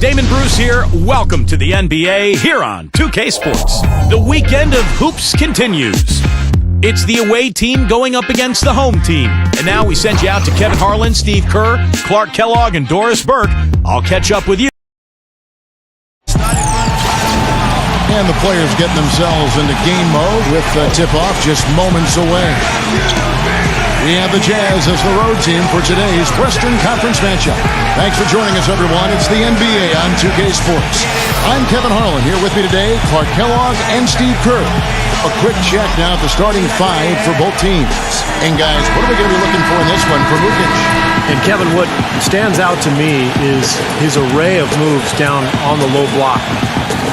Damon Bruce here. Welcome to the NBA here on 2K Sports. The weekend of hoops continues. It's the away team going up against the home team. And now we send you out to Kevin Harlan, Steve Kerr, Clark Kellogg, and Doris Burke. I'll catch up with you. And the players getting themselves into game mode with the tip-off just moments away. We have the Jazz as the road team for today's Western Conference matchup. Thanks for joining us, everyone. It's the NBA on 2K Sports. I'm Kevin Harlan. Here with me today, Clark Kellogg and Steve Kerr. A quick check now at the starting five for both teams. And guys, what are we going to be looking for in this one for Vukic? And Kevin, what stands out to me is his array of moves down on the low block.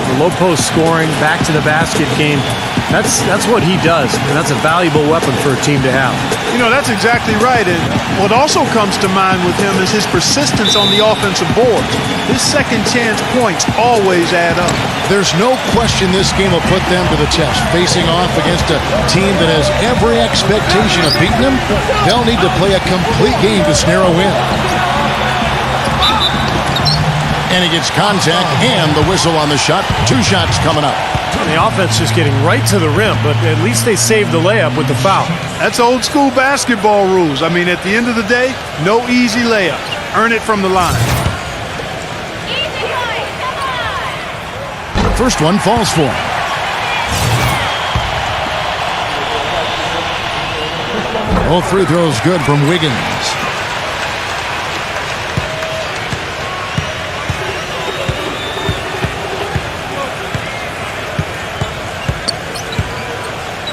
The low post scoring, back to the basket game. That's what he does, and that's a valuable weapon for a team to have. You know, that's exactly right. And what also comes to mind with him is his persistence on the offensive board. His second chance points always add up. There's no question this game will put them to the test. Facing off against a team that has every expectation of beating them, they'll need to play a complete game to snare a win. And he gets contact and the whistle on the shot. 2 shots coming up. The offense just getting right to the rim, but at least they saved the layup with the foul. That's old school basketball rules. I mean, at the end of the day, no easy layup. Earn it from the line. The first one falls for him. All free throws good from Wiggins.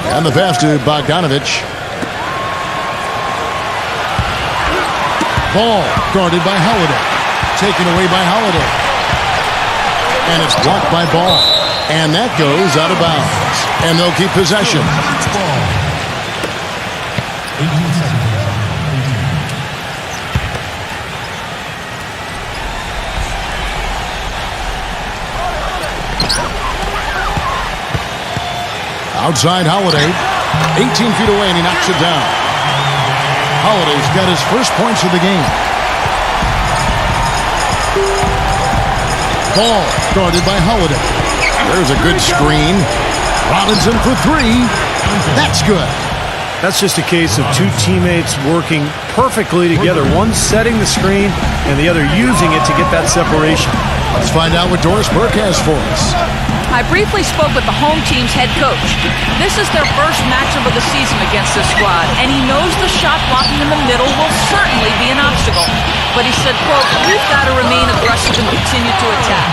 And the pass to Bogdanovic. Ball guarded by Holiday. Taken away by Holiday. And it's blocked by Ball. And that goes out of bounds. And they'll keep possession. Outside Holiday, 18 feet away, and he knocks it down. Holiday's got his first points of the game. Ball guarded by Holiday. There's a good screen. Robinson for 3. That's good. That's just a case of 2 teammates working perfectly together. One setting the screen and the other using it to get that separation. Let's find out what Doris Burke has for us. I briefly spoke with the home team's head coach. This is their first matchup of the season against this squad, and he knows the shot blocking in the middle will certainly be an obstacle. But he said, quote, we've got to remain aggressive and continue to attack.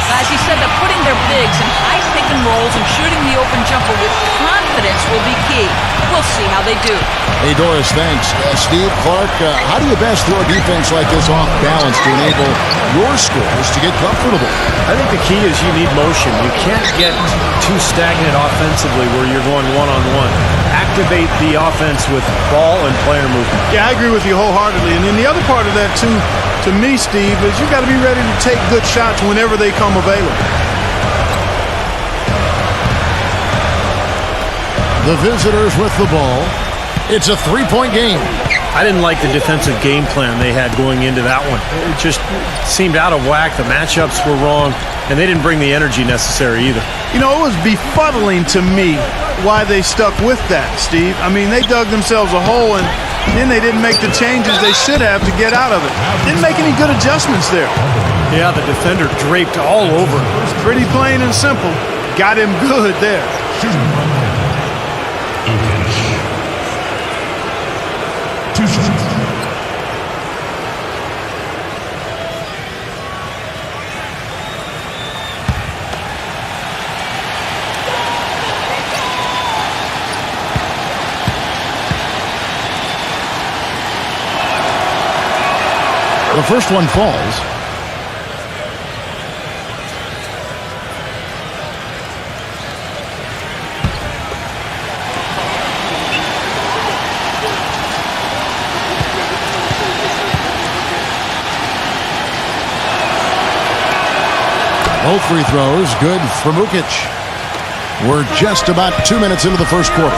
Guys, he said that putting their bigs in high pick and rolls and shooting the open jumper with confidence will be key. We'll see how they do. Hey, Doris, thanks. Steve, Clark, how do you best throw a defense like this off balance to enable your scorers to get comfortable? I think the key is you need motion. You can't get too stagnant offensively where you're going one-on-one. Activate the offense with ball and player movement. Yeah, I agree with you wholeheartedly. And then the other part of that, too, to me, Steve, is you got to be ready to take good shots whenever they come available. The visitors with the ball. It's a 3-point game. I didn't like the defensive game plan they had going into that one. It just seemed out of whack. The matchups were wrong, and they didn't bring the energy necessary either. You know, it was befuddling to me why they stuck with that, Steve. I mean, they dug themselves a hole, and then they didn't make the changes they should have to get out of it. Didn't make any good adjustments there. Yeah, the defender draped all over him. It's pretty plain and simple. Got him good there. The first one falls. Both free throws good for Vukic. We're just about 2 minutes into the first quarter.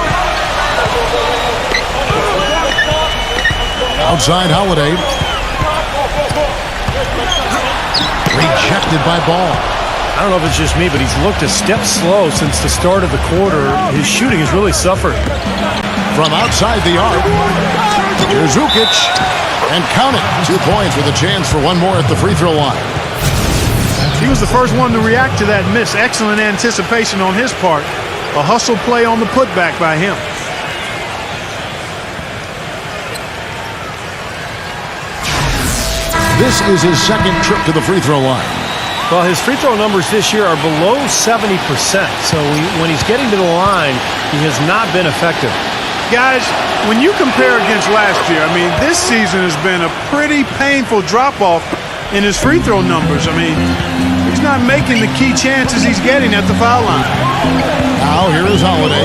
Outside Holiday. Rejected defended by Ball. I don't know if it's just me, but he's looked a step slow since the start of the quarter. His shooting has really suffered. From outside the arc, here's Ukic, and count it. 2 points with a chance for one more at the free throw line. He was the first one to react to that miss. Excellent anticipation on his part. A hustle play on the putback by him. This is his second trip to the free throw line. Well, his free throw numbers this year are below 70%. So when he's getting to the line, he has not been effective. Guys, when you compare against last year, I mean, this season has been a pretty painful drop-off in his free throw numbers. I mean, he's not making the key chances he's getting at the foul line. Now, here is Holiday.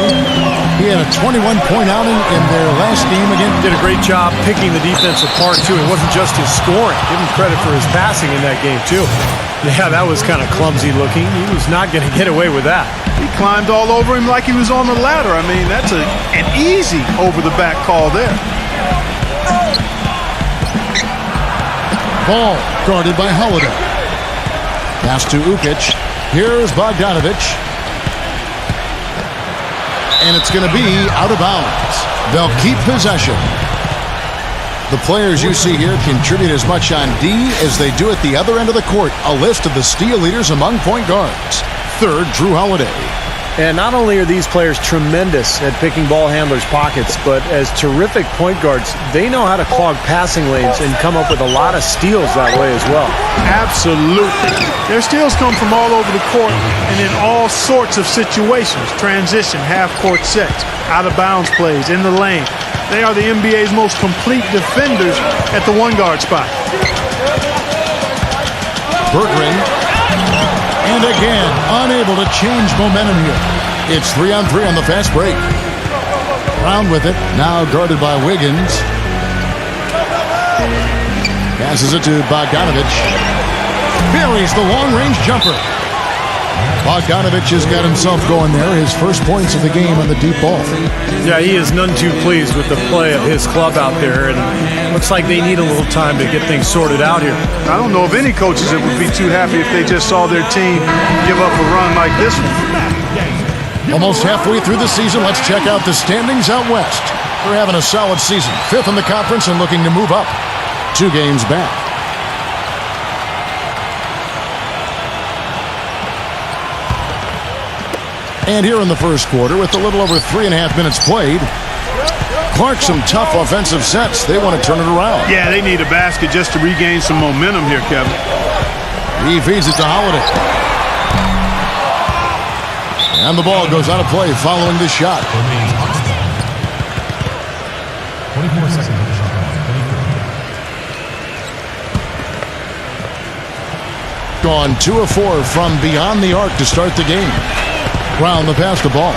He had a 21-point outing in their last game again. Did a great job picking the defense apart, too. It wasn't just his scoring. Give him credit for his passing in that game, too. Yeah, that was kind of clumsy looking. He was not going to get away with that. He climbed all over him like he was on the ladder. I mean, that's an easy over-the-back call there. Ball guarded by Holiday. Pass to Ukic. Here's Bogdanovich. And it's going to be out of bounds. They'll keep possession. The players you see here contribute as much on D as they do at the other end of the court. A list of the steal leaders among point guards. Third, Drew Holiday. And not only are these players tremendous at picking ball handlers' pockets, but as terrific point guards, they know how to clog passing lanes and come up with a lot of steals that way as well. Absolutely. Their steals come from all over the court and in all sorts of situations. Transition, half-court sets, out-of-bounds plays, in the lane. They are the NBA's most complete defenders at the one-guard spot. Berggren. And again, unable to change momentum here. It's 3-on-3 on the fast break. Brown with it, now guarded by Wiggins. Passes it to Bogdanovich. Buries the long-range jumper. Bogdanovich has got himself going there. His first points of the game on the deep ball. Yeah, he is none too pleased with the play of his club out there, and looks like they need a little time to get things sorted out here. I don't know of any coaches that would be too happy if they just saw their team give up a run like this one. Almost halfway through the season, let's check out the standings out west. They're having a solid season. 5th in the conference and looking to move up. 2 games back. And here in the first quarter, with a little over 3.5 minutes played, Clark some tough offensive sets. They want to turn it around. Yeah, they need a basket just to regain some momentum here, Kevin. He feeds it to Holiday. And the ball goes out of play following the shot. 24 seconds. Gone 2 of 4 from beyond the arc to start the game. Brown the pass to Ball.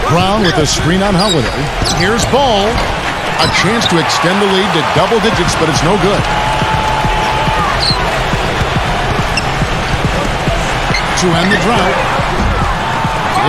Brown with a screen on Holiday. Here's Ball. A chance to extend the lead to double digits, but it's no good. To end the drought.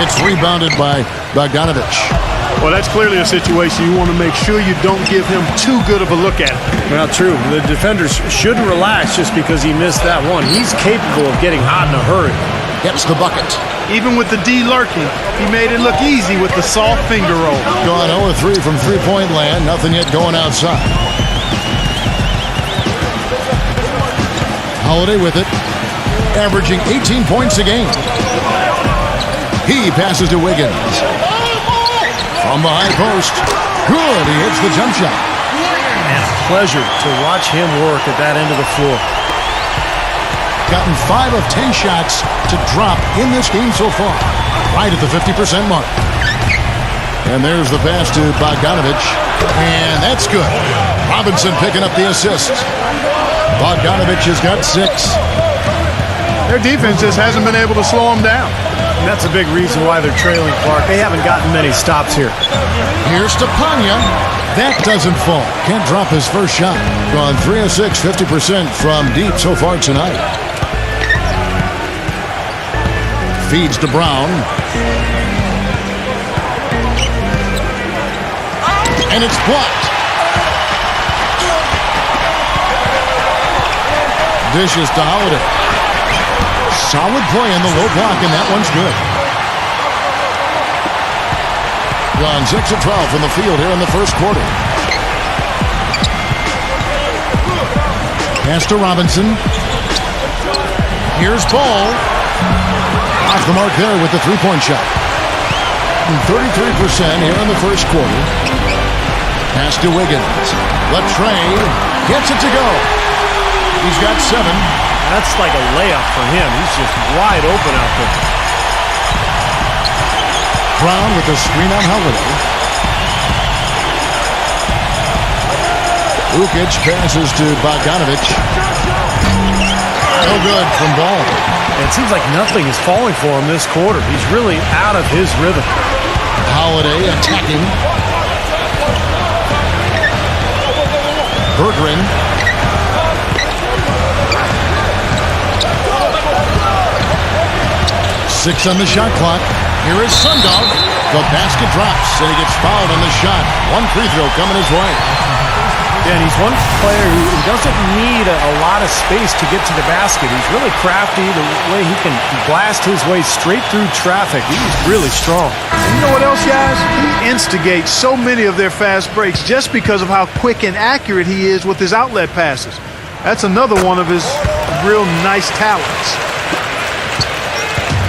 It's rebounded by Bogdanovich. Well, that's clearly a situation you want to make sure you don't give him too good of a look at it. Well, true. The defenders shouldn't relax just because he missed that one. He's capable of getting hot in a hurry. Gets the bucket. Even with the D lurking, he made it look easy with the soft finger roll. Gone 0-3 from three-point land. Nothing yet going outside. Holiday with it. Averaging 18 points a game. He passes to Wiggins. From the high post. Good. He hits the jump shot. And a pleasure to watch him work at that end of the floor. Gotten 5 of 10 shots to drop in this game so far. Right at the 50% mark. And there's the pass to Bogdanovich. And that's good. Robinson picking up the assist. Bogdanovich has got 6. Their defense just hasn't been able to slow them down. And that's a big reason why they're trailing, Clark. They haven't gotten many stops here. Here's to Panya. That doesn't fall. Can't drop his first shot. Gone 3 of 6, 50% from deep so far tonight. Feeds to Brown. And it's blocked. Dishes to Holiday. Solid play in the low block, and that one's good. Gone 6 of 12 from the field here in the first quarter. Pass to Robinson. Here's Ball. Off the mark there with the three-point shot. 33% here in the first quarter. Pass to Wiggins. Left train. Gets it to go. He's got 7. That's like a layup for him. He's just wide open out there. Brown with the screen on Holiday. Ukic passes to Bogdanovich. No good from Ball. It seems like nothing is falling for him this quarter. He's really out of his rhythm. Holiday attacking. Berggren. Six on the shot clock. Here is Sundog. The basket drops, and he gets fouled on the shot. One free throw coming his way. Yeah, and he's one player who doesn't need a lot of space to get to the basket. He's really crafty. The way he can blast his way straight through traffic. He's really strong. And you know what else, guys? He instigates so many of their fast breaks just because of how quick and accurate he is with his outlet passes. That's another one of his real nice talents.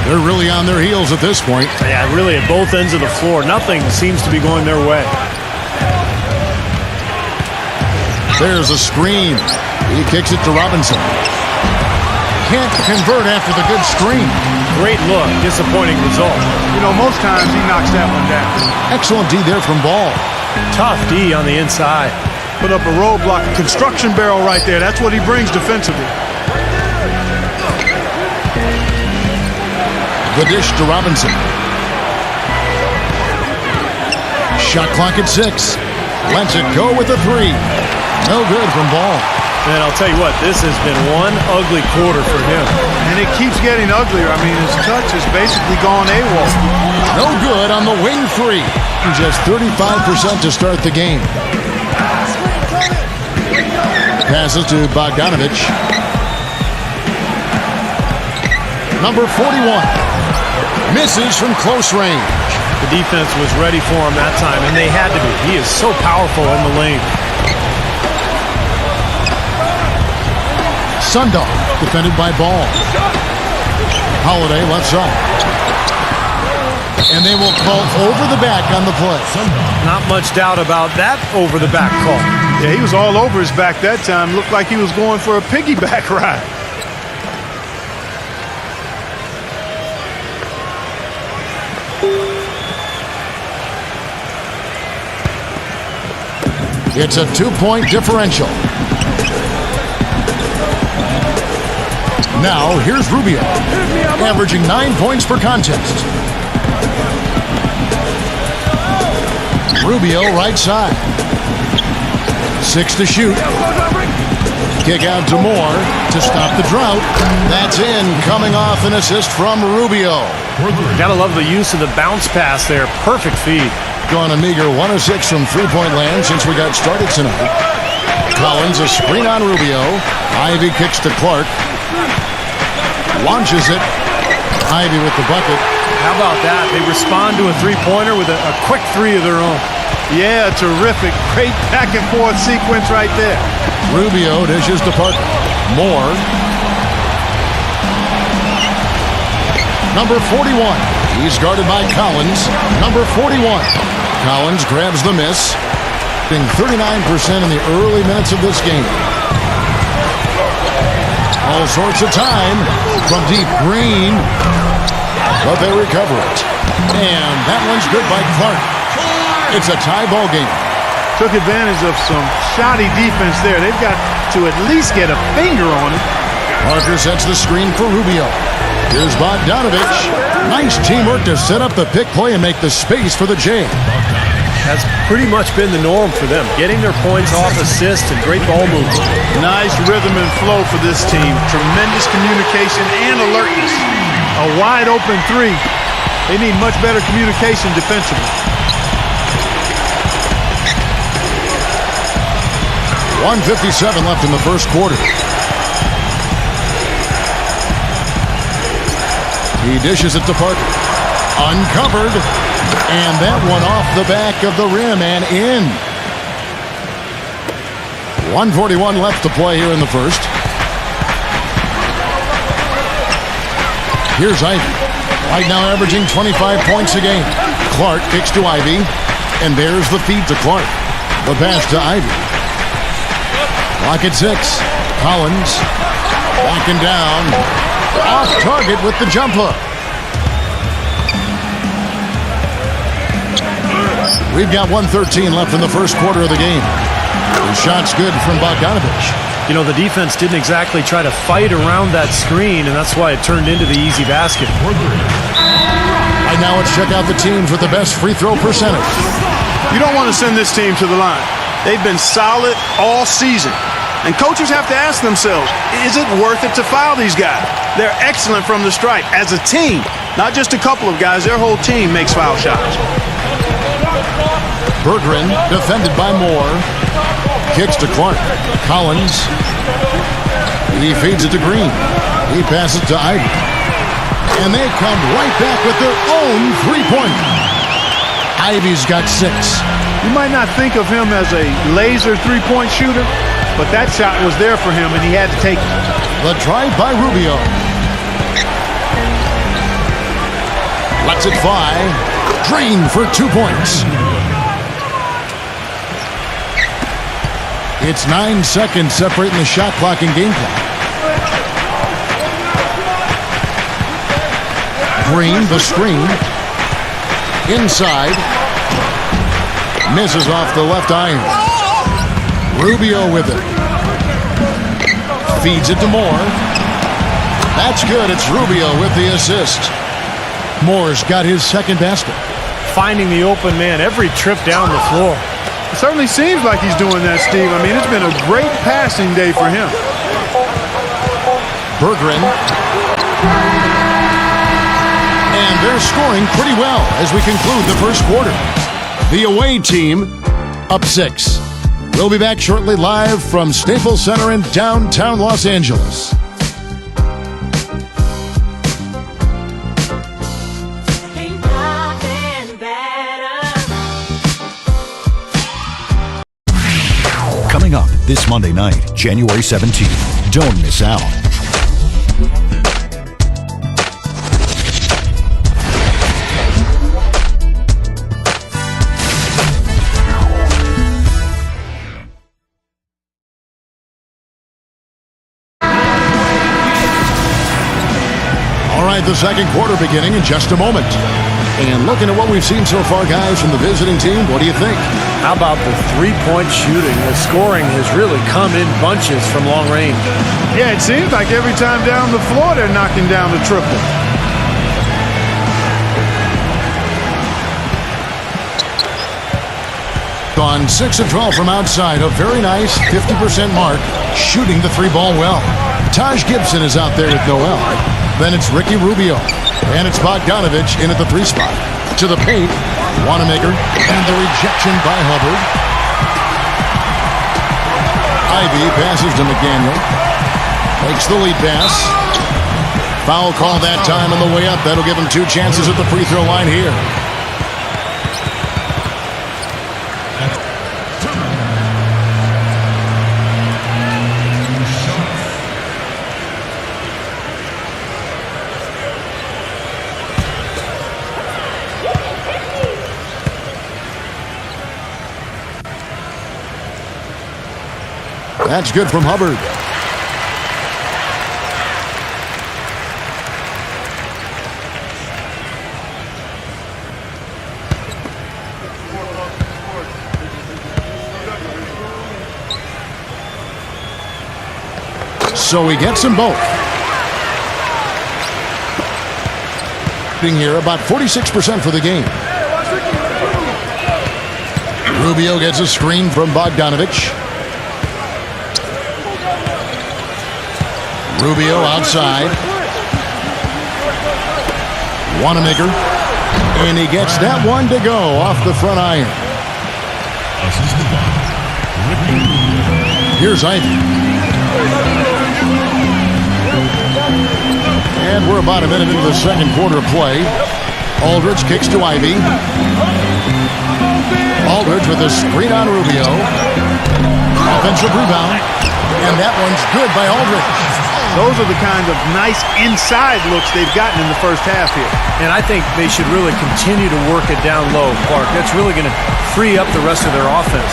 They're really on their heels at this point. Yeah, really at both ends of the floor. Nothing seems to be going their way. There's a screen. He kicks it to Robinson. Can't convert after the good screen. Great look. Disappointing result. You know, most times he knocks that one down. Excellent D there from Ball. Tough D on the inside. Put up a roadblock, a construction barrel right there. That's what he brings defensively. The dish to Robinson. Shot clock at 6. Lets it go with a 3. No good from Ball. And I'll tell you what, this has been one ugly quarter for him. And it keeps getting uglier. I mean, his touch has basically gone AWOL. No good on the wing 3. Just 35% to start the game. Passes to Bogdanovich. Number 41. Misses from close range. The defense was ready for him that time, and they had to be. He is so powerful in the lane. Sundog, defended by Ball. Holiday left side. And they will call over the back on the play. Not much doubt about that over the back call. Yeah, he was all over his back that time. Looked like he was going for a piggyback ride. It's a 2-point differential. Now, here's Rubio, averaging 9 points per contest. Rubio, right side. 6 to shoot. Kick out to Moore to stop the drought. That's in, coming off an assist from Rubio. Gotta love the use of the bounce pass there. Perfect feed. Gone a meager 1 of 6 from three-point land since we got started tonight. Collins, a screen on Rubio. Ivy kicks to Clark. Launches it. Ivy with the bucket. How about that? They respond to a three-pointer with a quick 3 of their own. Yeah, terrific. Great back-and-forth sequence right there. Rubio dishes to Parker. Moore. Number 41. He's guarded by Collins. Number 41. Collins grabs the miss. Being 39% in the early minutes of this game. All sorts of time from deep Green. But they recover it. And that one's good by Clark. It's a tie ball game. Took advantage of some shoddy defense there. They've got to at least get a finger on it. Parker sets the screen for Rubio. Here's Bogdanovich. Nice teamwork to set up the pick play and make the space for the J. That's pretty much been the norm for them. Getting their points off assists and great ball movement. Nice rhythm and flow for this team. Tremendous communication and alertness. A wide open 3. They need much better communication defensively. 1:57 left in the first quarter. He dishes it to Parker. Uncovered. And that one off the back of the rim and in. 1:41 left to play here in the first. Here's Ivy. Right now averaging 25 points a game. Clark kicks to Ivy. And there's the feed to Clark. The pass to Ivy. Clock at 6. Collins. Backing down. Off target with the jump hook. We've got 1:13 left in the first quarter of the game. The shot's good from Bogdanovich. You know, the defense didn't exactly try to fight around that screen, and that's why it turned into the easy basket. Right now, let's check out the teams with the best free throw percentage. You don't want to send this team to the line. They've been solid all season. And coaches have to ask themselves, is it worth it to foul these guys? They're excellent from the stripe as a team. Not just a couple of guys. Their whole team makes foul shots. Berggren, defended by Moore. Kicks to Clark. Collins. He feeds it to Green. He passes to Ivy. And they come right back with their own three-pointer. Ivy's got 6. You might not think of him as a laser three-point shooter, but that shot was there for him, and he had to take it. The drive by Rubio. Lets it fly. Green for 2 points. It's 9 seconds separating the shot clock and game clock. Green, the screen. Inside. Misses off the left iron. Rubio with it. Feeds it to Moore. That's good. It's Rubio with the assist. Moore's got his second basket. Finding the open man every trip down the floor. It certainly seems like he's doing that, Steve. I mean, it's been a great passing day for him. Berggren. And they're scoring pretty well as we conclude the first quarter. The away team up 6. We'll be back shortly live from Staples Center in downtown Los Angeles. Coming up this Monday night, January 17th. Don't miss out. The second quarter beginning in just a moment. And looking at what we've seen so far, guys, from the visiting team, what do you think? How about the three-point shooting? The scoring has really come in bunches from long range. Yeah, it seems like every time down the floor they're knocking down the triple. On 6 of 12 from outside, a very nice 50% mark, shooting the three ball well. Taj Gibson is out there with Noel. Then it's Ricky Rubio. And it's Bogdanovich in at the 3 spot. To the paint, Wanamaker, and the rejection by Hubbard. Ivy passes to McDaniel. Makes the lead pass. Foul call that time on the way up. That'll give him 2 chances at the free throw line here. That's good from Hubbard. So he gets them both. Here about 46% for the game. Rubio gets a screen from Bogdanovich. Rubio outside. Wanamaker. And he gets that one to go off the front iron. Here's Ivy. And we're about a minute into the second quarter of play. Aldridge kicks to Ivy. Aldridge with a screen on Rubio. Offensive rebound. And that one's good by Aldridge. Those are the kind of nice inside looks they've gotten in the first half here. And I think they should really continue to work it down low, Clark. That's really going to free up the rest of their offense.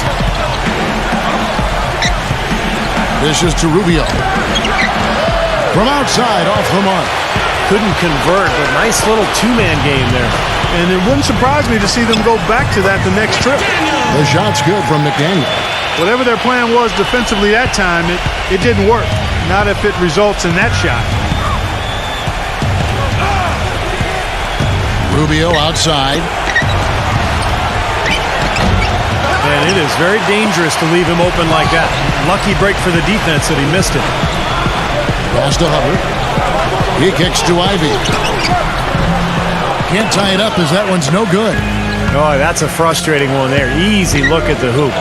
This is to Rubio. From outside, off the mark. Couldn't convert, but nice little two-man game there. And it wouldn't surprise me to see them go back to that the next trip. The shot's good from McDaniel. Whatever their plan was defensively that time, it didn't work. Not if it results in that shot. Rubio outside. And it is very dangerous to leave him open like that. Lucky break for the defense that he missed it. Pass to Hubbard. He kicks to Ivy. Can't tie it up as that one's no good. Oh, that's a frustrating one there. Easy look at the hoop.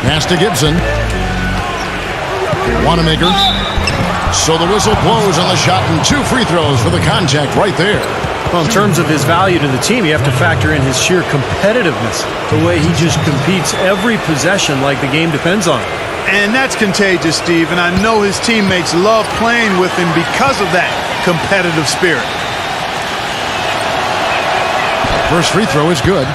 Pass to Gibson. Wanamaker. So the whistle blows on the shot and 2 free throws for the contact right there. Well, in terms of his value to the team, you have to factor in his sheer competitiveness. The way he just competes every possession like the game depends on it. And that's contagious, Steve. And I know his teammates love playing with him because of that competitive spirit. First free throw is good.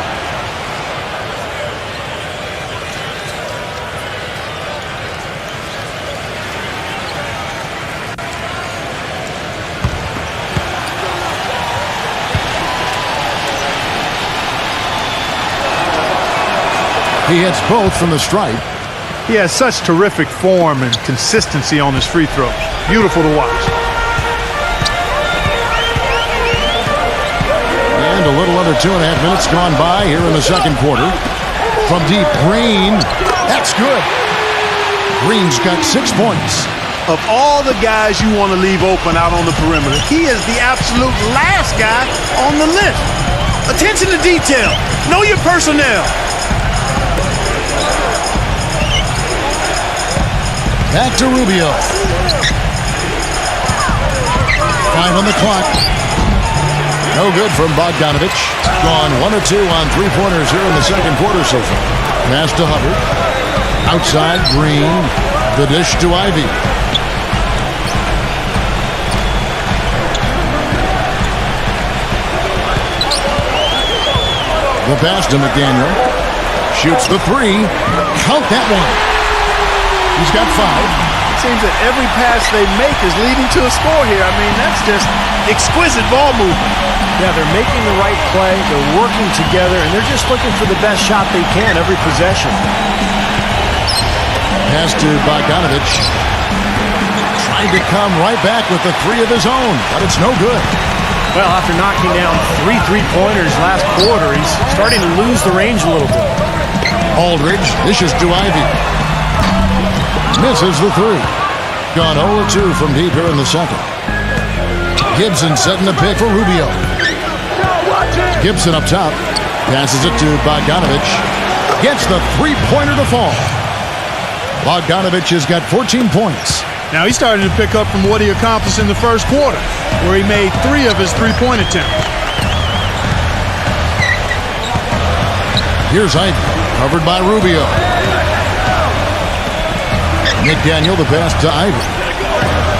He hits both from the stripe. He has such terrific form and consistency on his free throws. Beautiful to watch. And a little under 2.5 minutes gone by here in the second quarter. From deep, Green. That's good. Green's got 6 points. Of all the guys you want to leave open out on the perimeter, he is the absolute last guy on the list. Attention to detail. Know your personnel. Back to Rubio. 5 on the clock. No good from Bogdanovich. Gone 1 or 2 on 3-pointers here in the second quarter so far. Pass to Hubbard. Outside, Green. The dish to Ivy. The pass to McDaniel. Shoots the 3. Count that one. He's got 5. Seems that every pass they make is leading to a score here. I mean, that's just exquisite ball movement. Yeah, they're making the right play. They're working together, and they're just looking for the best shot they can every possession. Pass to Bogdanovich. Trying to come right back with the 3 of his own, but it's no good. Well, after knocking down 3 3-pointers last quarter, he's starting to lose the range a little bit. Aldridge dishes to Ivy. Misses the 3. Gone 0-2 from deep here in the second. Gibson setting the pick for Rubio. Gibson up top. Passes it to Bogdanovich. Gets the 3-pointer to fall. Bogdanovich has got 14 points. Now he's starting to pick up from what he accomplished in the first quarter, where he made 3 of his 3-point attempts. Here's Ivy, covered by Rubio. McDaniel, the pass to Ivy.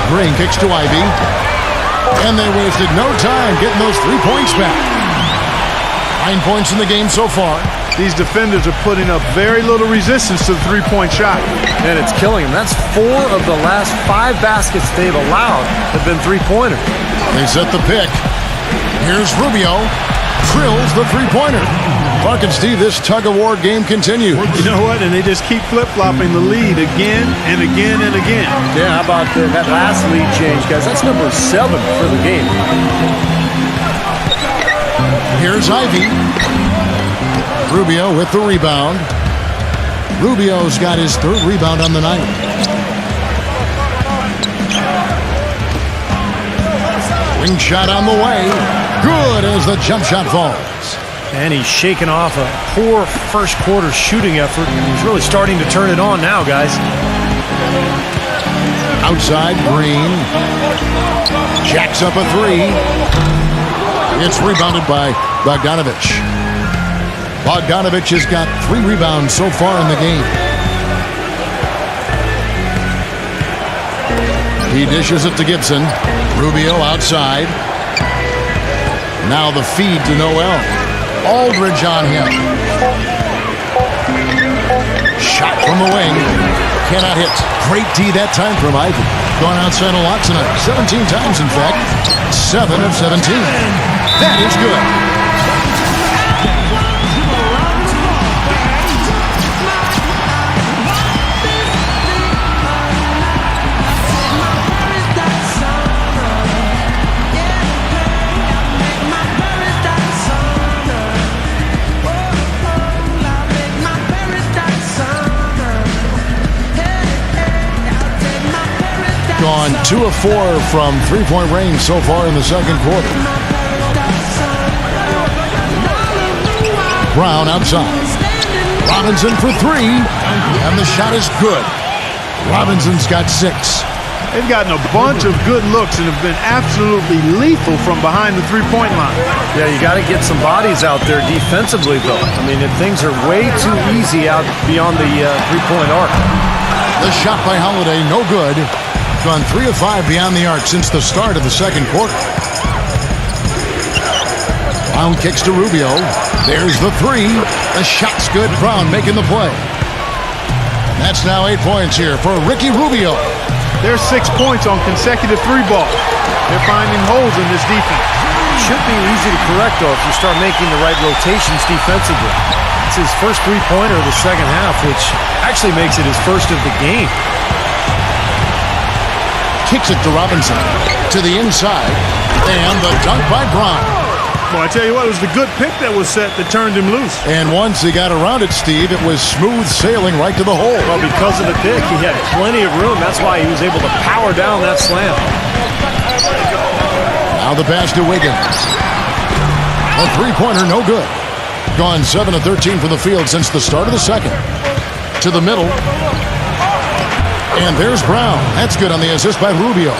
Green kicks to Ivy. And they wasted no time getting those 3 points back. 9 points in the game so far. These defenders are putting up very little resistance to the 3-point shot. And it's killing them. That's 4 of the last 5 baskets they've allowed have been 3-pointers. They set the pick. Here's Rubio. Drills the 3-pointer. Clark and Steve, this tug-of-war game continues. You know what? And they just keep flip-flopping the lead again and again and again. Yeah, how about that last lead change, guys? That's number 7 for the game. Here's Ivy. Rubio with the rebound. Rubio's got his 3rd rebound on the night. Wing shot on the way. Good as the jump shot falls. And he's shaking off a poor first quarter shooting effort. He's really starting to turn it on now, guys. Outside, Green. Jacks up a three. It's rebounded by Bogdanovich. Bogdanovich has got 3 rebounds so far in the game. He dishes it to Gibson. Rubio outside. Now the feed to Noel. Aldridge on him. Shot from the wing. Cannot hit. Great D that time from Ivy. Gone outside a lot tonight. 17 times, in fact. 7 of 17. That is good. Gone 2 of 4 from three-point range so far in the second quarter. Brown outside. Robinson for 3, and the shot is good. Robinson's got 6. They've gotten a bunch of good looks and have been absolutely lethal from behind the three-point line. Yeah, you got to get some bodies out there defensively, though. I mean, if things are way too easy out beyond the three-point arc. The shot by Holiday, no good. Gone 3 of 5 beyond the arc since the start of the second quarter. Brown kicks to Rubio. There's the 3. The shot's good. Brown making the play. That's now 8 points here for Ricky Rubio. There's 6 points on consecutive 3 balls. They're finding holes in this defense. Should be easy to correct, though, if you start making the right rotations defensively. It's his first three-pointer of the second half, which actually makes it his first of the game. Kicks it to Robinson. To the inside. And the dunk by Brown. Well, I tell you what, it was the good pick that was set that turned him loose. And once he got around it, Steve, it was smooth sailing right to the hole. Well, because of the pick, he had plenty of room. That's why he was able to power down that slam. Now the pass to Wiggins. A three-pointer, no good. Gone 7 of 13 from the field since the start of the second. To the middle. And there's Brown. That's good on the assist by Rubio.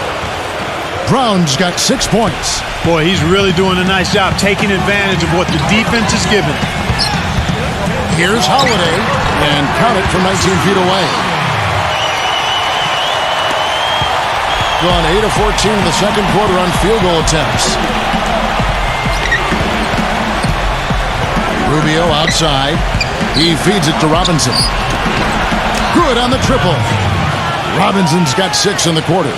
Brown's got 6 points. Boy, he's really doing a nice job taking advantage of what the defense is giving. Here's Holiday. And count it from 19 feet away. Gone 8 of 14 in the second quarter on field goal attempts. Rubio outside. He feeds it to Robinson. Good on the triple. Robinson's got 6 in the quarter.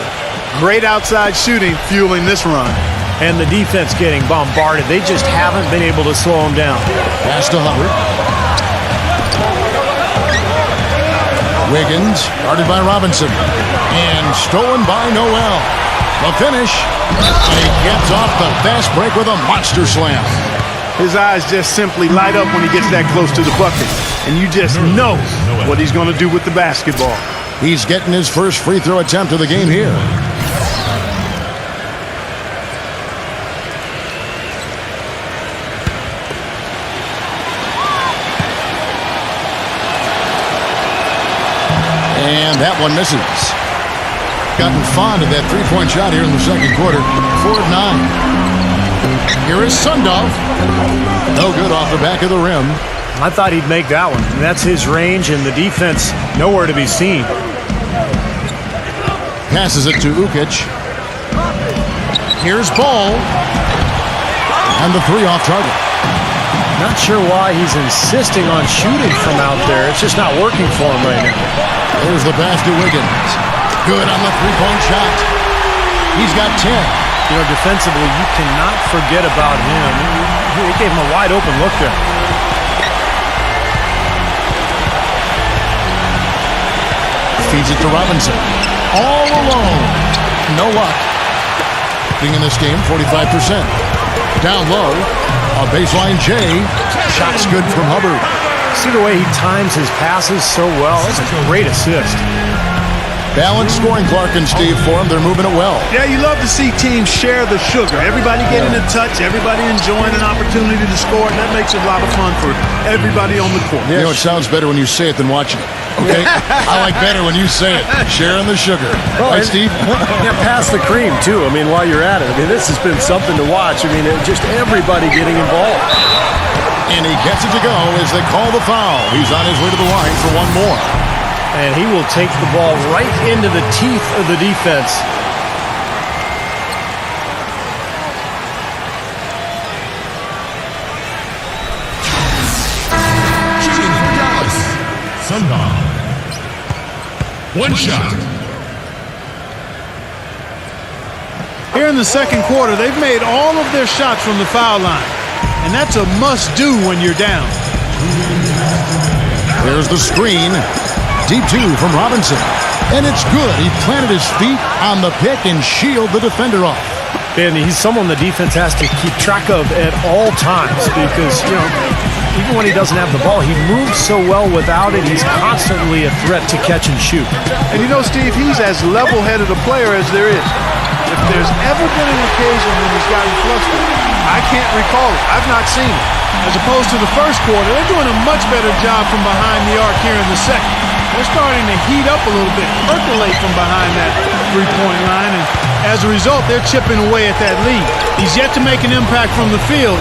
Great outside shooting fueling this run. And the defense getting bombarded. They just haven't been able to slow him down. Pass to Hubbard. Wiggins, guarded by Robinson. And stolen by Noel. The finish. And he gets off the fast break with a monster slam. His eyes just simply light up when he gets that close to the bucket. And you just know what he's going to do with the basketball. He's getting his first free throw attempt of the game here. And that one misses. Gotten fond of that three-point shot here in the second quarter. 4 of 9. Here is Sundov. No good off the back of the rim. I thought he'd make that one. That's his range, and the defense nowhere to be seen. Passes it to Ukic. Here's Ball. And the 3 off target. Not sure why he's insisting on shooting from out there. It's just not working for him right now. There's the pass to Wiggins. Good on the three-point shot. He's got 10. You know, defensively, you cannot forget about him. He gave him a wide open look there. Feeds it to Robinson. All alone. No luck. Being in this game, 45%. Down low. A baseline J. Shot's good from Hubbard. See the way he times his passes so well. That's a great assist. Balanced scoring, Clark and Steve, for them. They're moving it well. Yeah, you love to see teams share the sugar. Everybody getting a touch, everybody enjoying an opportunity to score, and that makes it a lot of fun for everybody on the court. You know, it sounds better when you say it than watching it. Okay? I like better when you say it. Sharing the sugar. Right, Steve? Yeah, pass the cream, too. I mean, while you're at it. I mean, this has been something to watch. I mean, just everybody getting involved. And he gets it to go as they call the foul. He's on his way to the line for one more. And he will take the ball right into the teeth of the defense. Shooting for Dallas. Sundown. One shot. Here in the second quarter, they've made all of their shots from the foul line. And that's a must-do when you're down. There's the screen. Deep two from Robinson. And it's good. He planted his feet on the pick and shielded the defender off. And he's someone the defense has to keep track of at all times because, you know, even when he doesn't have the ball, he moves so well without it. He's constantly a threat to catch and shoot. And you know, Steve, he's as level-headed a player as there is. If there's ever been an occasion when he's gotten flustered, I can't recall it. I've not seen it. As opposed to the first quarter, they're doing a much better job from behind the arc here in the second. They're starting to heat up a little bit, percolate from behind that three-point line, and as a result, they're chipping away at that lead. He's yet to make an impact from the field,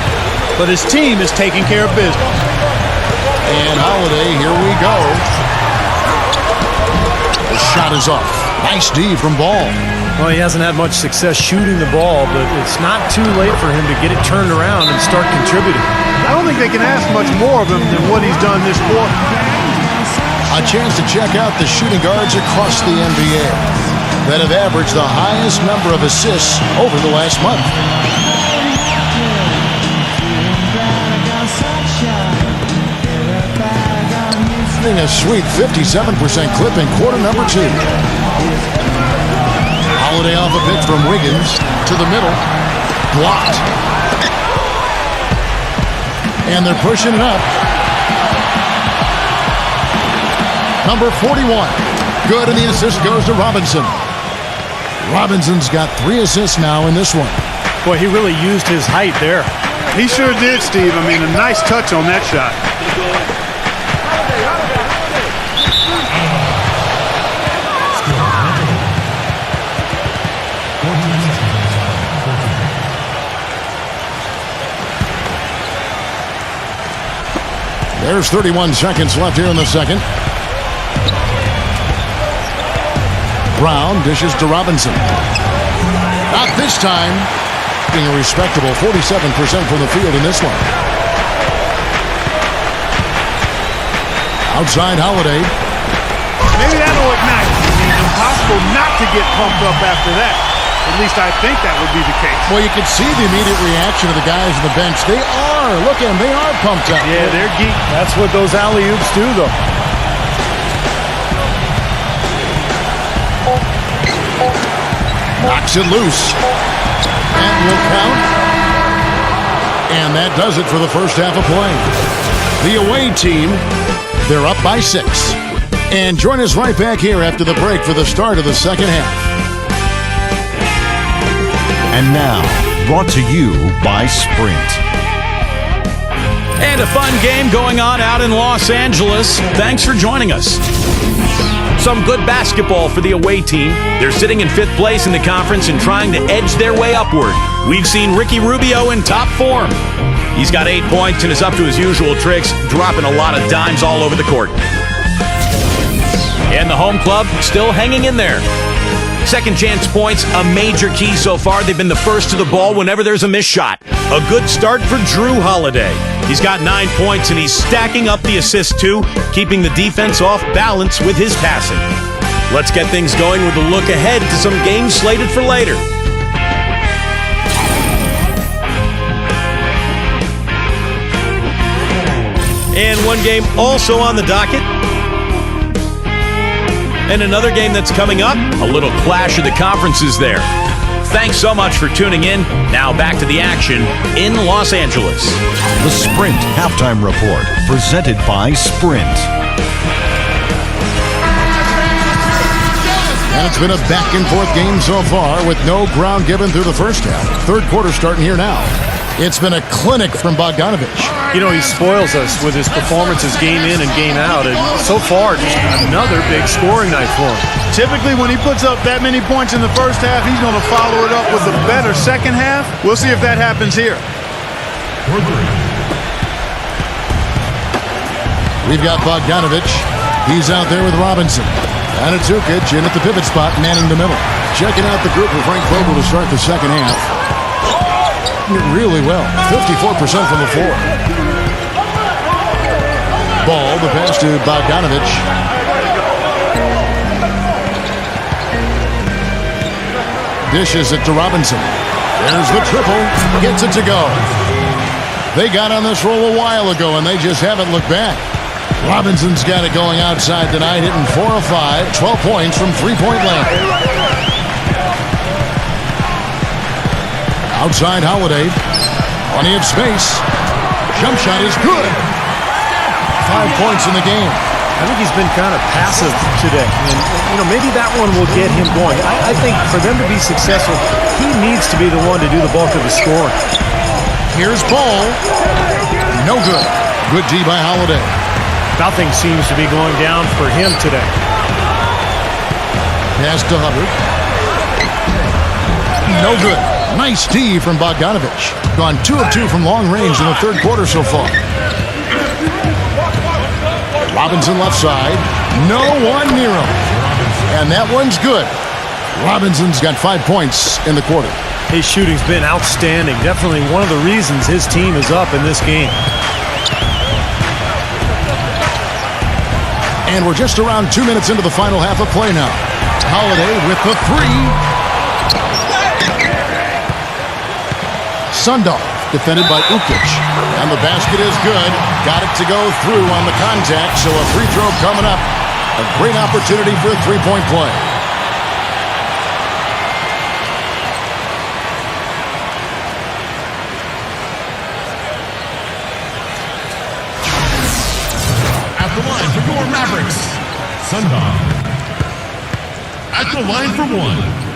but his team is taking care of business. And Holiday, here we go. The shot is off. Nice D from Ball. Well, he hasn't had much success shooting the ball, but it's not too late for him to get it turned around and start contributing. I don't think they can ask much more of him than what he's done this quarter. A chance to check out the shooting guards across the NBA that have averaged the highest number of assists over the last month. A sweet 57% clip in quarter number 2. Holiday off a pick from Wiggins to the middle. Blocked. And they're pushing it up. Number 41. Good, and the assist goes to Robinson. Robinson's got 3 assists now in this one. Boy, he really used his height there. He sure did, Steve. I mean, a nice touch on that shot. There's 31 seconds left here in the second. Brown dishes to Robinson. Not this time. Being a respectable 47% from the field in this one. Outside Holiday. Maybe that'll ignite. I mean, impossible not to get pumped up after that. At least I think that would be the case. Well, you can see the immediate reaction of the guys on the bench. They are. Look at them. They are pumped up. Yeah, they're geek. That's what those alley-oops do, though. Knocks it loose. And will count. And that does it for the first half of play. The away team, they're up by 6. And join us right back here after the break for the start of the second half. And now, brought to you by Sprint. And a fun game going on out in Los Angeles. Thanks for joining us. Some good basketball for the away team. They're sitting in 5th place in the conference and trying to edge their way upward. We've seen Ricky Rubio in top form. He's got 8 points and is up to his usual tricks, dropping a lot of dimes all over the court. And the home club still hanging in there. Second chance points, a major key so far. They've been the first to the ball whenever there's a missed shot. A good start for Drew Holiday. He's got 9 points and he's stacking up the assist too, keeping the defense off balance with his passing. Let's get things going with a look ahead to some games slated for later. And one game also on the docket. And another game that's coming up, a little clash of the conferences there. Thanks so much for tuning in. Now back to the action in Los Angeles. The Sprint Halftime Report, presented by Sprint. And it's been a back-and-forth game so far with no ground given through the first half. Third quarter starting here now. It's been a clinic from Bogdanovich. You know, he spoils us with his performances game in and game out. And so far, just another big scoring night for him. Typically, when he puts up that many points in the first half, he's going to follow it up with a better second half. We'll see if that happens here. We've got Bogdanovich. He's out there with Robinson. And it's Ukic in at the pivot spot, manning the middle. Checking out the group with Frank Vogel to start the second half. Really well. 54% from the floor. Ball, the pass to Bogdanovich. Dishes it to Robinson. There's the triple. Gets it to go. They got on this roll a while ago, and they just haven't looked back. Robinson's got it going outside tonight, hitting 4 of 5, 12 points from three-point land. Outside Holiday. Plenty of space. Jump shot is good. 5 points in the game. I think he's been kind of passive today. And, you know, maybe that one will get him going. I think for them to be successful, he needs to be the one to do the bulk of the scoring. Here's Ball. No good. Good D by Holiday. Nothing seems to be going down for him today. Pass to Hubbard. No good. Nice D from Bogdanovich. Gone 2 of 2 from long range in the third quarter so far. Robinson left side. No one near him. And that one's good. Robinson's got 5 points in the quarter. His shooting's been outstanding. Definitely one of the reasons his team is up in this game. And we're just around 2 minutes into the final half of play now. Holiday with the three. Sundar defended by Ukic. And the basket is good. Got it to go through on the contact, so a free throw coming up. A great opportunity for a three-point play. At the line for your Mavericks, Sundar. At the line for one.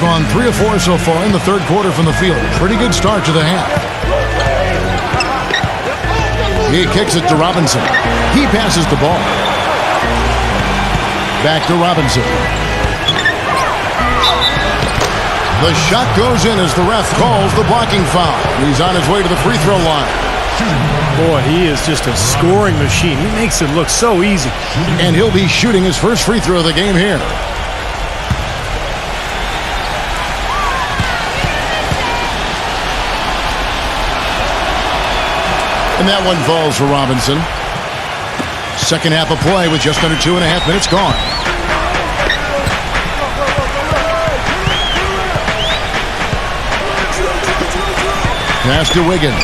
Gone 3 of 4 so far in the third quarter from the field. Pretty good start to the half. He kicks it to Robinson. He passes the ball. Back to Robinson. The shot goes in as the ref calls the blocking foul. He's on his way to the free throw line. Boy, he is just a scoring machine. He makes it look so easy. And he'll be shooting his first free throw of the game here. And that one falls for Robinson. Second half of play with just under 2.5 minutes gone. Pass to Wiggins.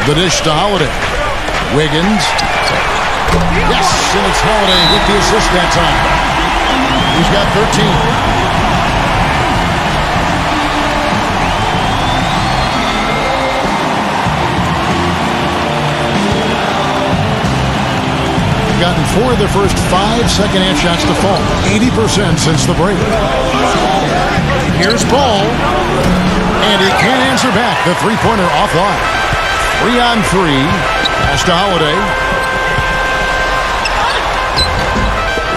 The dish to Holiday. Wiggins. Yes, and it's Holiday with the assist that time. He's got 13. Gotten 4 of their first 5 second-half shots to fall. 80% since the break. Here's Ball. And he can't answer back. The three-pointer offline. 3 on 3. Pass to Holiday.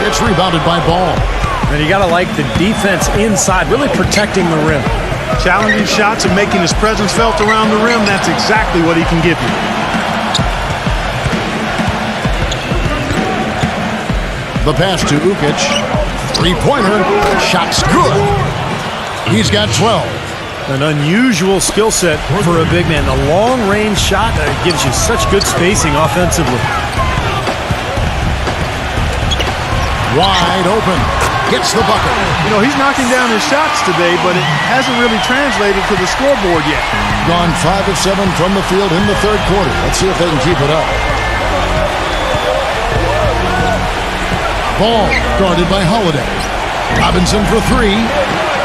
It's rebounded by Ball. And you got to like the defense inside, really protecting the rim. Challenging shots and making his presence felt around the rim, that's exactly what he can give you. The pass to Ukic. Three-pointer. Shot's good. He's got 12. An unusual skill set for a big man. The long-range shot gives you such good spacing offensively. Wide open. Gets the bucket. You know, he's knocking down his shots today, but it hasn't really translated to the scoreboard yet. Gone 5 of 7 from the field in the third quarter. Let's see if they can keep it up. Ball guarded by Holiday. Robinson for 3.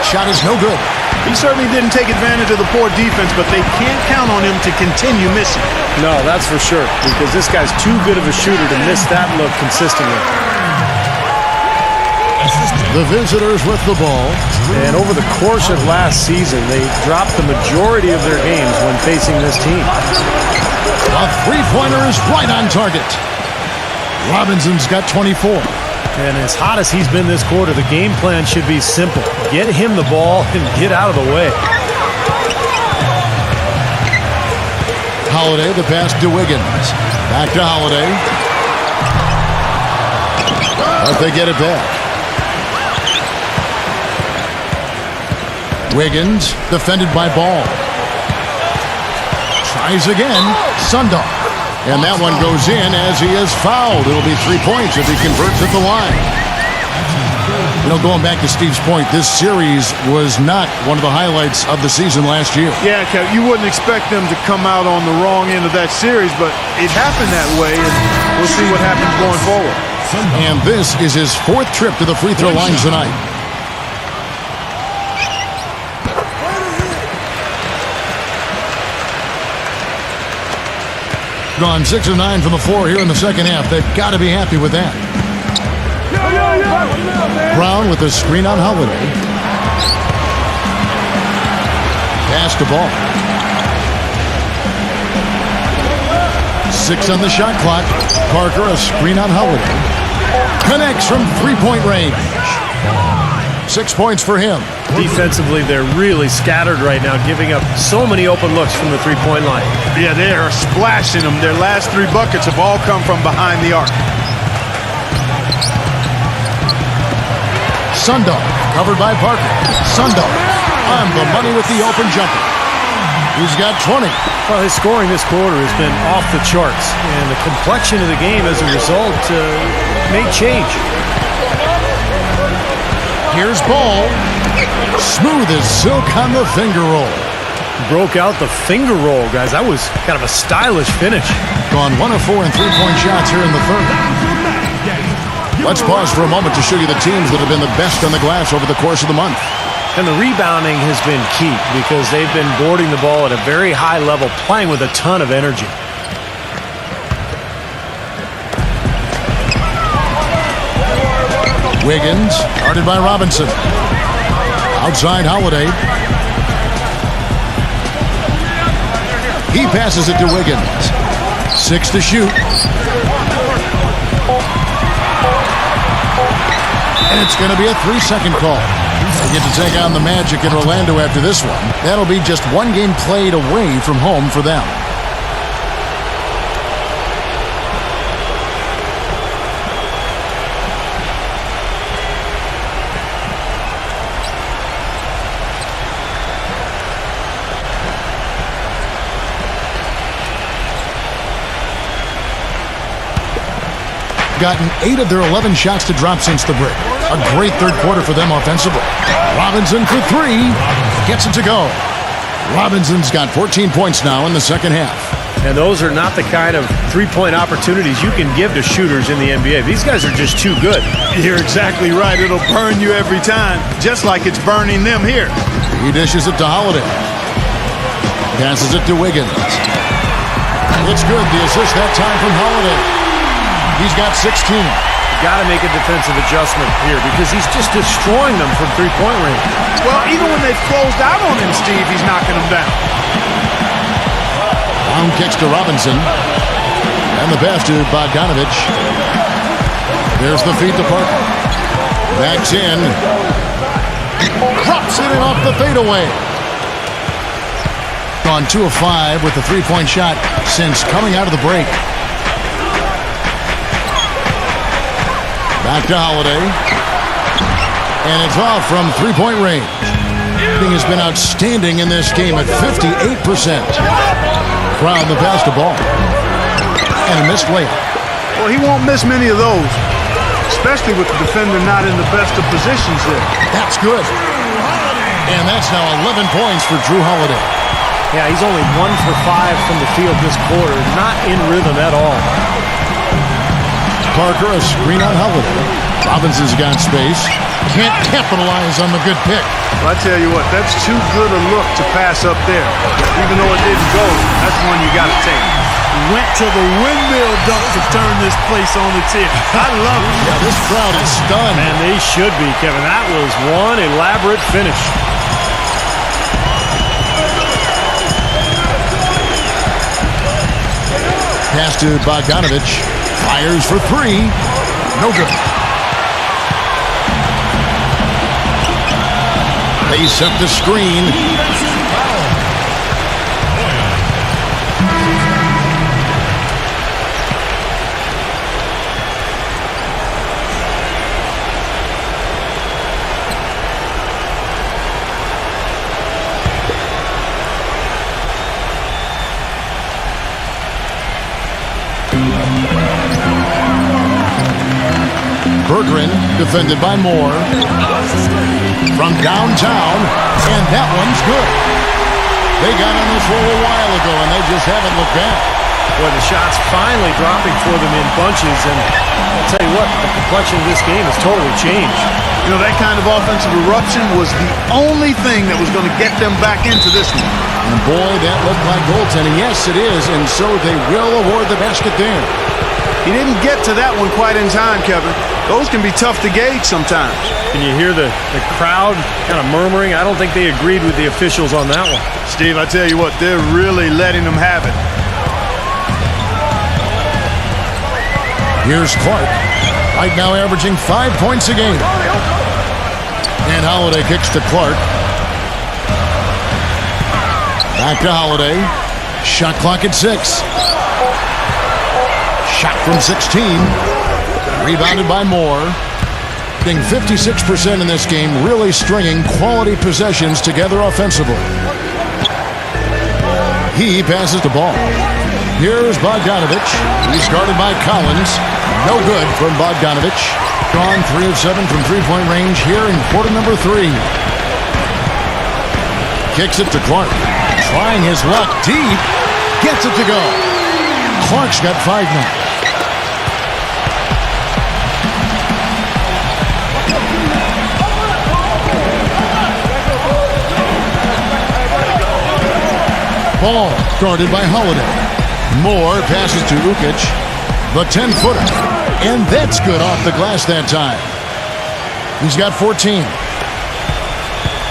Shot is no good. He certainly didn't take advantage of the poor defense, but they can't count on him to continue missing. No, that's for sure, because this guy's too good of a shooter to miss that look consistently. The visitors with the ball. And over the course of last season, they dropped the majority of their games when facing this team. A three-pointer is right on target. Robinson's got 24. And as hot as he's been this quarter, the game plan should be simple. Get him the ball and get out of the way. Holiday, the pass to Wiggins. Back to Holiday. But they get it back. Wiggins, defended by Ball. Tries again. Sundar. And that one goes in as he is fouled. It'll be 3 points if he converts at the line. You know, going back to Steve's point, this series was not one of the highlights of the season last year. Yeah, Kev, you wouldn't expect them to come out on the wrong end of that series, but it happened that way, and we'll see what happens going forward. And this is his 4th trip to the free throw line tonight. Gone 6 of 9 from the floor here in the second half. They've got to be happy with that. Brown with the screen on Holiday. Pass to Ball. 6 on the shot clock. Parker, a screen on Holiday. Connects from three-point range. 6 points for him. Defensively, they're really scattered right now, giving up so many open looks from the three-point line. Yeah, they are splashing them. Their last 3 buckets have all come from behind the arc. Sundar, covered by Parker. Sundar on the money with the open jumper. He's got 20. Well, his scoring this quarter has been off the charts, and the complexion of the game as a result may change. Here's Ball. Smooth as silk on the finger roll. Broke out the finger roll, guys. That was kind of a stylish finish. Gone 1 of 4 in three-point shots here in the third. Let's pause for a moment to show you the teams that have been the best on the glass over the course of the month. And the rebounding has been key because they've been boarding the ball at a very high level, playing with a ton of energy. Wiggins, guarded by Robinson. Outside Holiday. He passes it to Wiggins. 6 to shoot. And it's going to be a 3-second call. They get to take on the Magic in Orlando after this one. That'll be just 1 game played away from home for them. Gotten 8 of their 11 shots to drop since the break. A great third quarter for them offensively. Robinson for 3. Gets it to go. Robinson's got 14 points now in the second half. And those are not the kind of three-point opportunities you can give to shooters in the NBA. These guys are just too good. You're exactly right. It'll burn you every time, just like it's burning them here. He dishes it to Holiday. Passes it to Wiggins. It's good. The assist that time from Holiday. He's got 16. Got to make a defensive adjustment here because he's just destroying them from three-point range. Well, even when they've closed out on him, Steve, he's knocking them down. Brown kicks to Robinson. And the pass to Bogdanovich. There's the feed to Parker. Backs in. Drops it in off the fadeaway. Gone 2 of 5 with the three-point shot since coming out of the break. Back to Holiday. And it's off from three-point range. He has been outstanding in this game at 58%. Brown the pass to Ball. And a missed layup. Well, he won't miss many of those, especially with the defender not in the best of positions there. That's good. And that's now 11 points for Drew Holiday. Yeah, he's only 1 for 5 from the field this quarter. Not in rhythm at all. Parker, a screen on Holiday. Robinson's got space. Can't capitalize on the good pick. Well, I tell you what, that's too good a look to pass up there. Even though it didn't go, that's one you got to take. Went to the windmill dunk to turn this place on its head. I love it. Yeah, this crowd is stunned. Man, they should be, Kevin. That was one elaborate finish. Pass to Bogdanovich. Fires for three. No good. They set the screen. Berggren defended by Moore. From downtown, and that one's good. They got on this roll a while ago, and they just haven't looked back. Boy, the shots finally dropping for them in bunches, and I'll tell you what, the complexion of this game has totally changed. You know, that kind of offensive eruption was the only thing that was going to get them back into this one. And boy, that looked like goaltending. Yes, it is, and so they will award the basket there. He didn't get to that one quite in time, Kevin. Those can be tough to gauge sometimes. Can you hear the crowd kind of murmuring? I don't think they agreed with the officials on that one. Steve, I tell you what, they're really letting them have it. Here's Clark. Right now averaging 5 points a game. And Holiday kicks to Clark. Back to Holiday. Shot clock at 6. Shot from 16. Rebounded by Moore. Being 56% in this game, really stringing quality possessions together offensively. He passes the ball. Here's Bogdanovich. He's guarded by Collins. No good from Bogdanovich. Gone 3 of 7 from three-point range here in quarter number 3. Kicks it to Clark. Trying his luck deep. Gets it to go. Clark's got 5 now. Ball guarded by Holiday. Moore passes to Ukic. The 10-footer. And that's good off the glass that time. He's got 14.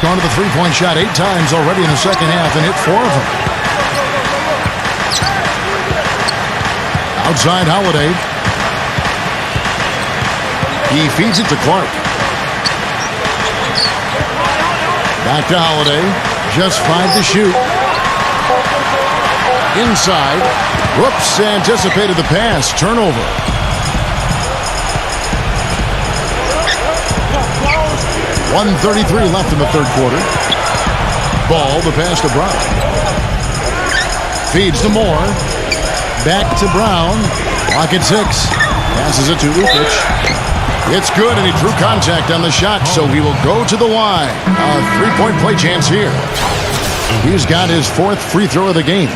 Gone to the three-point shot 8 times already in the second half and hit 4 of them. Outside Holiday. He feeds it to Clark. Back to Holiday. Just 5 to shoot. Inside. Whoops, anticipated the pass. Turnover. .133 left in the third quarter. Ball, the pass to Brown. Feeds to Moore. Back to Brown. Clock at 6. Passes it to Ukic. It's good, and he drew contact on the shot, so he will go to the line. A 3-point play chance here. He's got his 4th free throw of the game.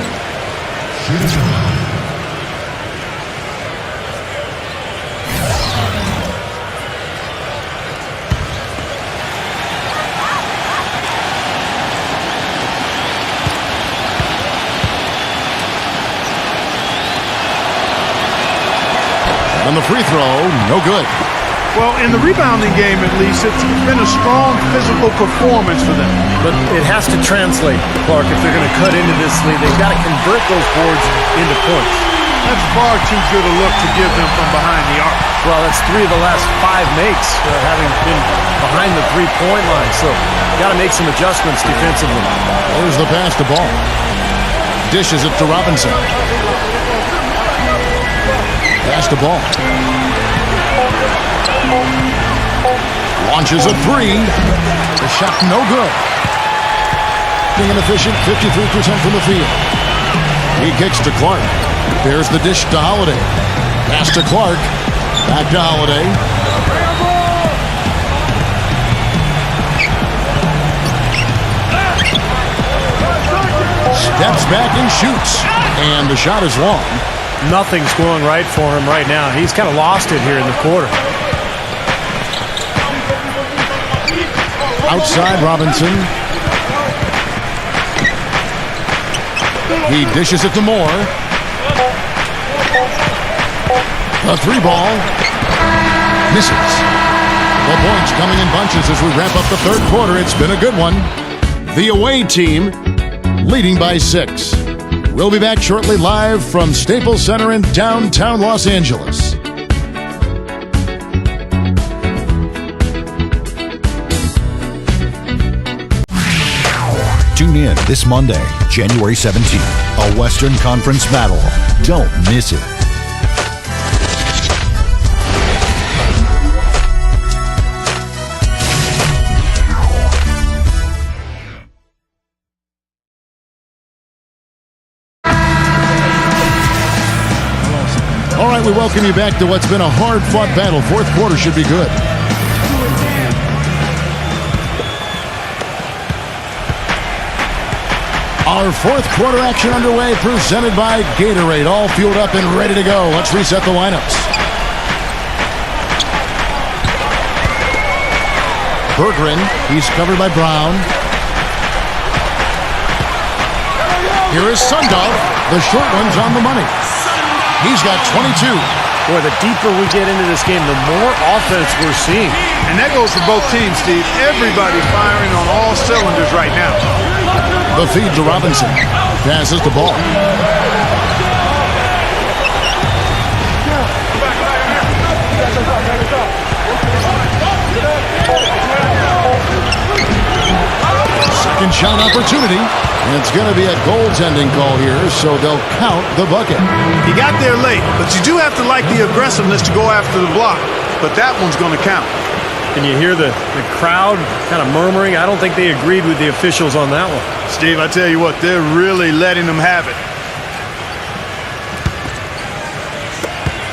And the free throw, no good. Well, in the rebounding game, at least, it's been a strong physical performance for them. But it has to translate, Clark, if they're going to cut into this lead. They've got to convert those boards into points. That's far too good a look to give them from behind the arc. Well, that's 3 of the last 5 makes having been behind the three-point line. So, got to make some adjustments defensively. There's the pass to Ball. Dishes it to Robinson. Pass to Ball. Launches a 3. The shot no good. Being inefficient, 53% from the field. He kicks to Clark. There's the dish to Holiday. Pass to Clark. Back to Holiday. Steps back and shoots. And the shot is long. Nothing's going right for him right now. He's kind of lost it here in the quarter. Outside Robinson. He dishes it to Moore. A 3-ball. Misses. The points coming in bunches as we wrap up the third quarter. It's been a good one. The away team leading by 6. We'll be back shortly live from Staples Center in downtown Los Angeles. Tune in this Monday, January 17th, a Western Conference battle. Don't miss it. All right, we welcome you back to what's been a hard-fought battle. Fourth quarter should be good. Our fourth quarter action underway, presented by Gatorade. All fueled up and ready to go. Let's reset the lineups. Berggren, he's covered by Brown. Here is Sundov. The short one's on the money. He's got 22. Boy, the deeper we get into this game, the more offense we're seeing. And that goes for both teams, Steve. Everybody firing on all cylinders right now. The feed to Robinson. Passes the ball. Second shot opportunity. And it's going to be a goaltending call here, so they'll count the bucket. He got there late, but you do have to like the aggressiveness to go after the block. But that one's going to count. And you hear the crowd kind of murmuring. I don't think they agreed with the officials on that one. Steve, I tell you what, they're really letting them have it.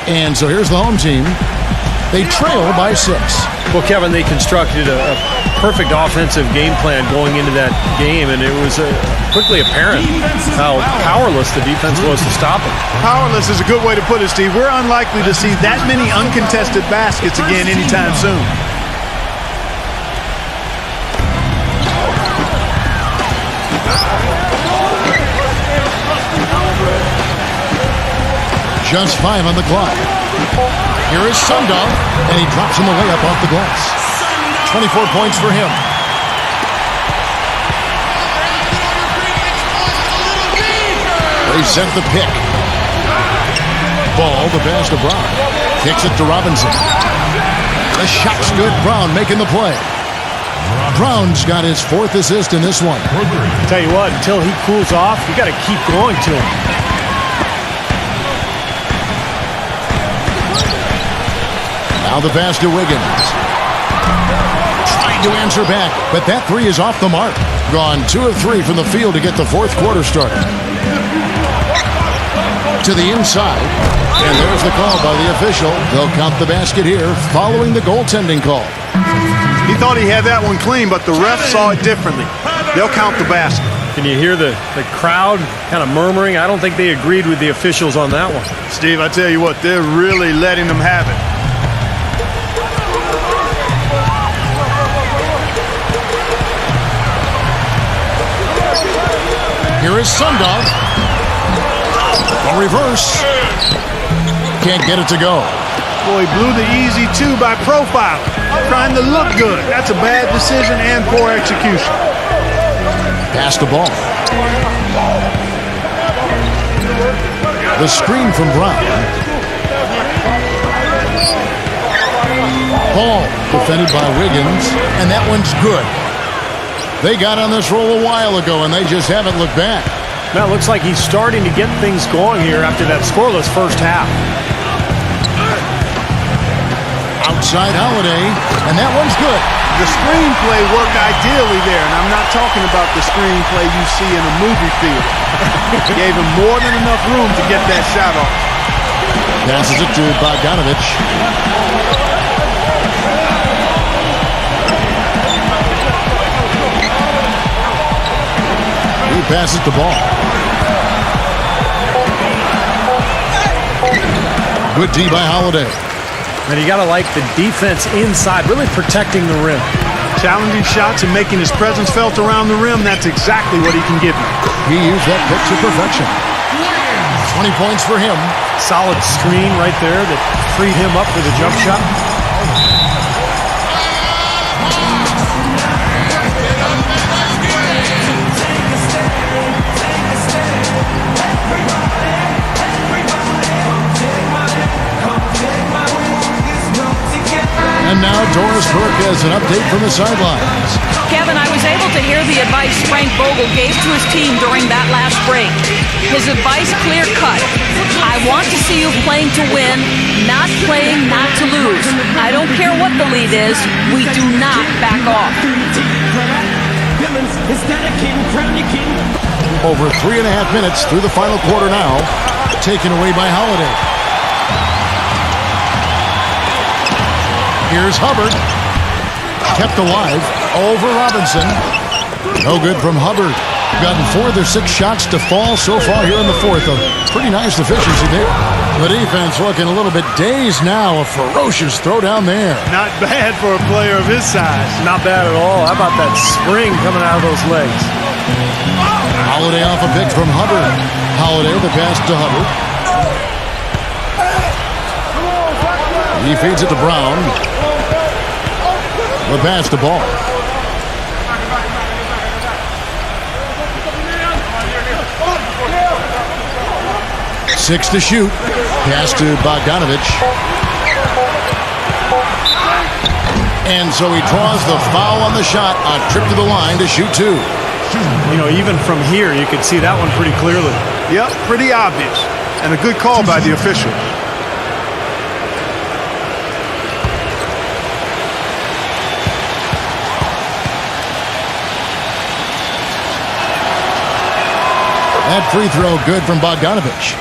And so here's the home team. They trail by 6. Well, Kevin, they constructed a perfect offensive game plan going into that game, and it was quickly apparent how powerless the defense was to stop them. Powerless is a good way to put it, Steve. We're unlikely to see that many uncontested baskets again anytime soon. Just 5 on the clock. Here is Sundov, and he drops him the layup off the glass. 24 points for him. They sent the pick. Ball, the pass to Brown. Kicks it to Robinson. The shot's good. Brown making the play. Brown's got his 4th assist in this one. Tell you what, until he cools off, you got to keep going to him. Now the pass to Wiggins. Trying to answer back, but that 3 is off the mark. Gone 2 of 3 from the field to get the fourth quarter started. To the inside, and there's the call by the official. They'll count the basket here following the goaltending call. He thought he had that one clean, but the ref saw it differently. They'll count the basket. Can you hear the crowd kind of murmuring? I don't think they agreed with the officials on that one. Steve, I tell you what, they're really letting them have it. Here is Sundov. A reverse. Can't get it to go. Boy, he blew the easy 2 by profile. Trying to look good. That's a bad decision and poor execution. Pass the ball. The screen from Brown. Ball defended by Wiggins, and that one's good. They got on this roll a while ago, and they just haven't looked back. Now it looks like he's starting to get things going here after that scoreless first half. Outside Holiday, and that one's good. The screenplay worked ideally there, and I'm not talking about the screenplay you see in a movie theater. Gave him more than enough room to get that shot off. Passes it to Bogdanovich. He passes the ball. Good D by Holiday. And you got to like the defense inside, really protecting the rim. Challenging shots and making his presence felt around the rim. That's exactly what he can give you. He used that pick to perfection. 20 points for him. Solid screen right there that freed him up for the jump shot. And now Doris Burke has an update from the sidelines. Kevin, I was able to hear the advice Frank Vogel gave to his team during that last break. His advice clear-cut. I want to see you playing to win, not playing not to lose. I don't care what the lead is. We do not back off. Over 3.5 minutes through the final quarter now. Taken away by Holiday. Here's Hubbard. Kept alive over Robinson. No good from Hubbard. Gotten 4 of their 6 shots to fall so far here in the fourth. A pretty nice efficiency there. The defense looking a little bit dazed now. A ferocious throw down there. Not bad for a player of his size. Not bad at all. How about that spring coming out of those legs? Holiday off a pick from Hubbard. Holiday the pass to Hubbard. He feeds it to Brown. The pass to Ball. Six to shoot. Pass to Bogdanovich. And so he draws the foul on the shot. A trip to the line to shoot 2. You know, even from here, you could see that one pretty clearly. Yep, pretty obvious. And a good call by the official. That free throw good from Bogdanovich.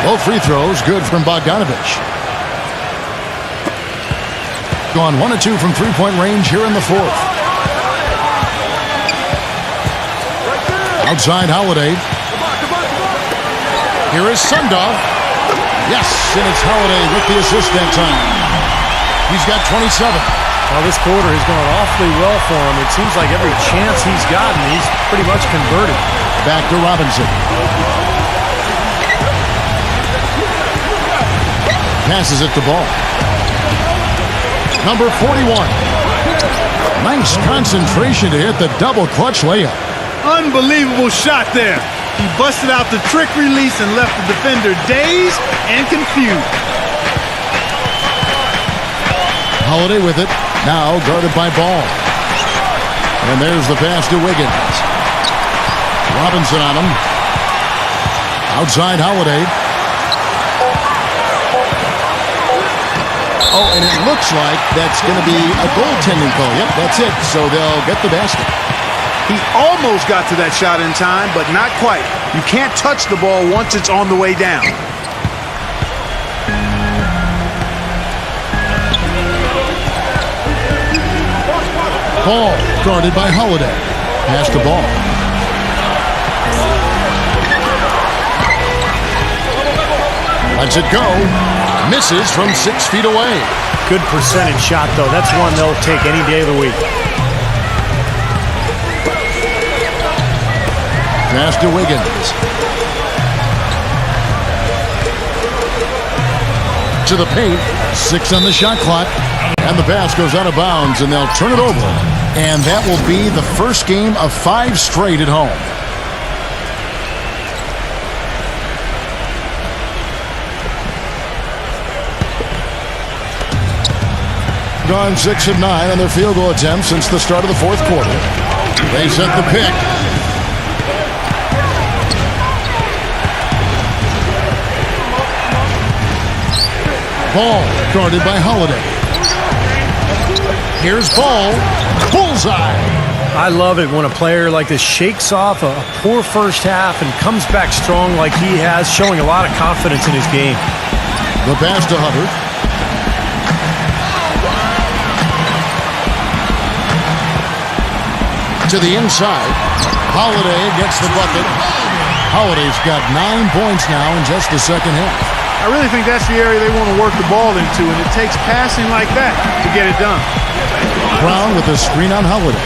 Both free throws good from Bogdanovich. Gone 1 of 2 from three-point range here in the fourth. Outside Holiday. Here is Sundov. Yes, and it's Holiday with the assist that time. He's got 27. Well, this quarter has gone awfully well for him. It seems like every chance he's gotten, he's pretty much converted. Back to Robinson. Passes it to Ball. Number 41. Nice concentration to hit the double clutch layup. Unbelievable shot there. He busted out the trick release and left the defender dazed and confused. Holiday with it. Now guarded by Ball. And there's the pass to Wiggins. Robinson on him. Outside Holiday. Oh, and it looks like that's going to be a goaltending call. Yep, that's it. So they'll get the basket. He almost got to that shot in time, but not quite. You can't touch the ball once it's on the way down. Ball guarded by Holiday. Pass to Ball. Lets it go. Misses from 6 feet away. Good percentage shot, though. That's one they'll take any day of the week. Pass to Wiggins. To the paint. 6 on the shot clock. And the pass goes out of bounds, and they'll turn it over. And that will be the first game of 5 straight at home. Gone 6 of 9 on their field goal attempts since the start of the fourth quarter. They set the pick. Ball guarded by Holiday. Here's Ball. Bullseye. I love it when a player like this shakes off a poor first half and comes back strong like he has, showing a lot of confidence in his game. The pass to Hubbard. To the inside. Holiday gets the bucket. Holiday's got 9 points now in just the second half. I really think that's the area they want to work the ball into, and it takes passing like that to get it done. Brown with the screen on Holiday.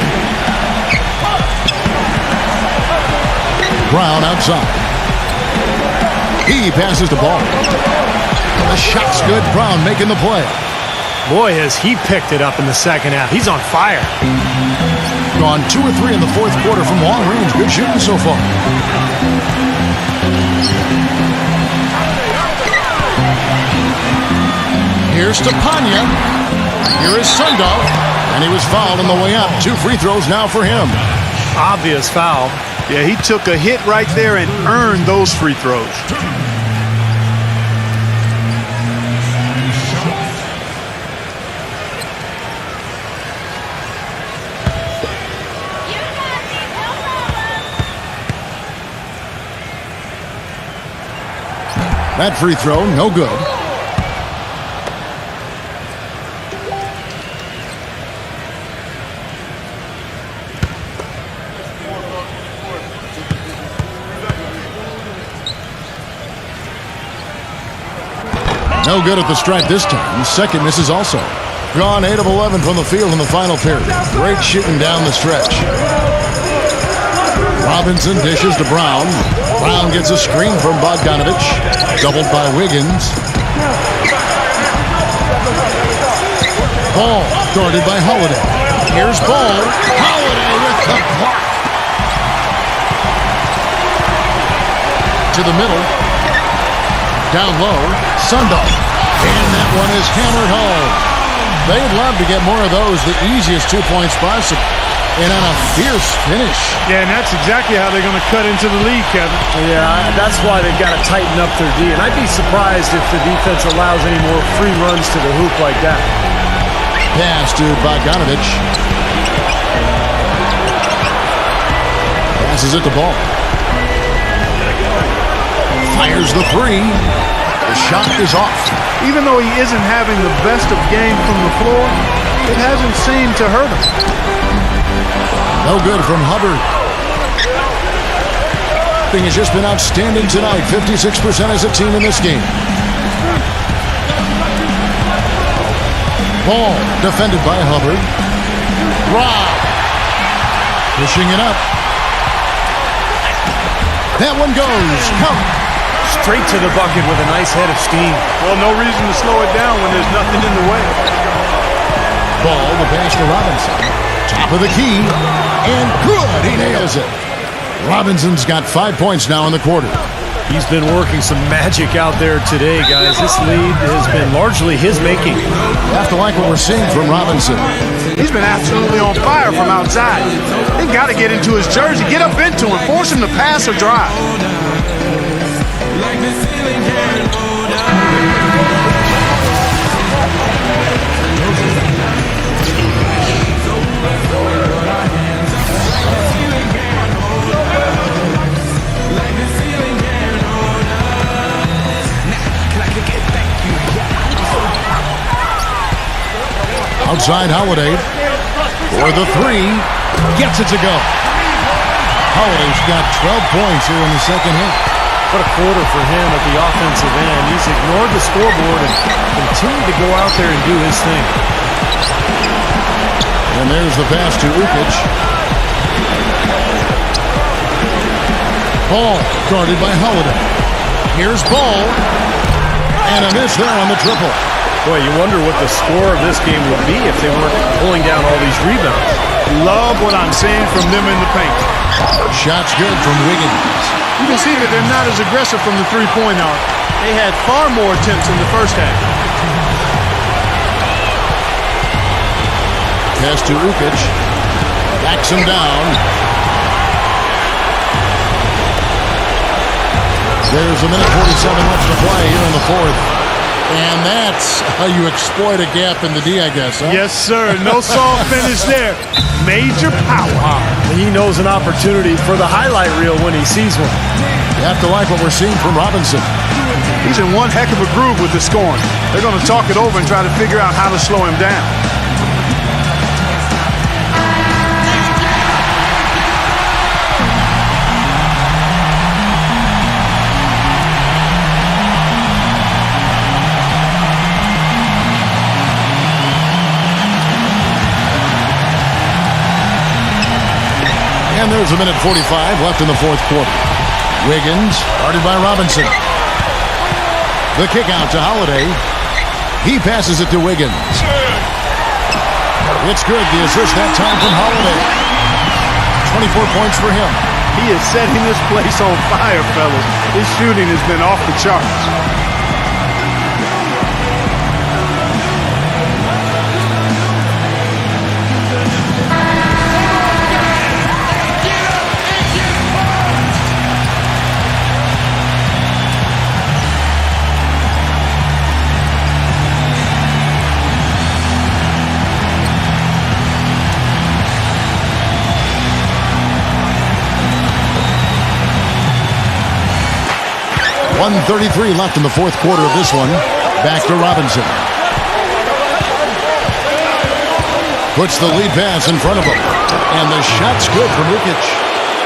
Brown outside. He passes the ball. The shot's good. Brown making the play. Boy, has he picked it up in the second half. He's on fire. Gone 2 or 3 in the fourth quarter from long range. Good shooting so far. Here's to Panya. Here is Sundov. And he was fouled on the way up. 2 free throws now for him. Obvious foul. Yeah, he took a hit right there and earned those free throws. That free throw, no good. No good at the stripe this time. Second misses also. Gone 8 of 11 from the field in the final period. Great shooting down the stretch. Robinson dishes to Brown. Brown gets a screen from Bogdanovich. Doubled by Wiggins. Ball guarded by Holiday. Here's Ball. Holiday with the block. To the middle. Down low. Sundov. And that one is hammered home. They'd love to get more of those. The easiest 2-point spots. And on a fierce finish. Yeah, and that's exactly how they're going to cut into the lead, Kevin. Yeah, that's why they've got to tighten up their D. And I'd be surprised if the defense allows any more free runs to the hoop like that. Pass to Bogdanovich. Passes it to Ball. Fires the three. The shot is off. Even though he isn't having the best of game from the floor, it hasn't seemed to hurt him. No good from Hubbard. Thing has just been outstanding tonight. 56% as a team in this game. Ball defended by Hubbard. Rob. Pushing it up. That one goes. Count. Straight to the bucket with a nice head of steam. Well, no reason to slow it down when there's nothing in the way. Ball, the pass to Robinson. Top of the key. And good. He nails it. Robinson's got 5 points now in the quarter. He's been working some magic out there today, guys. This lead has been largely his making. You have to like what we're seeing from Robinson. He's been absolutely on fire from outside. They got to get into his jersey, get up into him, force him to pass or drive. Outside Holiday for the three. Gets it to go. Holiday's got 12 points here in the second half. What a quarter for him at the offensive end. He's ignored the scoreboard and continued to go out there and do his thing. And there's the pass to Ukic. Ball guarded by Holiday. Here's Ball. And a miss there on the triple. Boy, you wonder what the score of this game would be if they weren't pulling down all these rebounds. Love what I'm seeing from them in the paint. Shot's good from Wiggins. You can see that they're not as aggressive from the three-point arc. They had far more attempts in the first half. Pass to Ukic. Backs him down. There's a minute 47 left to play here in the fourth. And that's how you exploit a gap in the D, I guess, huh? Yes, sir. No soft finish there. Major power. Wow. He knows an opportunity for the highlight reel when he sees one. You have to like what we're seeing from Robinson. He's in one heck of a groove with the scoring. They're going to talk it over and try to figure out how to slow him down. And there's a minute 45 left in the fourth quarter. Wiggins, guarded by Robinson. The kick out to Holiday. He passes it to Wiggins. It's good. The assist that time from Holiday. 24 points for him. He is setting this place on fire, fellas. His shooting has been off the charts. .133 left in the fourth quarter of this one. Back to Robinson. Puts the lead pass in front of him. And the shot's good from Lukic.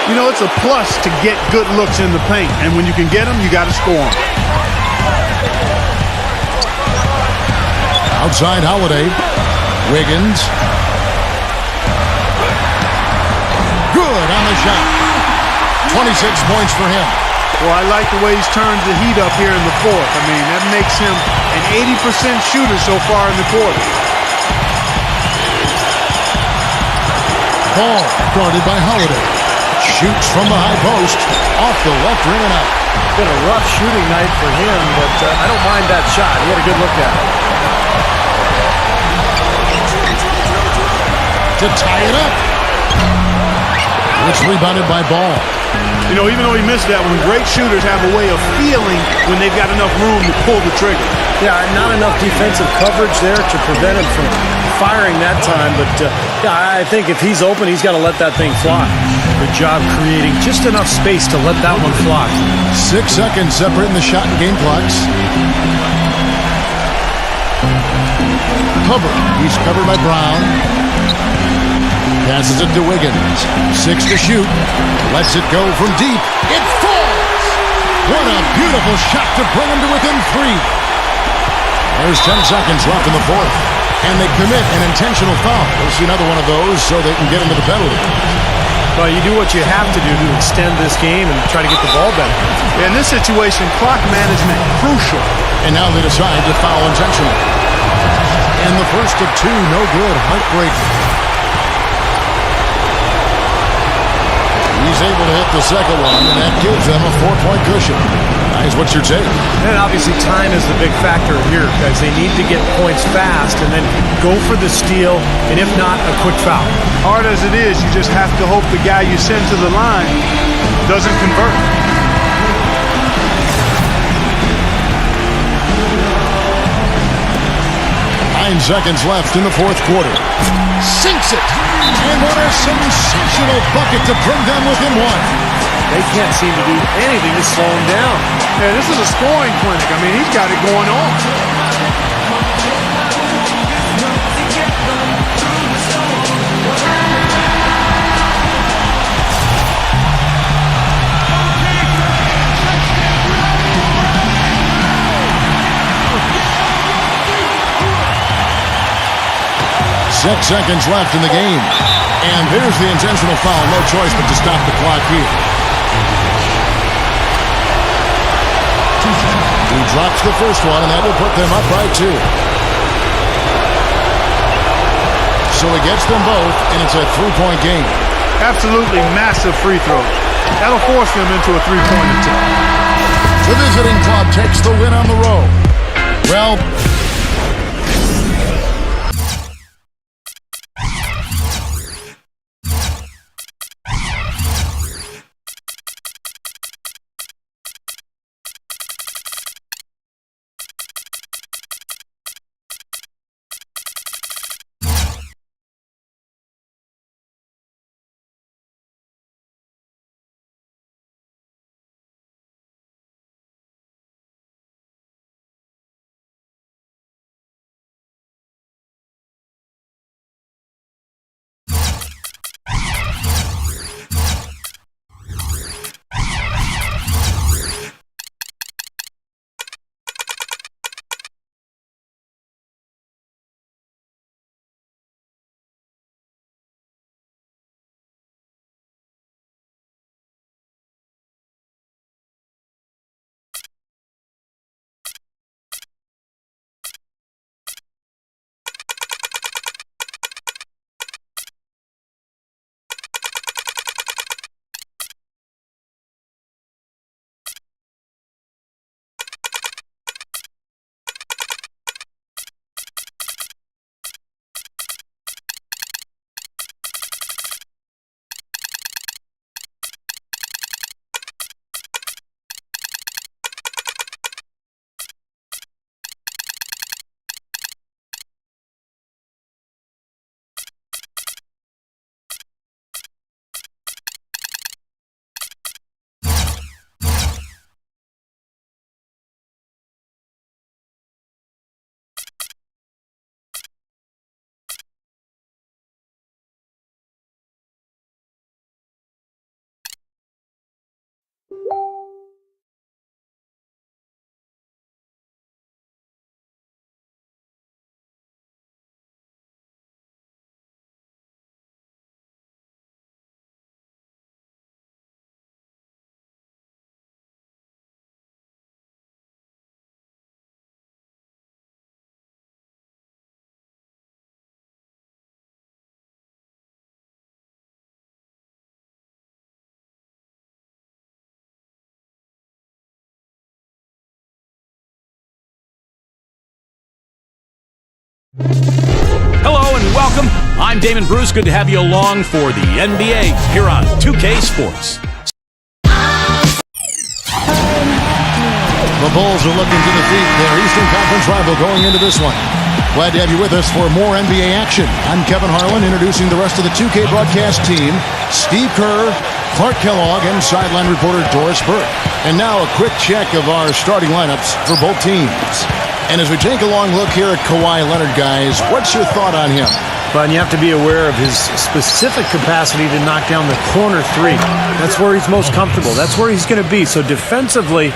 You know, it's a plus to get good looks in the paint. And when you can get them, you got to score them. Outside Holiday. Wiggins. Good on the shot. 26 points for him. Well, I like the way he's turned the heat up here in the fourth. I mean, that makes him an 80% shooter so far in the quarter. Ball guarded by Holiday. Shoots from the high post. Off the left rim and out. It's been a rough shooting night for him, but I don't mind that shot. He had a good look at it. To tie it up. It's rebounded by Ball. You know, even though he missed that one, great shooters have a way of feeling when they've got enough room to pull the trigger. Yeah, not enough defensive coverage there to prevent him from firing that time. But, yeah, I think if he's open, he's got to let that thing fly. Good job creating just enough space to let that one fly. 6 seconds separating the shot and game clocks. Hubbard, he's covered by Brown. Passes it to Wiggins. 6 to shoot. Lets it go from deep. It falls! What a beautiful shot to bring him to within 3. There's 10 seconds left in the fourth. And they commit an intentional foul. We'll see another one of those so they can get into the penalty. Well, you do what you have to do to extend this game and try to get the ball back. In this situation, clock management crucial. And now they decide to foul intentionally. And the first of 2, no good. Heartbreaking. He's able to hit the second one, and that gives them a 4-point cushion. Guys, what's your take? And obviously time is the big factor here because they need to get points fast and then go for the steal, and if not, a quick foul. Hard as it is, you just have to hope the guy you send to the line doesn't convert. 9 seconds left in the fourth quarter. Sinks it! And what a sensational bucket to bring them within 1. They can't seem to do anything to slow him down. Yeah, this is a scoring clinic. I mean, he's got it going on. 6 seconds left in the game. And there's the intentional foul. No choice but to stop the clock here. He drops the first one, and that will put them up by 2. So he gets them both, and it's a 3-point game. Absolutely massive free throw. That'll force them into a 3-point attempt. The visiting club takes the win on the road. Well, Hello and welcome. I'm Damon Bruce. Good to have you along for the NBA here on 2K Sports. The Bulls are looking to defeat their Eastern Conference rival going into this one. Glad to have you with us for more NBA action. I'm Kevin Harlan, introducing the rest of the 2K broadcast team. Steve Kerr, Clark Kellogg, and sideline reporter Doris Burke. And now a quick check of our starting lineups for both teams. And as we take a long look here at Kawhi Leonard, guys, what's your thought on him? But you have to be aware of his specific capacity to knock down the corner three. That's where he's most comfortable. That's where he's going to be. So defensively,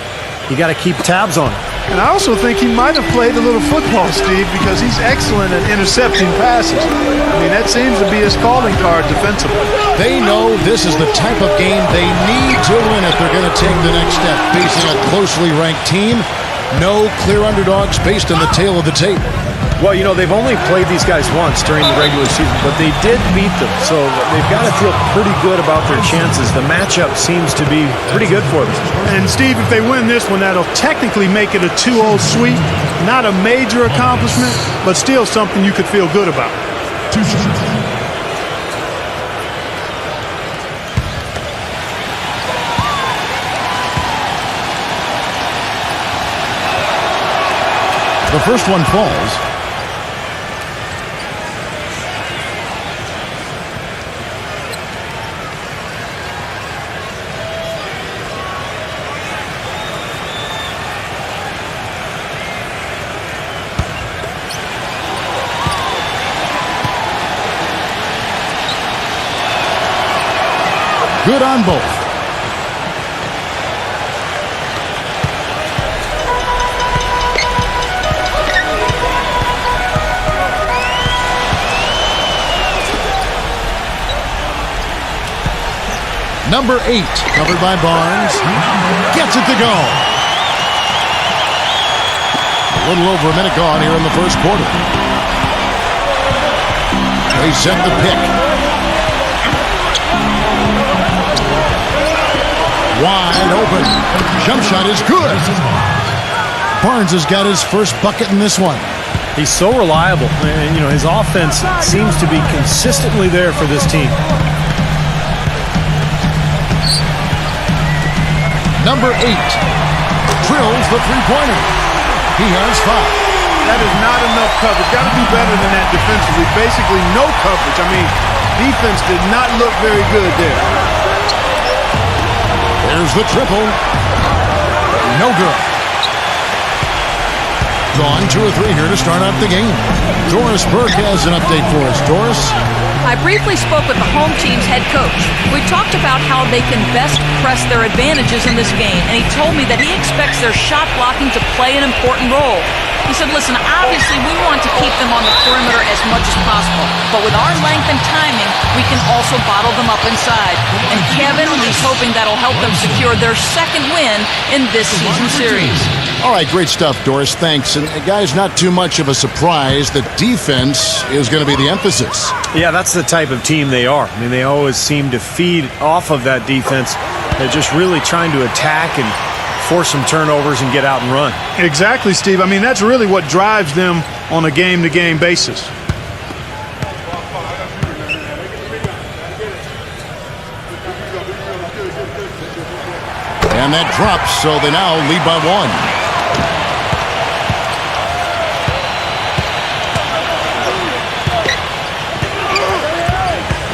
you got to keep tabs on him. And I also think he might have played a little football, Steve, because he's excellent at intercepting passes. I mean, that seems to be his calling card defensively. They know this is the type of game they need to win if they're going to take the next step, facing a closely ranked team. No clear underdogs based on the tail of the tape. Well, you know, they've only played these guys once during the regular season, but they did beat them. So they've got to feel pretty good about their chances. The matchup seems to be pretty good for them. And, Steve, if they win this one, that'll technically make it a 2-0 sweep. Not a major accomplishment, but still something you could feel good about. The first one falls. Good on both. Number 8, covered by Barnes. Gets it to go. A little over a minute gone here in the first quarter. They set the pick. Wide open. Jump shot is good. Barnes has got his first bucket in this one. He's so reliable. And, you know, his offense seems to be consistently there for this team. Number 8 drills the three-pointer. He has 5. That is not enough coverage. Got to do better than that defensively. Basically no coverage. I mean, defense did not look very good there. There's the triple. No good. Gone 2 or 3 here to start out the game. Doris Burke has an update for us. Doris? I briefly spoke with the home team's head coach. We talked about how they can best press their advantages in this game, and he told me that he expects their shot blocking to play an important role. He said, listen, obviously we want to keep them on the perimeter as much as possible, but with our length and timing, we can also bottle them up inside. And Kevin, he's hoping that'll help them secure their second win in this season series. All right, great stuff, Doris. Thanks. And guys, not too much of a surprise that defense is going to be the emphasis. Yeah, that's the type of team they are. I mean, they always seem to feed off of that defense. They're just really trying to attack and force some turnovers and get out and run. Exactly, Steve. I mean, that's really what drives them on a game-to-game basis. And that drops, so they now lead by 1.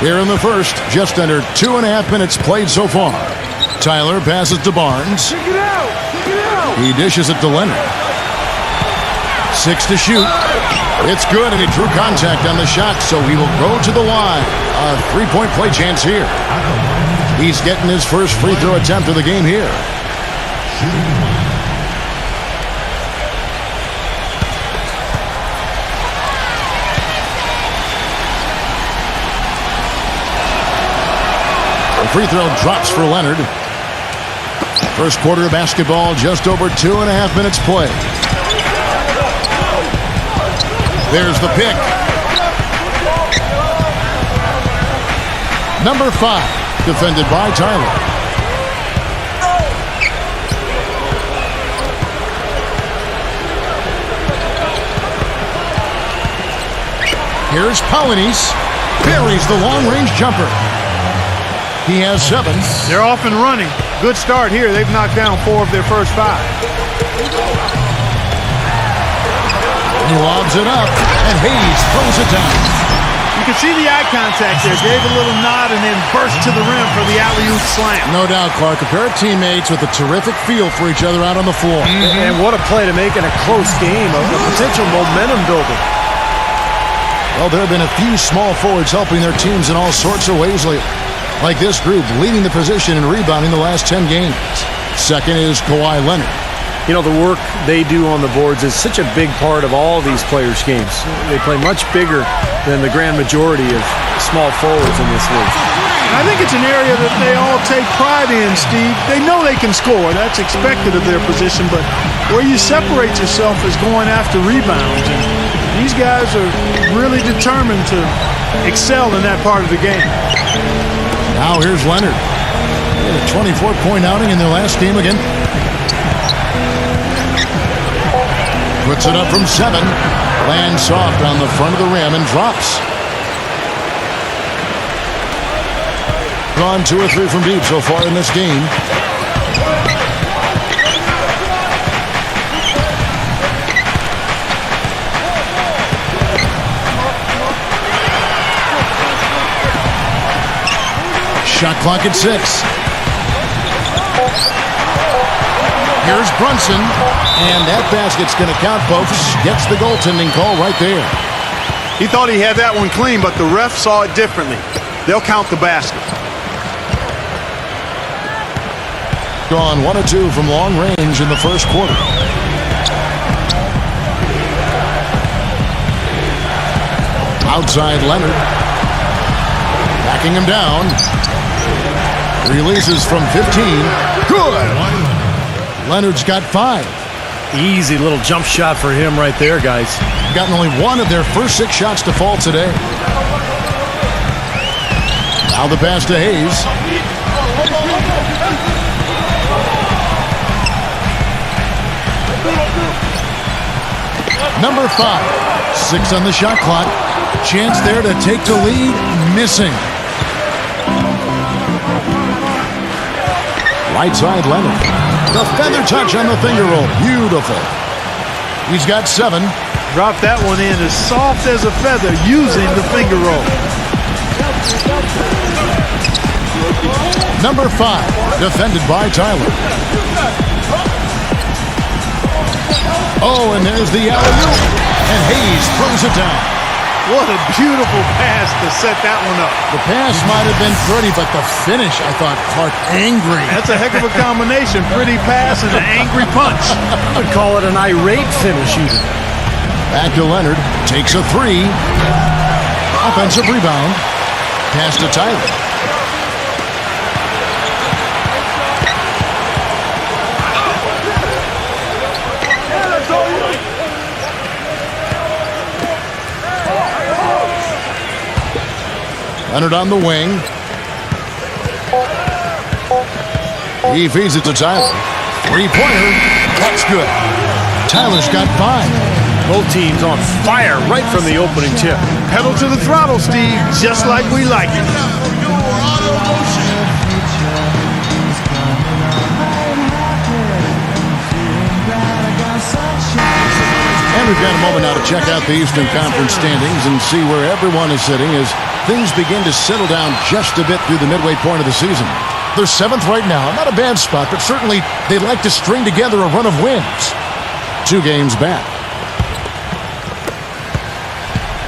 Here in the first, just under 2.5 minutes played so far. Tyler passes to Barnes. He dishes it to Leonard. 6 to shoot. It's good, and he drew contact on the shot, so he will go to the line. A 3-point play chance here. He's getting his first free throw attempt of the game here. The free throw drops for Leonard. First quarter of basketball, just over 2.5 minutes played. There's the pick. Number 5, defended by Tyler. Here's Polynice. Buries the long-range jumper. He has 7. They're off and running. Good start here. They've knocked down 4 of their first 5. He lobs it up, and Hayes throws it down. You can see the eye contact there. Gave a little nod and then burst to the rim for the alley-oop slam. No doubt, Clark. A pair of teammates with a terrific feel for each other out on the floor. And what a play to make in a close game, a potential momentum builder. Well, there have been a few small forwards helping their teams in all sorts of ways lately. Like this group, leading the position and rebounding the last 10 games. Second is Kawhi Leonard. You know, the work they do on the boards is such a big part of all these players' games. They play much bigger than the grand majority of small forwards in this league. I think it's an area that they all take pride in, Steve. They know they can score. That's expected of their position, but where you separate yourself is going after rebounds. And these guys are really determined to excel in that part of the game. Now here's Leonard. A 24-point outing in their last game again. Puts it up from 7. Lands soft on the front of the rim and drops. Gone 2 or 3 from deep so far in this game. Shot clock at 6. Here's Brunson, and that basket's going to count, folks. Gets the goaltending call right there. He thought he had that one clean, but the ref saw it differently. They'll count the basket. Gone 1 or 2 from long range in the first quarter. Outside Leonard. Backing him down. Releases from 15. Good! Leonard's got 5. Easy little jump shot for him right there, guys. Gotten only 1 of their first 6 shots to fall today. Now the pass to Hayes. Number 5. 6 on the shot clock. Chance there to take the lead. Missing. Right side Leonard. The feather touch on the finger roll. Beautiful. He's got 7. Drop that one in as soft as a feather using the finger roll. Number 5. Defended by Tyler. Oh, and there's the alley-oop. And Hayes throws it down. What a beautiful pass to set that one up. The pass might have been pretty, but the finish, I thought, Clark, angry. That's a heck of a combination. Pretty pass and an angry punch. I would call it an irate finish even. Back to Leonard. Takes a 3. Offensive rebound. Pass to Tyler. Leonard on the wing. He feeds it to Tyler. 3-pointer. That's good. Tyler's got 5. Both teams on fire right from the opening tip. Pedal to the throttle, Steve, just like we like it. And we've got a moment now to check out the Eastern Conference standings and see where everyone is sitting as things begin to settle down just a bit through the midway point of the season. They're 7th right now. Not a bad spot, but certainly they'd like to string together a run of wins. 2 games back.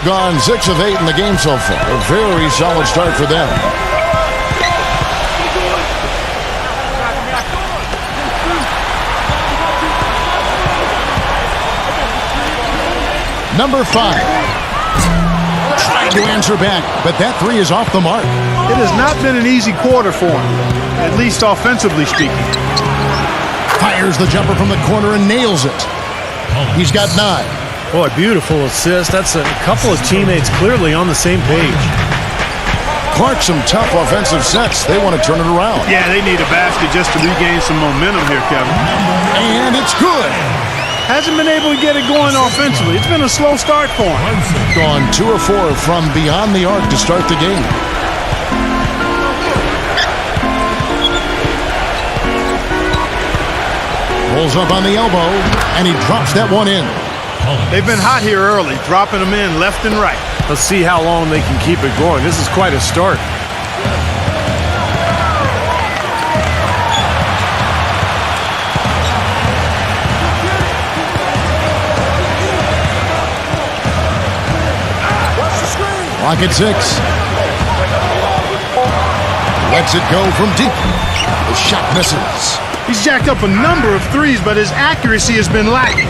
Gone 6 of 8 in the game so far. A very solid start for them. Number 5. Trying to answer back, but that 3 is off the mark. It has not been an easy quarter for him, at least offensively speaking. Fires the jumper from the corner and nails it. He's got 9. Boy, beautiful assist. That's a couple of teammates clearly on the same page. Clark, some tough offensive sets. They want to turn it around. Yeah, they need a basket just to regain some momentum here, Kevin. And it's good. Hasn't been able to get it going offensively. It's been a slow start for him. Gone 2 of 4 from beyond the arc to start the game. Pulls up on the elbow, and he drops that one in. They've been hot here early, dropping them in left and right. Let's see how long they can keep it going. This is quite a start. Lock at 6. Lets it go from deep. The shot misses. He's jacked up a number of threes, but his accuracy has been lacking.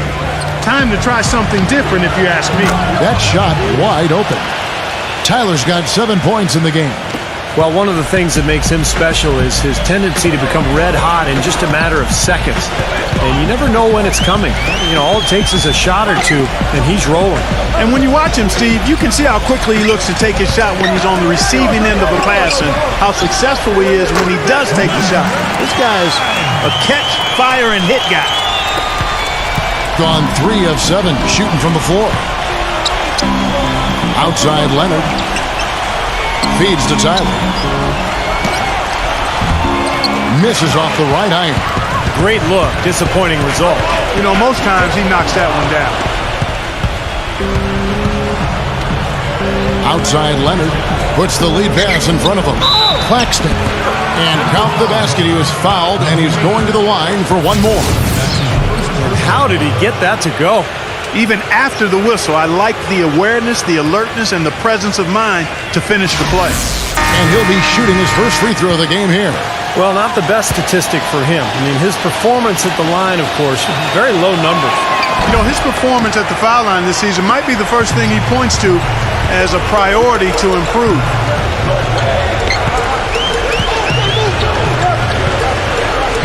Time to try something different, if you ask me. That shot wide open. Tyler's got 7 points in the game. Well, one of the things that makes him special is his tendency to become red hot in just a matter of seconds. And you never know when it's coming. You know, all it takes is a shot or two, and he's rolling. And when you watch him, Steve, you can see how quickly he looks to take his shot when he's on the receiving end of a pass and how successful he is when he does take the shot. This guy is a catch, fire, and hit guy. Gone 3 of 7 shooting from the floor. Outside Leonard. Feeds to Tyler. Misses off the right iron. Great look. Disappointing result. You know, most times he knocks that one down. Outside Leonard. Puts the lead pass in front of him. Claxton. And count the basket. He was fouled, and he's going to the line for one more. How did he get that to go? Even after the whistle, I like the awareness, the alertness, and the presence of mind to finish the play. And he'll be shooting his first free throw of the game here. Well, not the best statistic for him. I mean, his performance at the line, of course, very low numbers. You know, his performance at the foul line this season might be the first thing he points to as a priority to improve.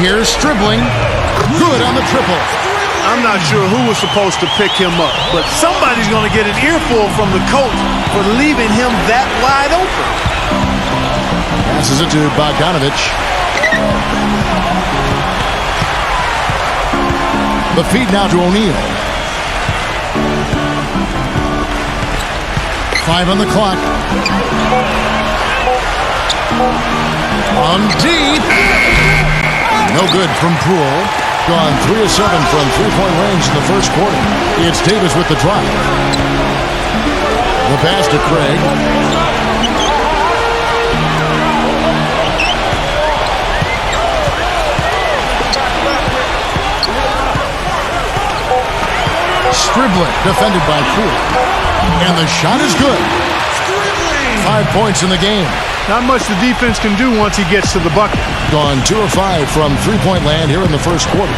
Here's dribbling. Good on the triple. I'm not sure who was supposed to pick him up, but somebody's going to get an earful from the coach for leaving him that wide open. Passes it to Bogdanovich. The feed now to O'Neal. 5 on the clock. On deep. No good from Poole. Gone 3 of 7 from three-point range in the first quarter. It's Davis with the drop. The pass to Craig. Stribbling, defended by Poole. And the shot is good. 5 points in the game. Not much the defense can do once he gets to the bucket. Gone 2 of 5 from three-point land here in the first quarter.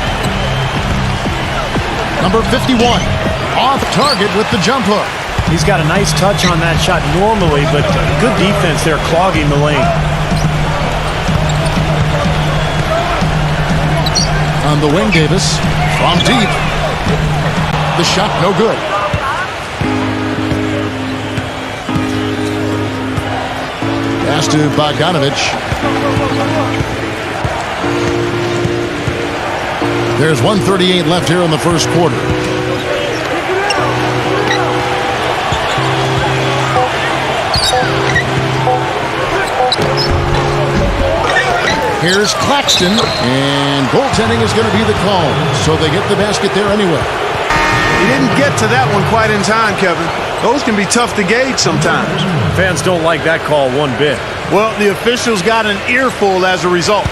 Number 51, off target with the jump hook. He's got a nice touch on that shot normally, but good defense there clogging the lane. On the wing, Davis from deep. The shot no good. Pass to Bogdanovich. There's 1:38 left here in the first quarter. Here's Claxton, and goaltending is going to be the call, so they get the basket there anyway. He didn't get to that one quite in time, Kevin. Those can be tough to gauge sometimes. Fans don't like that call one bit. Well, the officials got an earful as a result.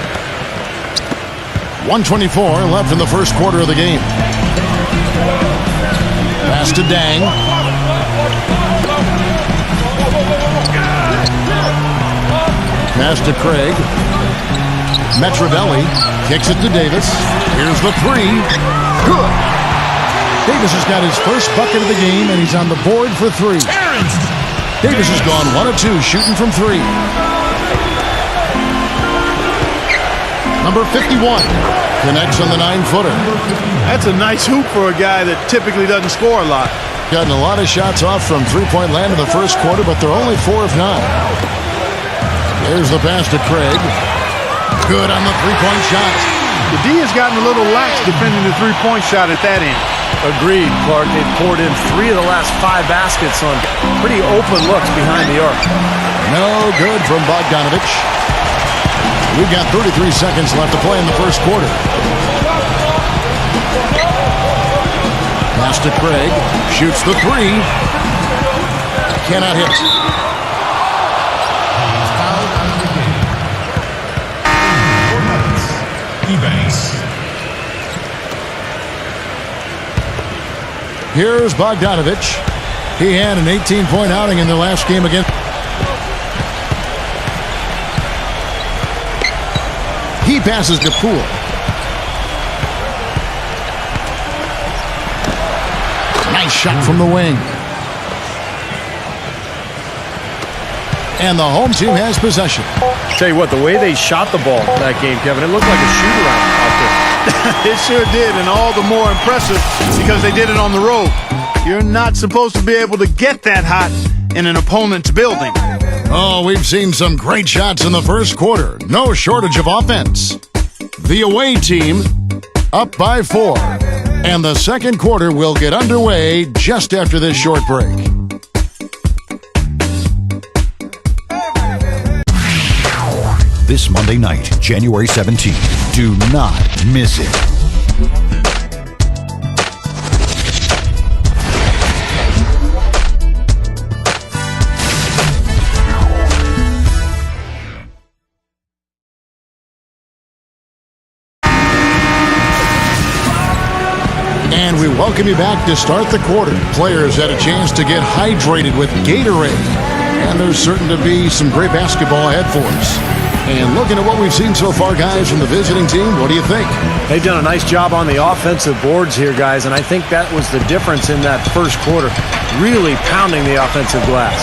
1:24 left in the first quarter of the game. Pass to Dang. Pass to Craig. Metrovelli kicks it to Davis. Here's the three. Good. Davis has got his first bucket of the game, and he's on the board for 3. Davis has gone 1 of 2, shooting from 3. Number 51 connects on the 9-footer. That's a nice hoop for a guy that typically doesn't score a lot. Gotten a lot of shots off from three-point land in the first quarter, but they're only 4 of 9. There's the pass to Craig. Good on the three-point shot. The D has gotten a little lax defending the three-point shot at that end. Agreed, Clark. They've poured in 3 of the last 5 baskets on pretty open looks behind the arc. No good from Bogdanovich. We've got 33 seconds left to play in the first quarter. Pass to Craig. Shoots the 3. Cannot hit. He's fouled out of the game. 4 minutes. Ebanks. Here's Bogdanovich. He had an 18-point outing in their last game against. He passes to Poole. Nice shot from the wing. And the home team has possession. Tell you what, the way they shot the ball that game, Kevin, it looked like a shoot-around out there. It sure did, and all the more impressive because they did it on the road. You're not supposed to be able to get that hot in an opponent's building. Oh, we've seen some great shots in the first quarter. No shortage of offense. The away team up by 4. And the second quarter will get underway just after this short break. This Monday night, January 17th. Do not miss it. And we welcome you back to start the quarter. Players had a chance to get hydrated with Gatorade. And there's certain to be some great basketball ahead for us. And looking at what we've seen so far, guys, from the visiting team, what do you think? They've done a nice job on the offensive boards here, guys, and I think that was the difference in that first quarter, really pounding the offensive glass.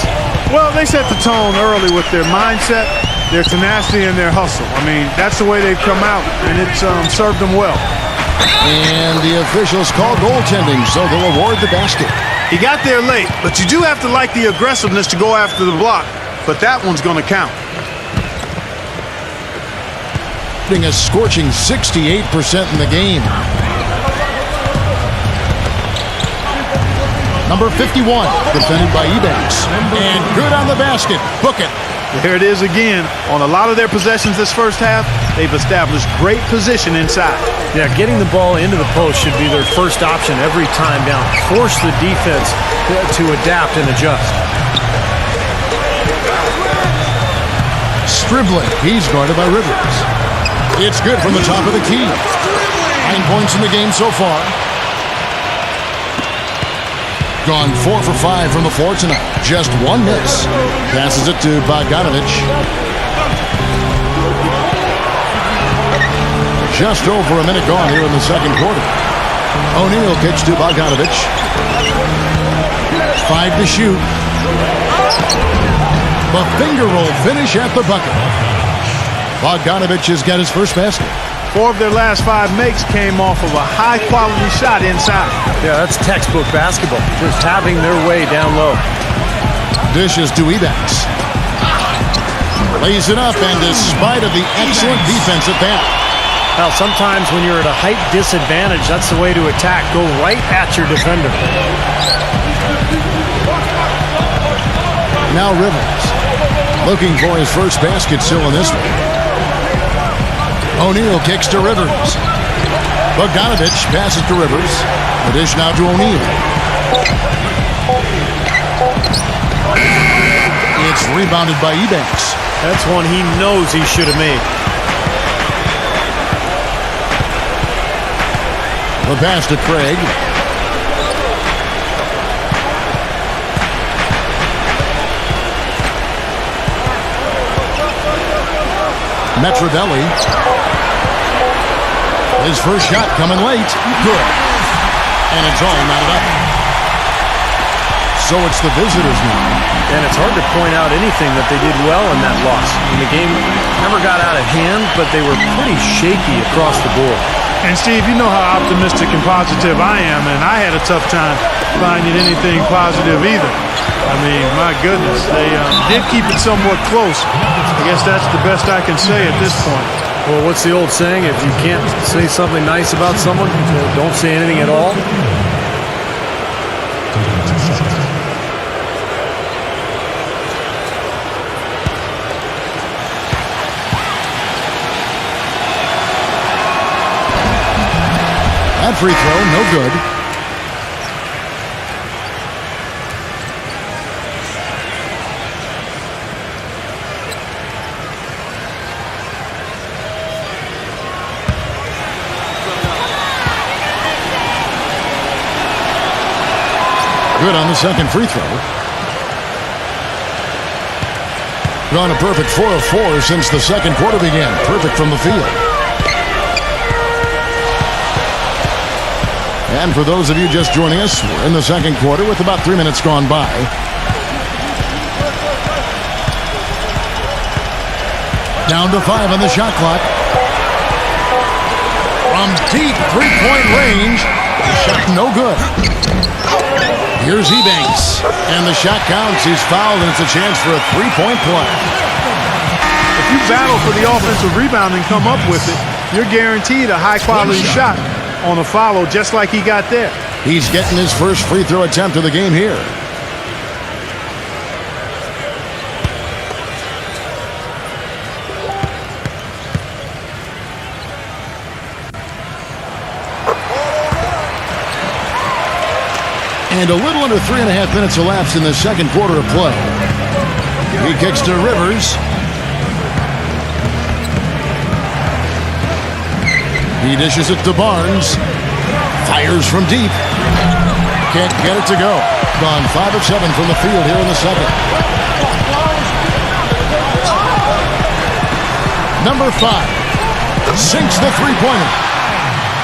Well, they set the tone early with their mindset, their tenacity, and their hustle. I mean, that's the way they've come out, and it's served them well. And the officials call goaltending, so they'll award the basket. He got there late, but you do have to like the aggressiveness to go after the block, but that one's going to count. A scorching 68% in the game. Number 51, defended by Ebanks. And good on the basket. Book it. There it is again. On a lot of their possessions this first half, they've established great position inside. Yeah, getting the ball into the post should be their first option every time down. Force the defense to adapt and adjust. Stribling. He's guarded by Rivers. It's good from the top of the key. 9 points in the game so far. Gone 4 for 5 from the floor tonight. Just 1 miss. Passes it to Bogdanovich. Just over a minute gone here in the second quarter. O'Neal kicks to Bogdanovich. 5 to shoot. The finger roll finish at the bucket. Bogdanovich has got his first basket. 4 of their last 5 makes came off of a high-quality shot inside. Yeah, that's textbook basketball. Just having their way down low. Dishes to Ebanks. Lays it up, and despite of the excellent defense at that. Now, sometimes when you're at a height disadvantage, that's the way to attack. Go right at your defender. Now Rivers. Looking for his first basket still in this one. O'Neal kicks to Rivers. Bogdanovich passes to Rivers. The dish now to O'Neal. It's rebounded by Ebanks. That's one he knows he should have made. The pass to Craig. Metrodelli. His first shot coming late. Good. And it's all knotted up. So it's the visitors now. And it's hard to point out anything that they did well in that loss. And the game never got out of hand, but they were pretty shaky across the board. And Steve, you know how optimistic and positive I am, and I had a tough time finding anything positive either. I mean, my goodness, they did keep it somewhat close. I guess that's the best I can say at this point. Well, what's the old saying? If you can't say something nice about someone, don't say anything at all. taking 2 shots. That free throw, no good. Good on the second free throw. Gone a perfect 4 of 4 since the second quarter began. Perfect from the field. And for those of you just joining us, we're in the second quarter with about 3 minutes gone by. Down to 5 on the shot clock. From deep three-point range, the shot no good. Here's Ebanks, and the shot counts. He's fouled, and it's a chance for a three-point play. If you battle for the offensive rebound and come up with it, you're guaranteed a high-quality shot on a follow, just like he got there. He's getting his first free throw attempt of the game here. And a little under 3.5 minutes elapsed in the second quarter of play. He kicks to Rivers. He dishes it to Barnes. Fires from deep. Can't get it to go. Gone 5 of 7 from the field here in the second. Number 5 sinks the three-pointer.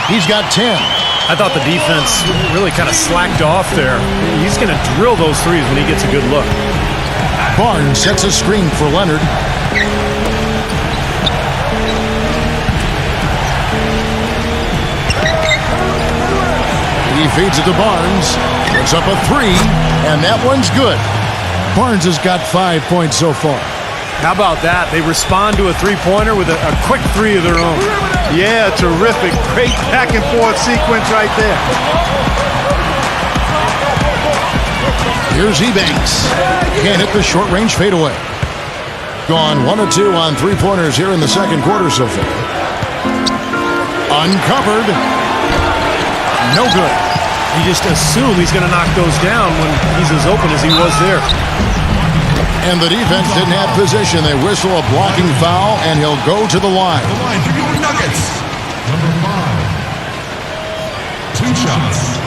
He's got 10. I thought the defense really kind of slacked off there. He's going to drill those threes when he gets a good look. Barnes sets a screen for Leonard. He feeds it to Barnes. Puts up a 3, and that one's good. Barnes has got 5 points so far. How about that? They respond to a three-pointer with a quick 3 of their own. Yeah, terrific. Great back-and-forth sequence right there. Here's Ebanks. Can't hit the short-range fadeaway. Gone 1 of 2 on three-pointers here in the second quarter so far. Uncovered. No good. You just assume he's going to knock those down when he's as open as he was there. And the defense didn't have position. They whistle a blocking foul, and he'll go to the line. The line for your Nuggets. Number 5. 2 shots.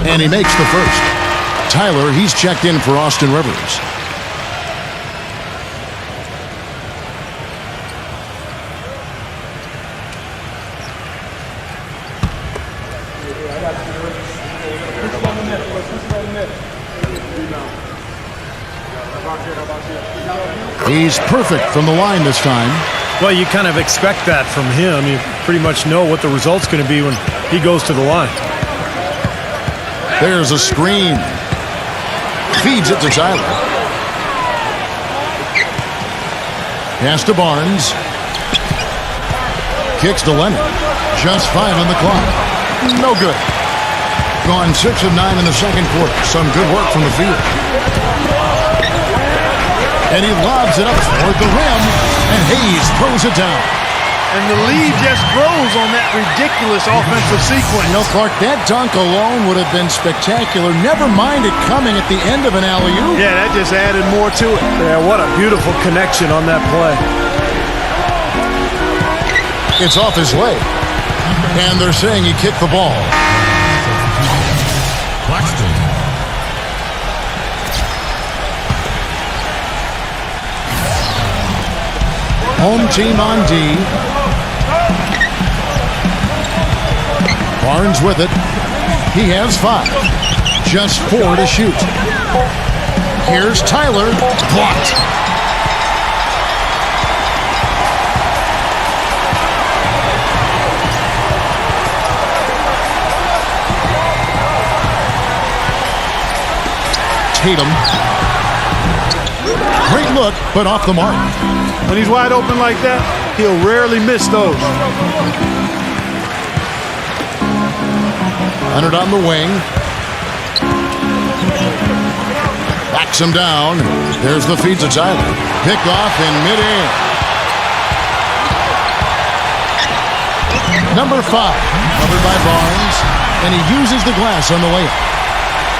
And he makes the first. Tyler, he's checked in for Austin Rivers. He's perfect from the line this time. Well, you kind of expect that from him. You pretty much know what the result's going to be when he goes to the line. There's a screen. Feeds it to Tyler. Pass to Barnes. Kicks to Leonard. Just 5 on the clock. No good. Gone 6 of 9 in the second quarter. Some good work from the field. And he lobs it up toward the rim. And Hayes throws it down. And the lead just grows on that ridiculous offensive sequence. You know, Clark, that dunk alone would have been spectacular. Never mind it coming at the end of an alley-oop. Yeah, that just added more to it. Yeah, what a beautiful connection on that play. It's off his leg. And they're saying he kicked the ball. Claxton. Home team on D. Barnes with it. He has 5. Just 4 to shoot. Here's Tyler. Blocked. Tatum. Great look, but off the mark. When he's wide open like that, he'll rarely miss those. Leonard on the wing. Backs him down. There's the feed to Tyler. Picked off in midair. Number 5, covered by Barnes, and he uses the glass on the layup.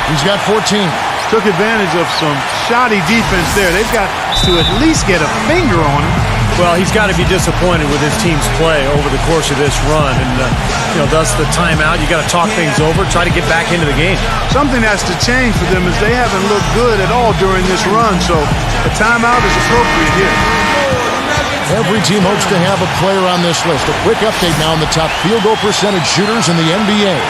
He's got 14. Took advantage of some shoddy defense there. They've got to at least get a finger on him. Well, he's got to be disappointed with his team's play over the course of this run, and thus the timeout. You got to talk things over, try to get back into the game. Something has to change for them as they haven't looked good at all during this run. So a timeout is appropriate here. Every team hopes to have a player on this list. A quick update now on the top field goal percentage shooters in the NBA.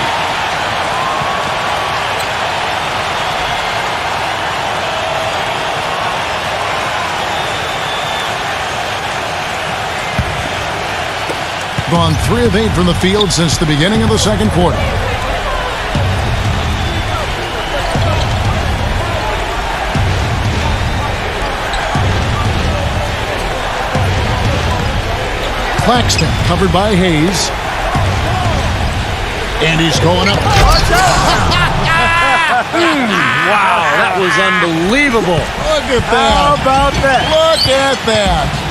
Gone 3 of 8 from the field since the beginning of the second quarter. Claxton covered by Hayes. And he's going up. Wow, that was unbelievable. Look at that. How about that? Look at that.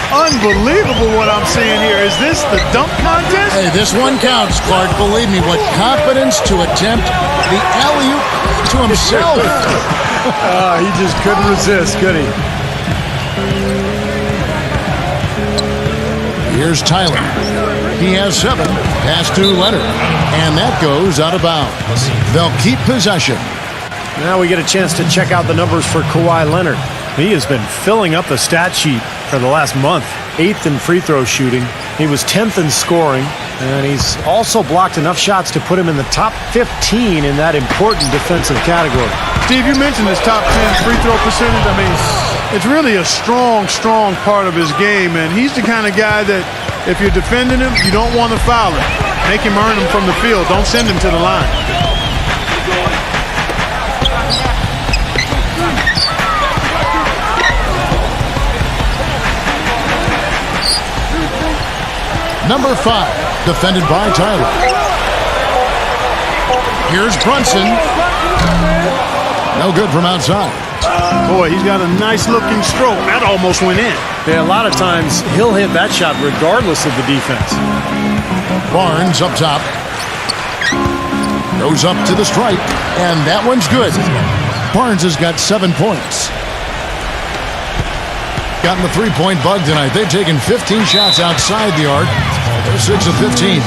Unbelievable what I'm seeing here. Is this the dunk contest? Hey, this one counts, Clark. Believe me, what confidence to attempt the alley-oop to himself. He just couldn't resist, could he? Here's Tyler. He has 7. Pass to Leonard. And that goes out of bounds. They'll keep possession. Now we get a chance to check out the numbers for Kawhi Leonard. He has been filling up the stat sheet for the last month. 8th in free throw shooting. He was 10th in scoring. And he's also blocked enough shots to put him in the top 15 in that important defensive category. Steve, you mentioned his top 10 free throw percentage. I mean, it's really a strong part of his game. And he's the kind of guy that if you're defending him, you don't want to foul him. Make him earn him from the field. Don't send him to the line. Number 5, defended by Tyler. Here's Brunson. No good from outside. Boy, he's got a nice-looking stroke. That almost went in. Yeah, a lot of times he'll hit that shot regardless of the defense. Barnes up top. Goes up to the stripe, and that one's good. Barnes has got 7 points. Gotten the three-point bug tonight. They've taken 15 shots outside the arc. They're 6 of 15.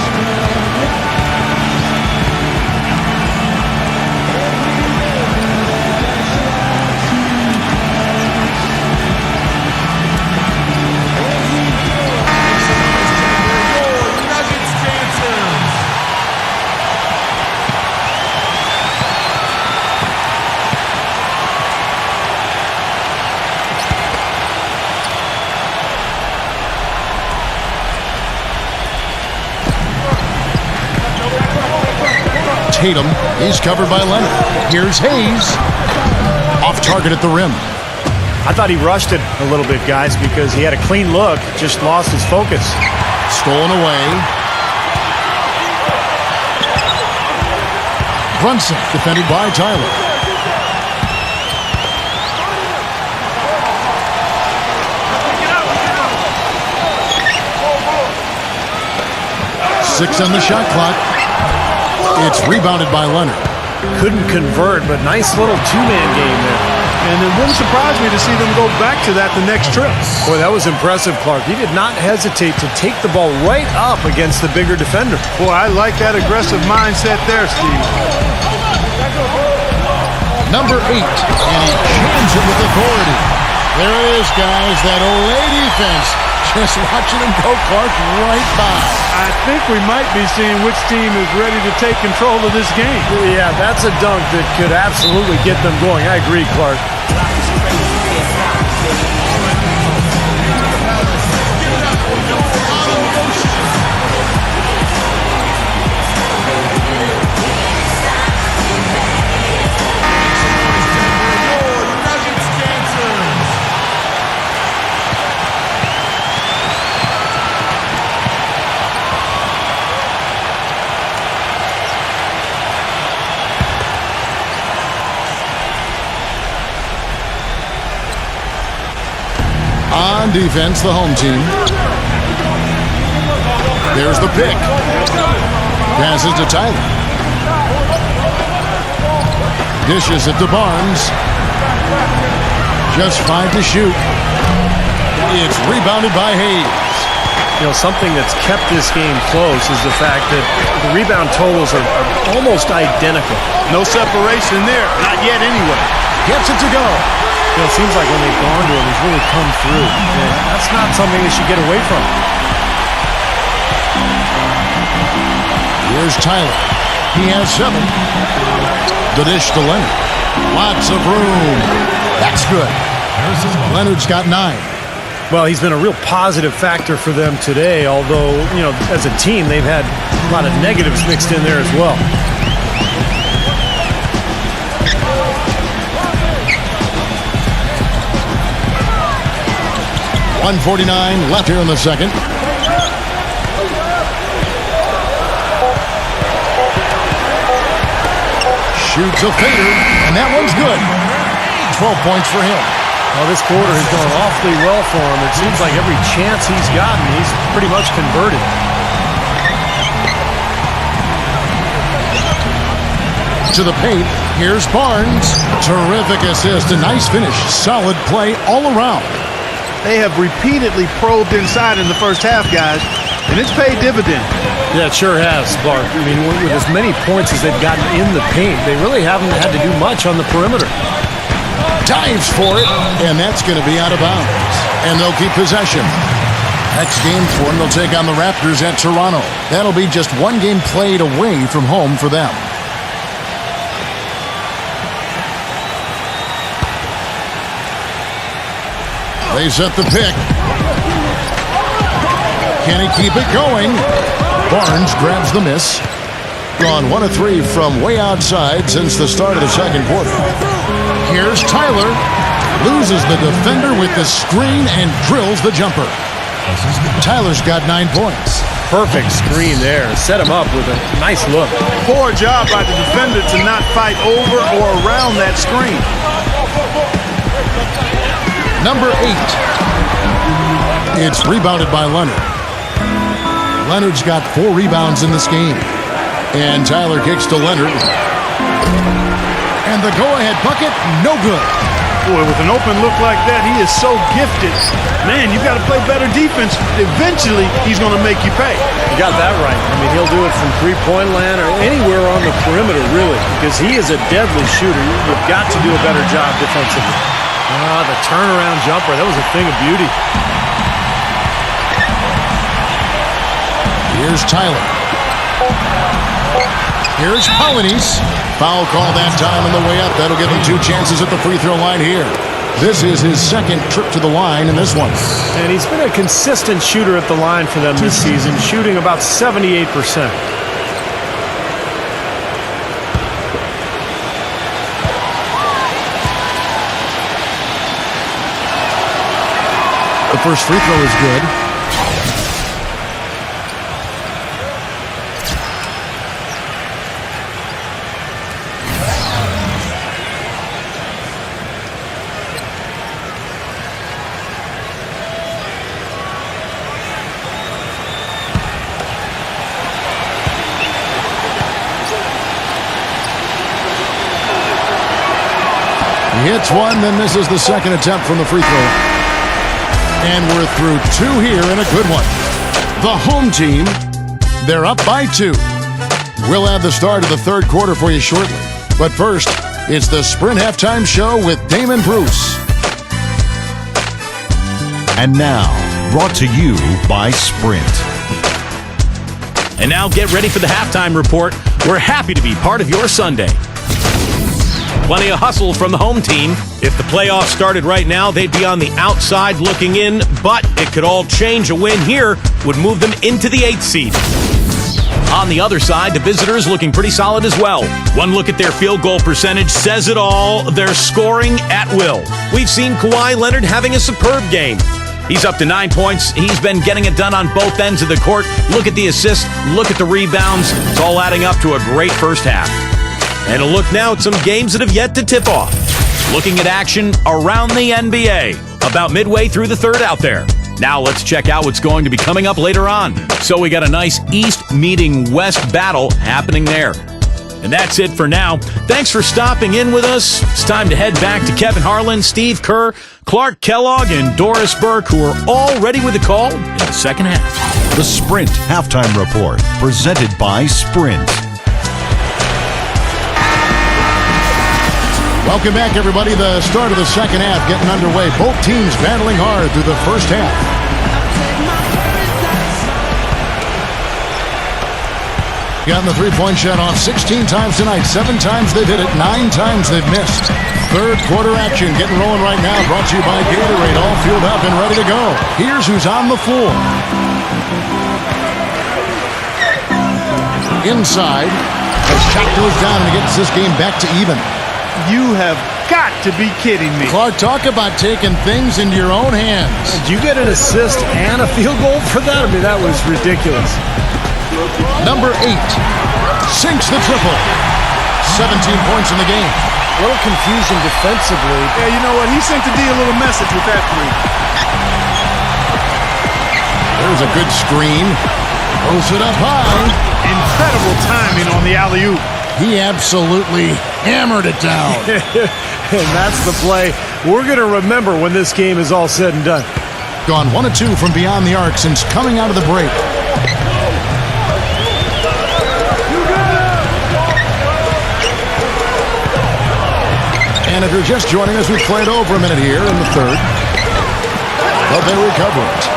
Tatum. He's covered by Leonard. Here's Hayes. Off target at the rim. I thought he rushed it a little bit, guys, because he had a clean look, just lost his focus. Stolen away. Brunson, defended by Tyler. Six on the shot clock. It's rebounded by Leonard. Couldn't convert, but nice little two-man game there. And it wouldn't surprise me to see them go back to that the next trip. Boy, that was impressive, Clark. He did not hesitate to take the ball right up against the bigger defender. Boy, I like that aggressive mindset there, Steve. Number 8, and he jams it with authority. There it is, guys, that Olay defense. Just watching him go, Clark, right by. I think we might be seeing which team is ready to take control of this game. Yeah, that's a dunk that could absolutely get them going. I agree, Clark. on defense, the home team. There's the pick. Passes to Tyler. Dishes it to Barnes. Just 5 to shoot. It's rebounded by Hayes. You know, something that's kept this game close is the fact that the rebound totals are almost identical. No separation there. Not yet anyway. Gets it to go. You know, it seems like when they've gone to him, he's really come through. And that's not something they should get away from. Here's Tyler. He has 7. The dish to Leonard. Lots of room. That's good. Leonard's got 9. Well, he's been a real positive factor for them today, although, you know, as a team, they've had a lot of negatives mixed in there as well. .149 left here in the second. Shoots a fader, and that one's good. 12 points for him. Well, this quarter has gone awfully well for him. It seems like every chance he's gotten, he's pretty much converted. To the paint, here's Barnes. Terrific assist, a nice finish. Solid play all around. They have repeatedly probed inside in the first half, guys, and it's paid dividends. Yeah, it sure has, Bart. I mean, with as many points as they've gotten in the paint, they really haven't had to do much on the perimeter. Dives for it, and that's going to be out of bounds. And they'll keep possession. Next game for them, they'll take on the Raptors at Toronto. That'll be just one game played away from home for them. They set the pick. Can he keep it going? Barnes grabs the miss. Gone 1 of 3 from way outside since the start of the second quarter. Here's Tyler. Loses the defender with the screen and drills the jumper. Tyler's got 9 points. Perfect screen there. Set him up with a nice look. Poor job by the defender to not fight over or around that screen. Number 8. It's rebounded by Leonard. Leonard's got 4 rebounds in this game. And Tyler kicks to Leonard. And the go-ahead bucket, no good. Boy, with an open look like that, he is so gifted. Man, you've got to play better defense. Eventually, he's going to make you pay. You got that right. I mean, he'll do it from three-point land or anywhere on the perimeter, really, because he is a deadly shooter. You've got to do a better job defensively. The turnaround jumper, that was a thing of beauty. Here's Tyler. Here's Polynice. Foul call that time on the way up. That'll give him 2 chances at the free throw line here. This is his second trip to the line in this one. And he's been a consistent shooter at the line for them this season, shooting about 78%. The first free throw is good. He hits one, then misses the second attempt from the free throw. And we're through 2 here and a good one. The home team, they're up by 2. We'll have the start of the third quarter for you shortly. But first, it's the Sprint Halftime Show with Damon Bruce. And now, brought to you by Sprint. And now get ready for the halftime report. We're happy to be part of your Sunday. Plenty of hustle from the home team. If the playoffs started right now, they'd be on the outside looking in, but it could all change. A win here would move them into the 8th seed. On the other side, the visitors looking pretty solid as well. One look at their field goal percentage says it all. They're scoring at will. We've seen Kawhi Leonard having a superb game. He's up to 9 points. He's been getting it done on both ends of the court. Look at the assists. Look at the rebounds. It's all adding up to a great first half. And a look now at some games that have yet to tip off. Looking at action around the NBA. about midway through the third out there. Now let's check out what's going to be coming up later on. So we got a nice East meeting West battle happening there. And that's it for now. Thanks for stopping in with us. It's time to head back to Kevin Harlan, Steve Kerr, Clark Kellogg, and Doris Burke, who are all ready with the call in the second half. The Sprint Halftime Report, presented by Sprint. Welcome back, everybody. The start of the second half getting underway. Both teams battling hard through the first half. Gotten the three-point shot off 16 times tonight. 7 times they've hit it. 9 times they've missed. Third quarter action getting rolling right now. Brought to you by Gatorade. All fueled up and ready to go. Here's who's on the floor. Inside. The shot goes down and it gets this game back to even. You have got to be kidding me. Clark, talk about taking things into your own hands. Did you get an assist and a field goal for that? I mean, that was ridiculous. Number 8 sinks the triple. 17 points in the game. A little confusion defensively. Yeah, you know what? He sent the D a little message with that three. There's a good screen. Throws it up high. Incredible timing on the alley-oop. He absolutely hammered it down. And that's the play we're going to remember when this game is all said and done. Gone 1 of 2 from beyond the arc since coming out of the break. And if you're just joining us, we've played over a minute here in the third. But they recover it.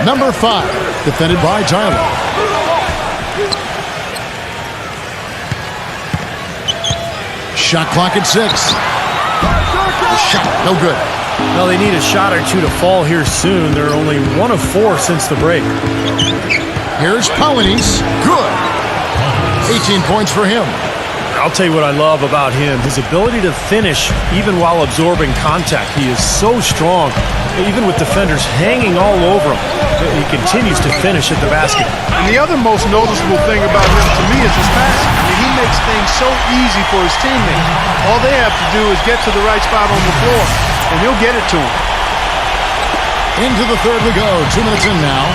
Number 5, defended by Tyler. Shot clock at 6. The shot, no good. Well, they need a shot or two to fall here soon. They're only 1 of 4 since the break. Here's Polynice. Good. 18 points for him. I'll tell you what I love about him. His ability to finish even while absorbing contact. He is so strong, even with defenders hanging all over him. He continues to finish at the basket. And the other most noticeable thing about him to me is his passing. I mean, he makes things so easy for his teammates. All they have to do is get to the right spot on the floor, and he'll get it to them. Into the third we go. 2 minutes in now.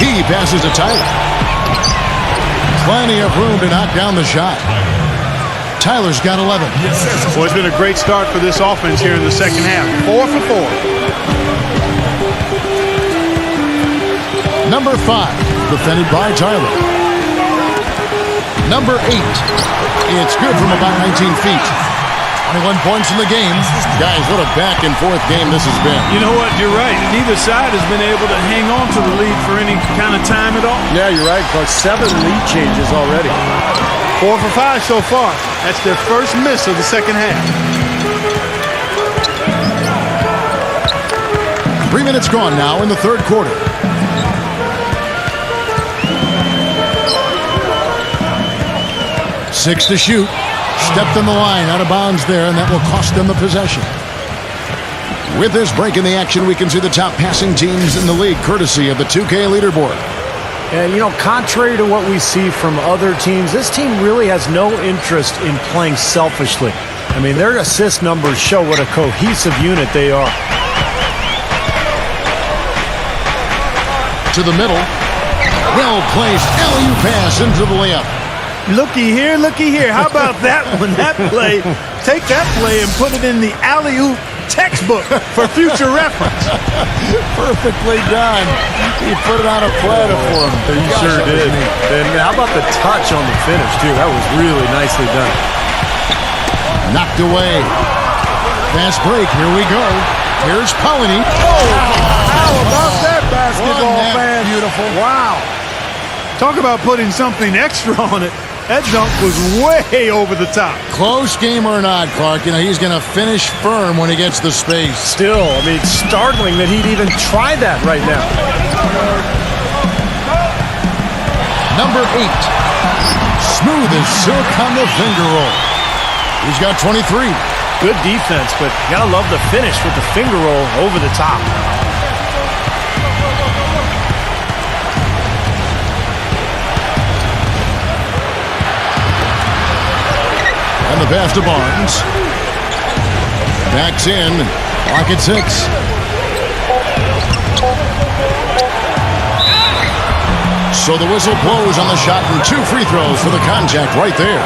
He passes to Tyler. Plenty of room to knock down the shot. Tyler's got 11. Well, it's been a great start for this offense here in the second half. 4 for 4. Number 5, defended by Tyler. Number 8. It's good from about 19 feet. 21 points in the game. Guys, what a back-and-forth game this has been. You know what? You're right. Neither side has been able to hang on to the lead for any kind of time at all. Yeah, you're right, Clark. 7 lead changes already. 4 for 5 so far. That's their first miss of the second half. 3 minutes gone now in the third quarter. Six to shoot. Stepped in the line, out of bounds there, and that will cost them the possession. With this break in the action, we can see the top passing teams in the league, courtesy of the 2K leaderboard. And, you know, contrary to what we see from other teams, this team really has no interest in playing selfishly. I mean, their assist numbers show what a cohesive unit they are. To the middle. Well-placed alley-oop pass into the layup. Looky here. How about that one? That play. Take that play and put it in the alley-oop textbook for future reference. Perfectly done. He put it on a platter for him. He sure did. And how about the touch on the finish, too? That was really nicely done. Knocked away. Fast break. Here we go. Here's Polynice. How about that basketball, man? Beautiful. Wow. Talk about putting something extra on it. That dunk was way over the top. Close game or not, Clark, you know, he's going to finish firm when he gets the space. Still, I mean, it's startling that he'd even try that right now. Number 8. Smooth as silk on the finger roll. He's got 23. Good defense, but you gotta love the finish with the finger roll over the top. the pass to Barnes. Backs in. Clock at 6. So the whistle blows on the shot and 2 free throws for the contact right there.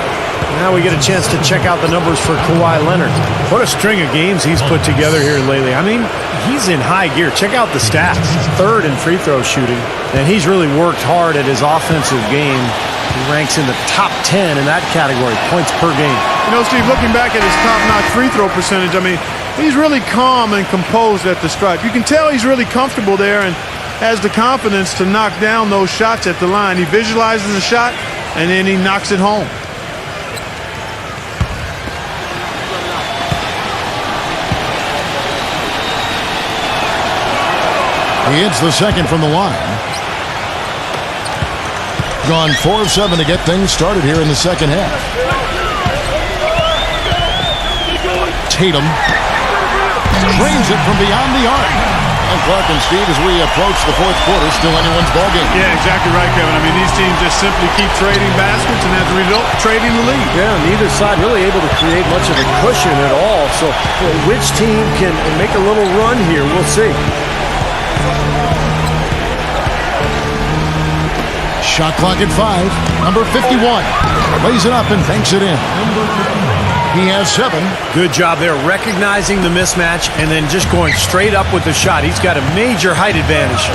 Now we get a chance to check out the numbers for Kawhi Leonard. What a string of games he's put together here lately. I mean, he's in high gear. Check out the stats. 3rd in free throw shooting. And he's really worked hard at his offensive game. He ranks in the top 10 in that category, points per game. You know, Steve, looking back at his top-notch free throw percentage, I mean, he's really calm and composed at the stripe. You can tell he's really comfortable there and has the confidence to knock down those shots at the line. He visualizes the shot, and then he knocks it home. He hits the second from the line. Gone 4 of 7 to get things started here in the second half. Tatum drains it from beyond the arc. And Clark and Steve, as we approach the 4th quarter, still anyone's ballgame. Yeah, exactly right, Kevin. I mean, these teams just simply keep trading baskets, and as a result, trading the lead. Yeah, neither side really able to create much of a cushion at all. So which team can make a little run here, we'll see. Shot clock at 5. Number 51 lays it up and banks it in. He has 7. Good job there recognizing the mismatch and then just going straight up with the shot. He's got a major height advantage.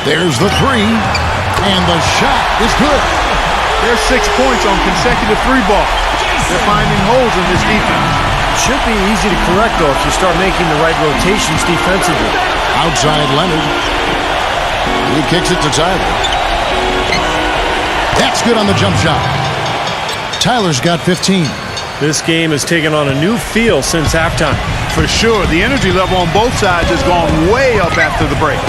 There's the 3. And the shot is good. There's 6 points on consecutive 3 balls. They're finding holes in this defense. Should be easy to correct, though, if you start making the right rotations defensively. Outside Leonard. He kicks it to Tyler. That's good on the jump shot. Tyler's got 15. This game has taken on a new feel since halftime. For sure, the energy level on both sides has gone way up after the break.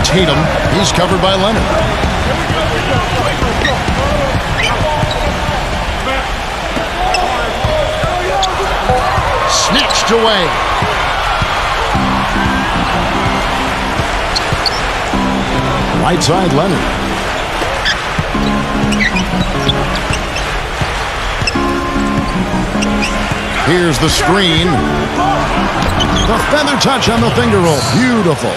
Tatum, he's covered by Leonard. Snatched away. Right side, Leonard. Here's the screen. The feather touch on the finger roll. Beautiful.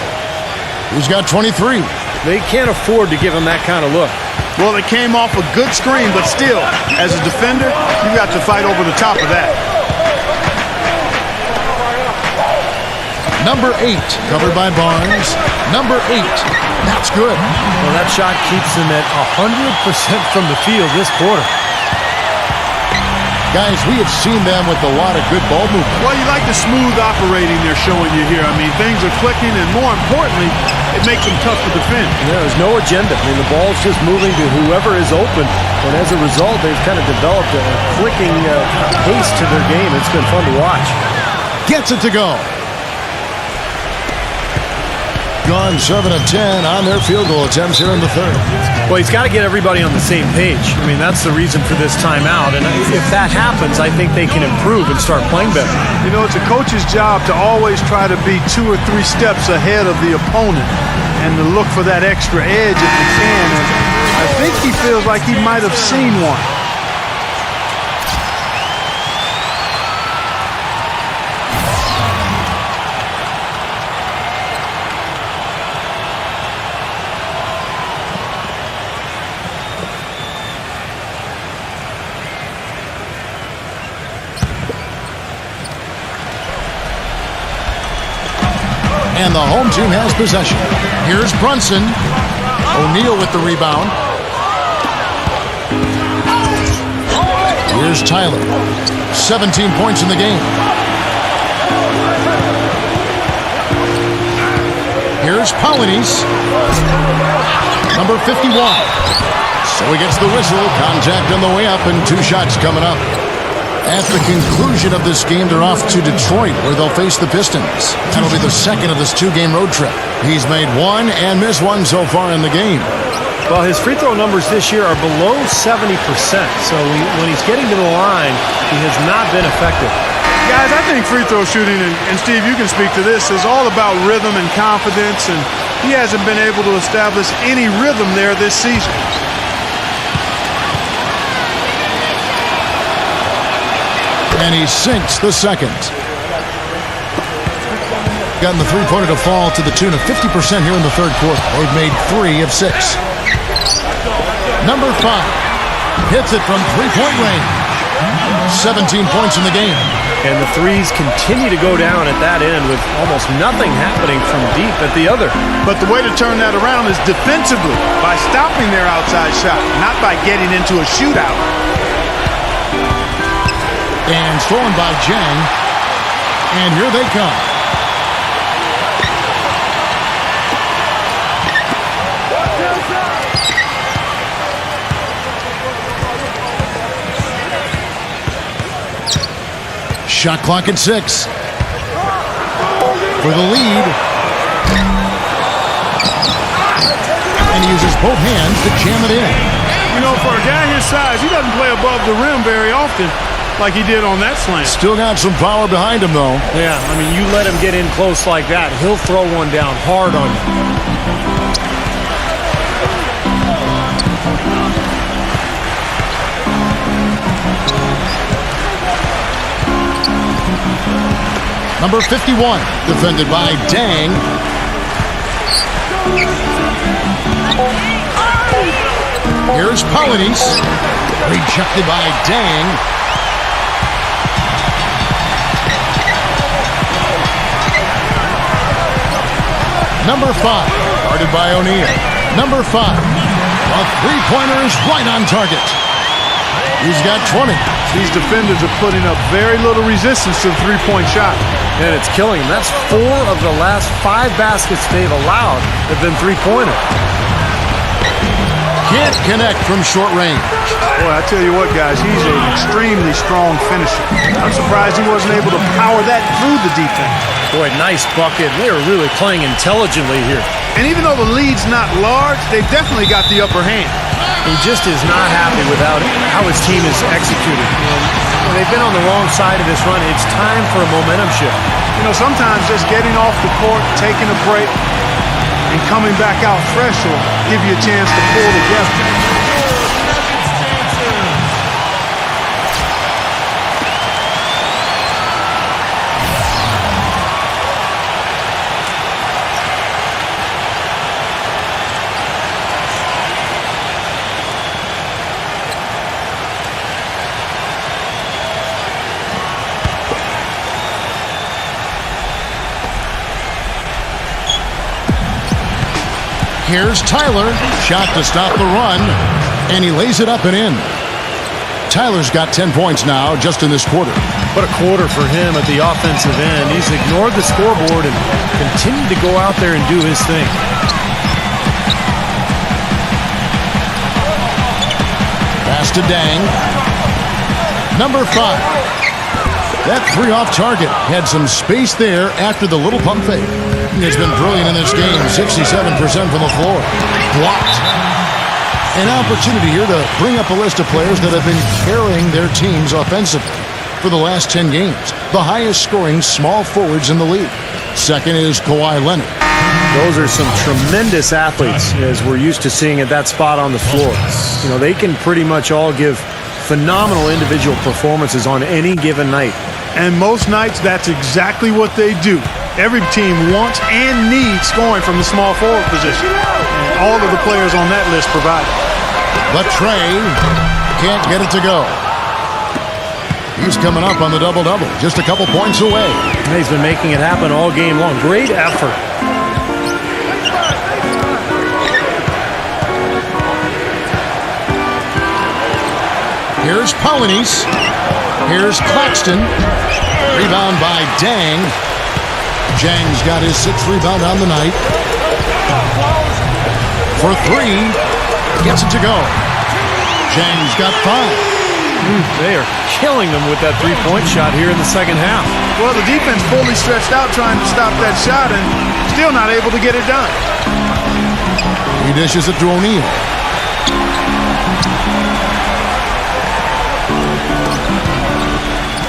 He's got 23. They can't afford to give him that kind of look. Well, it came off a good screen, but still, as a defender, you got to fight over the top of that. Number 8, covered by Barnes. Number 8, that's good. Well, that shot keeps them at 100% from the field this quarter. Guys, we have seen them with a lot of good ball movement. Well, you like the smooth operating they're showing you here. I mean, things are clicking, and more importantly, it makes them tough to defend. Yeah, there's no agenda. I mean, the ball's just moving to whoever is open, and as a result, they've kind of developed a clicking pace to their game. It's been fun to watch. Gets it to go. Gone 7 of 10 on their field goal attempts here in the 3rd. Well, he's got to get everybody on the same page. I mean, that's the reason for this timeout. And if that happens, I think they can improve and start playing better. You know, it's a coach's job to always try to be 2 or 3 steps ahead of the opponent and to look for that extra edge if you can. And I think he feels like he might have seen one. And the home team has possession. Here's Brunson. O'Neal with the rebound. Here's Tyler. 17 points in the game. Here's Polynice. Number 51. So he gets the whistle. Contact on the way up and 2 shots coming up. At the conclusion of this game, they're off to Detroit, where they'll face the Pistons. That'll be the second of this 2-game road trip. He's made 1 and missed 1 so far in the game. Well, his free throw numbers this year are below 70%. So when he's getting to the line, he has not been effective. Guys, I think free throw shooting, and Steve, you can speak to this, is all about rhythm and confidence and He hasn't been able to establish any rhythm there this season. And he sinks the second. Gotten the three-pointer to fall to the tune of 50% here in the third quarter. They've made 3 of 6. Number 5 hits it from three-point range. 17 points in the game. And the threes continue to go down at that end with almost nothing happening from deep at the other. But the way to turn that around is defensively, by stopping their outside shot, not by getting into a shootout. And stolen by Jang. And here they come. Shot clock at 6. For the lead. And he uses both hands to jam it in. You know, for a guy his size, he doesn't play above the rim very often like he did on that slam. Still got some power behind him, though. Yeah, I mean, you let him get in close like that, he'll throw one down hard on you. Number 51, defended by Dang. Here's Polonius. Rejected by Dang. Number 5, guarded by O'Neal. Number 5, a three-pointer is right on target. He's got 20. These defenders are putting up very little resistance to the three-point shot. And it's killing him. That's 4 of the last 5 baskets they've allowed have been three-pointer. Can't connect from short range. Boy, I tell you what, guys, he's an extremely strong finisher. I'm surprised he wasn't able to power that through the defense. Boy, nice bucket. They are really playing intelligently here. And even though the lead's not large, they've definitely got the upper hand. He just is not happy with how his team is executed. When they've been on the wrong side of this run. It's time for a momentum shift. You know, sometimes just getting off the court, taking a break, and coming back out fresh will give you a chance to pull together. Here's Tyler. Shot to stop the run. And he lays it up and in. Tyler's got 10 points now just in this quarter. What a quarter for him at the offensive end. He's ignored the scoreboard and continued to go out there and do his thing. Pass to Dang. Number 5. That 3 off target had some space there after the little pump fake. He's been brilliant in this game, 67% from the floor. Blocked. An opportunity here to bring up a list of players that have been carrying their teams offensively for the last 10 games. The highest scoring small forwards in the league. Second is Kawhi Leonard. Those are some tremendous athletes, as we're used to seeing at that spot on the floor. You know, they can pretty much all give phenomenal individual performances on any given night. And most nights, that's exactly what they do. Every team wants and needs scoring from the small forward position. And all of the players on that list provide it. But Trey can't get it to go. He's coming up on the double-double, just a couple points away. He's been making it happen all game long. Great effort. Here's Polonius. Here's Claxton. Rebound by Dang. Jang's got his 6th rebound on the night. For 3. Gets it to go. Jang's got 5. They are killing them with that three-point shot here in the second half. Well, the defense fully stretched out trying to stop that shot and still not able to get it done. He dishes it to O'Neal.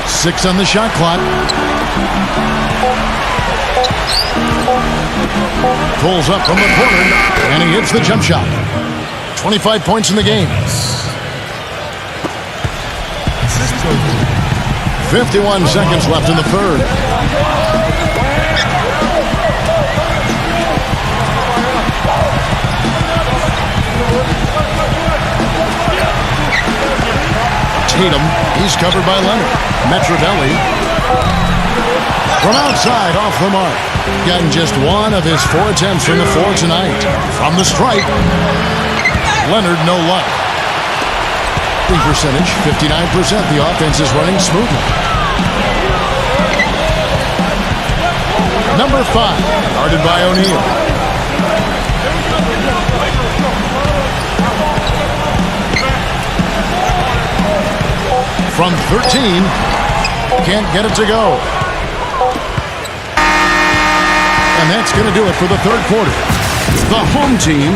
Six on the shot clock. Pulls up from the corner, and he hits the jump shot. 25 points in the game. 51 seconds left in the third. Tatum, he's covered by Leonard. Metrovelli from outside, off the mark. Getting just one of his 4 attempts from the floor tonight. From the stripe, Leonard, no luck. Shooting percentage, 59%. The offense is running smoothly. Number 5, guarded by O'Neal. From 13, can't get it to go. And that's going to do it for the third quarter. The home team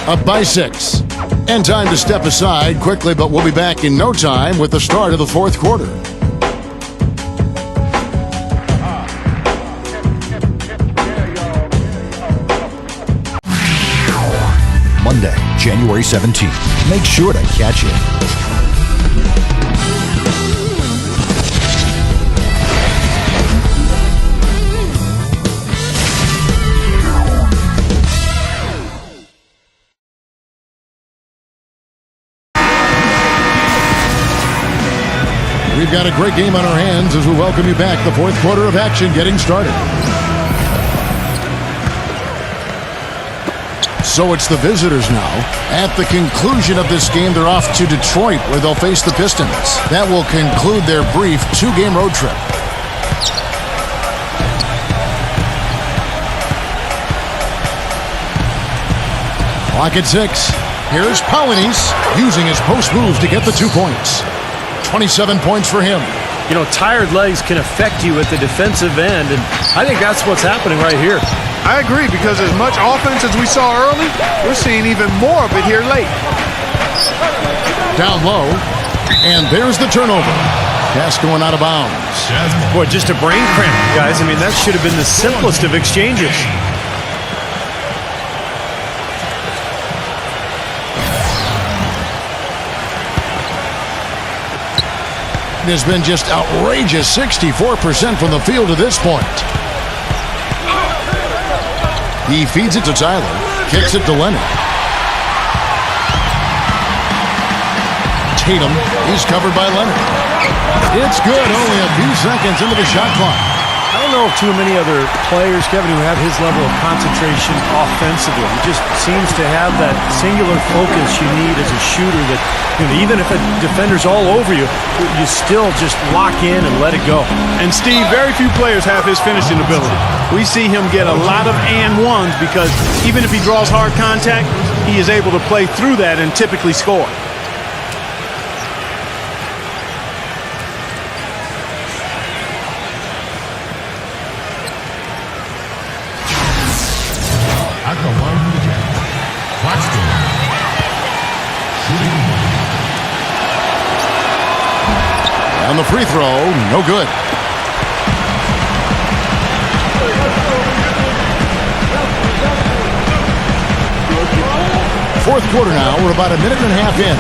up by 6. And time to step aside quickly, but we'll be back in no time with the start of the fourth quarter. Monday, January 17th. Make sure to catch it. We've got a great game on our hands as we welcome you back. The fourth quarter of action getting started. So it's the visitors now. At the conclusion of this game, they're off to Detroit, where they'll face the Pistons. That will conclude their brief 2-game road trip. Clock at 6. Here's Paulinis using his post moves to get the 2 points. 27 points for him. You know, tired legs can affect you at the defensive end, and I think that's what's happening right here. I agree, because as much offense as we saw early, we're seeing even more of it here late. Down low, and there's the turnover. Pass going out of bounds. Boy, just a brain cramp, guys. I mean, that should have been the simplest of exchanges. Has been just outrageous, 64% from the field to this point. He feeds it to Tyler, kicks it to Leonard. Tatum, he's covered by Leonard. It's good, only a few seconds into the shot clock. I don't know of too many other players, Kevin, who have his level of concentration offensively. He just seems to have that singular focus you need as a shooter that, you know, even if a defender's all over you, you still just lock in and let it go. And Steve, very few players have his finishing ability. We see him get a lot of and ones because even if he draws hard contact, he is able to play through that and typically score. At the line for the Jazz, Claxton. Shooting. On the free throw, no good. Fourth quarter now, we're about a minute and a half in.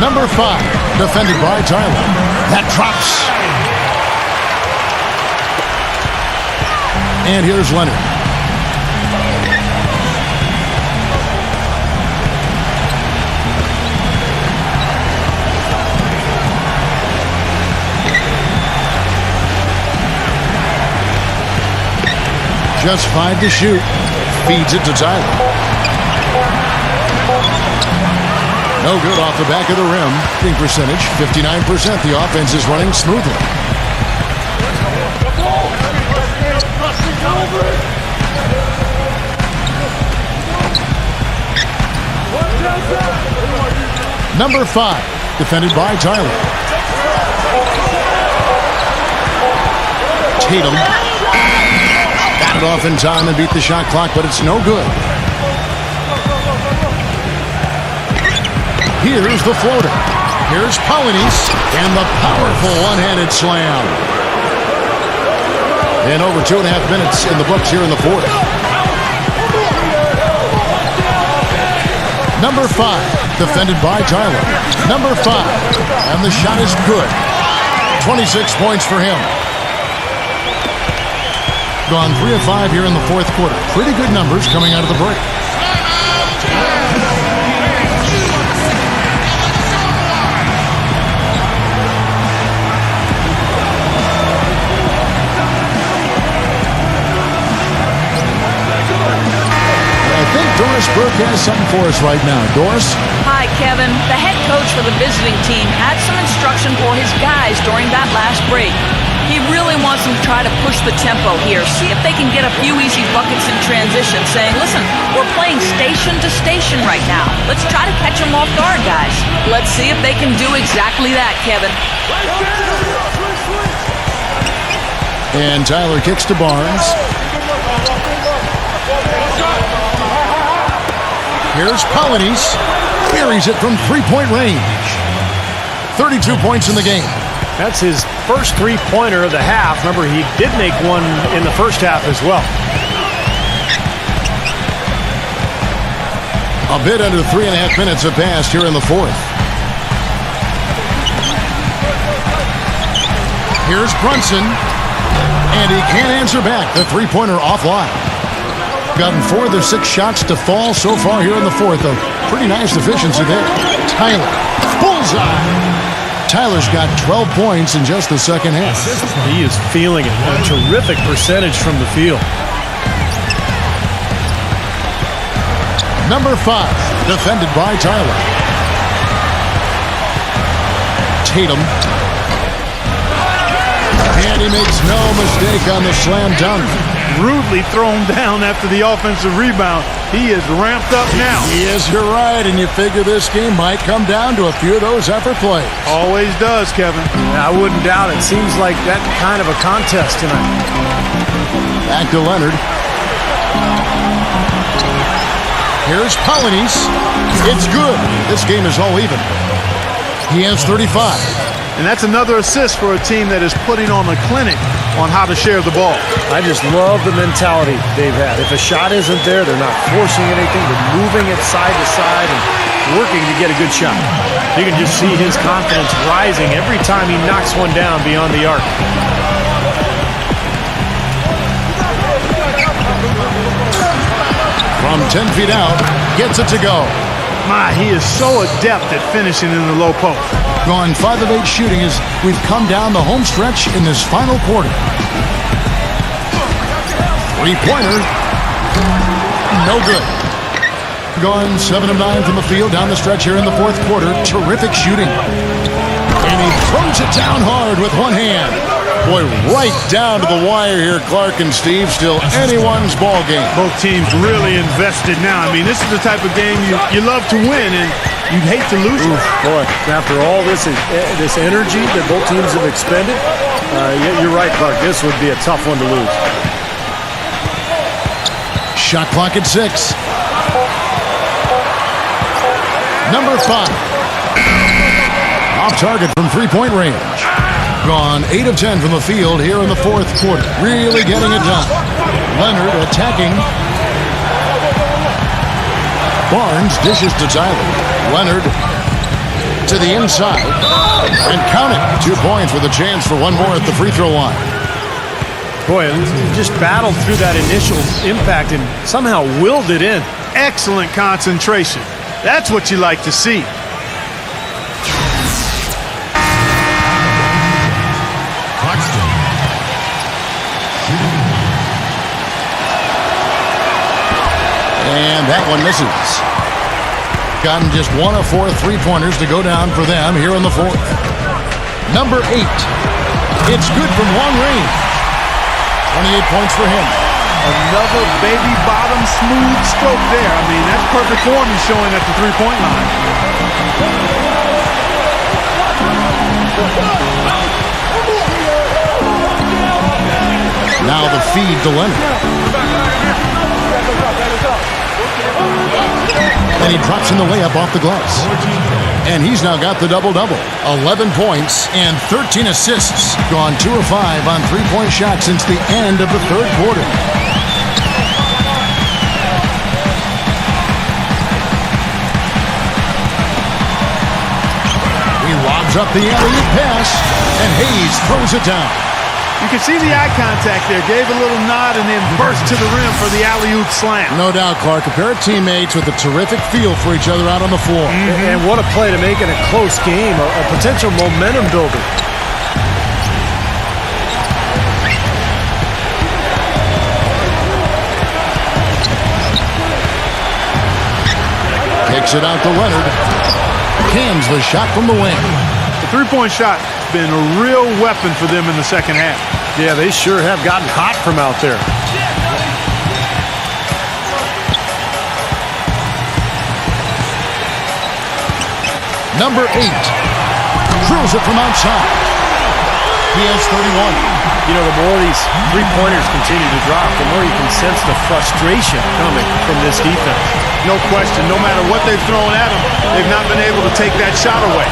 Number 5, defended by Tyler. That drops. And here's Leonard. Just 5 to shoot. Feeds it to Tyler. No good off the back of the rim. Shooting percentage, 59%. The offense is running smoothly. Number 5, defended by Tyler. Tatum got it off in time and beat the shot clock, but it's no good. Here's the floater. Here's Paulinis and the powerful one-handed slam. And over 2.5 minutes in the books here in the fourth. Number 5, defended by Tyler. Number 5, and the shot is good. 26 points for him. Gone 3 of 5 here in the fourth quarter. Pretty good numbers coming out of the break. I think Doris Burke has something for us right now. Doris? Hi, Kevin. The head coach for the visiting team had some instruction for his guys during that last break. He really wants them to try to push the tempo here, see if they can get a few easy buckets in transition, saying, listen, we're playing station to station right now. Let's try to catch them off guard, guys. Let's see if they can do exactly that, Kevin. And Tyler kicks to Barnes. Here's Polynice. Buries it from three-point range. 32 points in the game. That's his first three-pointer of the half. Remember, he did make one in the first half as well. A bit under 3.5 minutes have passed here in the fourth. Here's Brunson. And he can't answer back. The three-pointer offline. Gotten 4 of their 6 shots to fall so far here in the fourth. A pretty nice efficiency there. Tyler. Bullseye. Tyler's got 12 points in just the second half. He is feeling it. A terrific percentage from the field. Number 5, defended by Tyler. Tatum. And he makes no mistake on the slam dunk. Rudely thrown down after the offensive rebound. He is ramped up now. Yes, you're right, and you figure this game might come down to a few of those effort plays. Always does, Kevin. I wouldn't doubt it. Seems like that kind of a contest tonight. Back to Leonard. Here's Polynice. It's good. This game is all even. He has 35. And that's another assist for a team that is putting on a clinic on how to share the ball. I just love the mentality they've had. If a shot isn't there, they're not forcing anything. They're moving it side to side and working to get a good shot. You can just see his confidence rising every time he knocks one down beyond the arc. From 10 feet out, gets it to go. My, he is so adept at finishing in the low post. Gone 5 of 8 shooting as we've come down the home stretch in this final quarter. Three-pointer. No good. Gone 7 of 9 from the field down the stretch here in the fourth quarter. Terrific shooting. And he throws it down hard with one hand. Boy, right down to the wire here, Clark and Steve. Still anyone's ball game. Both teams really invested now. I mean, this is the type of game you love to win, and you'd hate to lose it. Boy, after all this energy that both teams have expended, you're right, Clark. This would be a tough one to lose. Shot clock at 6. Number 5. Off target from three-point range. Gone 8 of 10 from the field here in the fourth quarter. Really getting it done. Leonard attacking. Barnes dishes to Tyler. Leonard to the inside. And count it. 2 points with a chance for one more at the free throw line. Boy, just battled through that initial impact and somehow willed it in. Excellent concentration. That's what you like to see. And that one misses. Gotten just 1 of 4 three-pointers to go down for them here in the fourth. Number 8. It's good from long range. 28 points for him. Another baby bottom smooth stroke there. I mean, that's perfect form he's showing at the three-point line. Now the feed to Leonard. And he drops in the layup off the glass. And he's now got the double-double. 11 points and 13 assists. Gone 2 of 5 on three-point shots since the end of the third quarter. He lobs up the alley-oop pass, and Hayes throws it down. You can see the eye contact there. Gave a little nod and then burst to the rim for the alley-oop slam. No doubt, Clark. A pair of teammates with a terrific feel for each other out on the floor. And what a play to make in a close game, a potential momentum builder. Kicks it out to Leonard. Cans the shot from the wing. The three-point shot has been a real weapon for them in the second half. Yeah, they sure have gotten hot from out there. Number 8. Drills it from outside. He has 31. You know, the more these three-pointers continue to drop, the more you can sense the frustration coming from this defense. No question. No matter what they've thrown at them, they've not been able to take that shot away.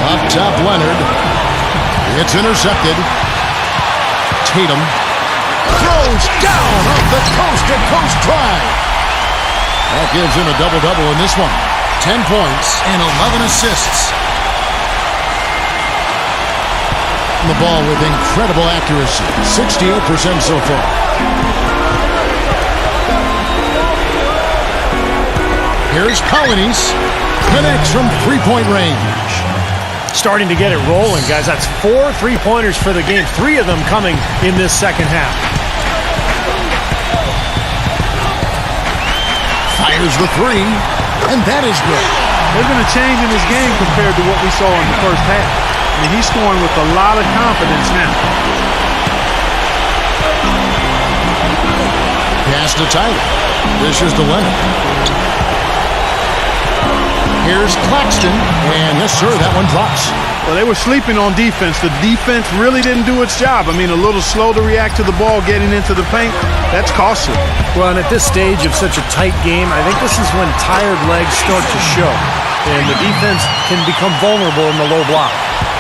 Up top, Leonard. It's intercepted. Tatum throws down off the coast-to-coast drive. That gives him a double-double in this one. 10 points and 11 assists. The ball with incredible accuracy. 68% so far. Here's Colonies. Connects from three-point range. Starting to get it rolling, guys. That's 4 three-pointers for the game. 3 of them coming in this second half. Fires the 3, and that is good. There's been a change in his game compared to what we saw in the first half. I mean, he's scoring with a lot of confidence now. Pass to Tyler. Dishes to Leonard. Here's Claxton, and yes, sir, that one drops. Well, they were sleeping on defense. The defense really didn't do its job. I mean, a little slow to react to the ball getting into the paint. That's costly. Well, and at this stage of such a tight game, I think this is when tired legs start to show, and the defense can become vulnerable in the low block.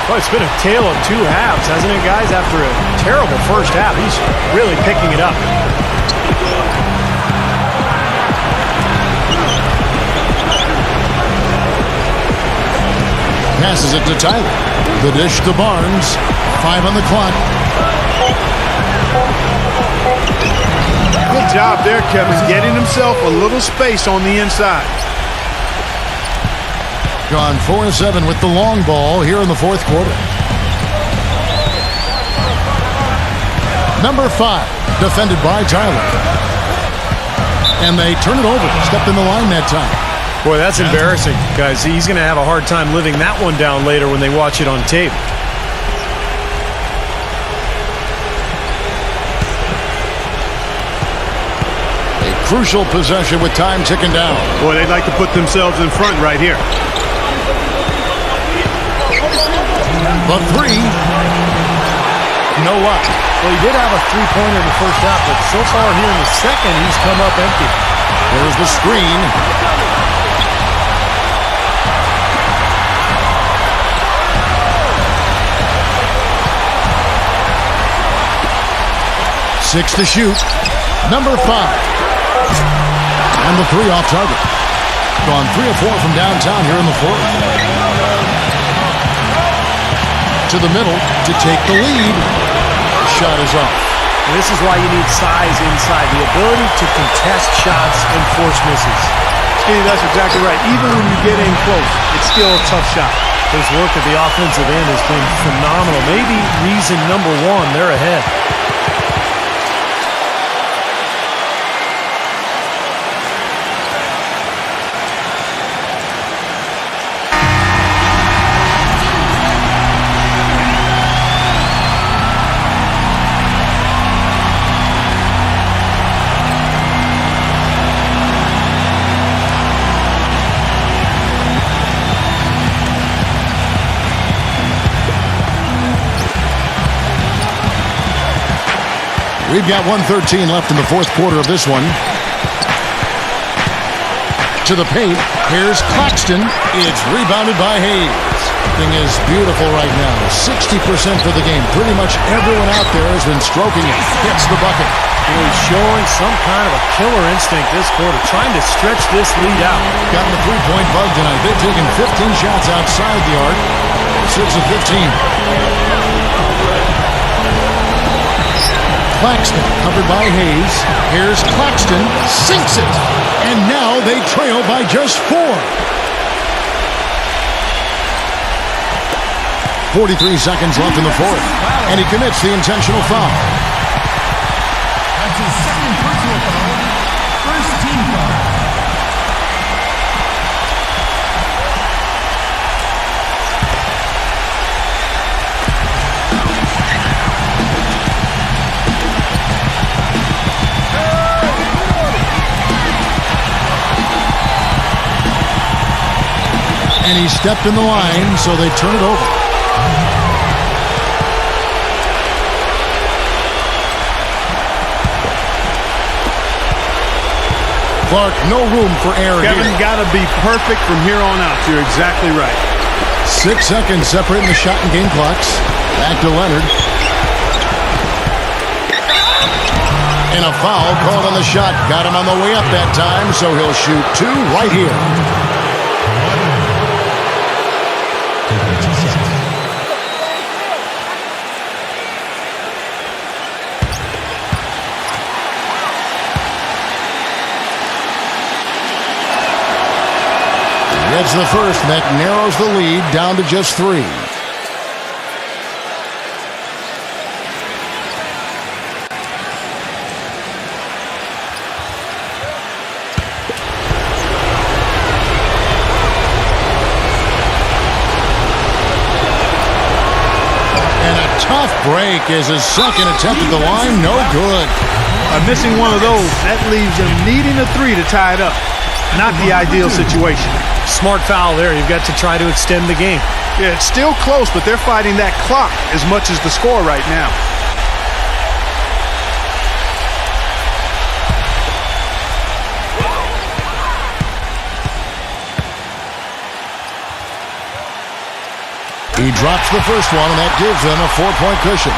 Well, it's been a tale of 2 halves, hasn't it, guys? After a terrible first half, he's really picking it up. Passes it to Tyler. The dish to Barnes. 5 on the clock. Good job there, Kevin, getting himself a little space on the inside. Gone 4 of 7 with the long ball here in the fourth quarter. Number 5, defended by Tyler. And they turn it over. Stepped in the line that time. Boy, that's embarrassing, guys. He's going to have a hard time living that one down later when they watch it on tape. A crucial possession with time ticking down. Boy, they'd like to put themselves in front right here. The 3. No luck. Well, he did have a three-pointer in the first half, but so far here in the second, he's come up empty. There's the screen. Six to shoot. Number 5. And the 3 off target. Gone 3 of 4 from downtown here in the fourth. To the middle to take the lead. Shot is off. And this is why you need size inside, the ability to contest shots and force misses. Steve, that's exactly right. Even when you get in close, it's still a tough shot. His work at the offensive end has been phenomenal. Maybe reason number 1, they're ahead. We've got 1:13 left in the fourth quarter of this one. To the paint. Here's Claxton. It's rebounded by Hayes. Thing is beautiful right now. 60% for the game. Pretty much everyone out there has been stroking it. Hits the bucket. He's showing some kind of a killer instinct this quarter, trying to stretch this lead out. Gotten the three-point bug tonight. They've taken 15 shots outside the arc. 6 of 15. Claxton covered by Hayes. Here's Claxton. Sinks it. And now they trail by just 4. 43 seconds left in the fourth. And he commits the intentional foul. That's his second personal foul. First team foul. And he stepped in the line, so they turn it over. Clark, no room for error Kevin, here. got to be perfect from here on out. You're exactly right. 6 seconds separating the shot and game clocks. Back to Leonard. And a foul called on the shot. Got him on the way up that time, so he'll shoot 2 right here. Reds the first. That narrows the lead down to just 3. Tough break is his second attempt at the line. No good. Missing one of those, that leaves him needing a 3 to tie it up. Not the ideal situation. Smart foul there. You've got to try to extend the game. Yeah, it's still close, but they're fighting that clock as much as the score right now. He drops the first one, and that gives them a 4-point cushion.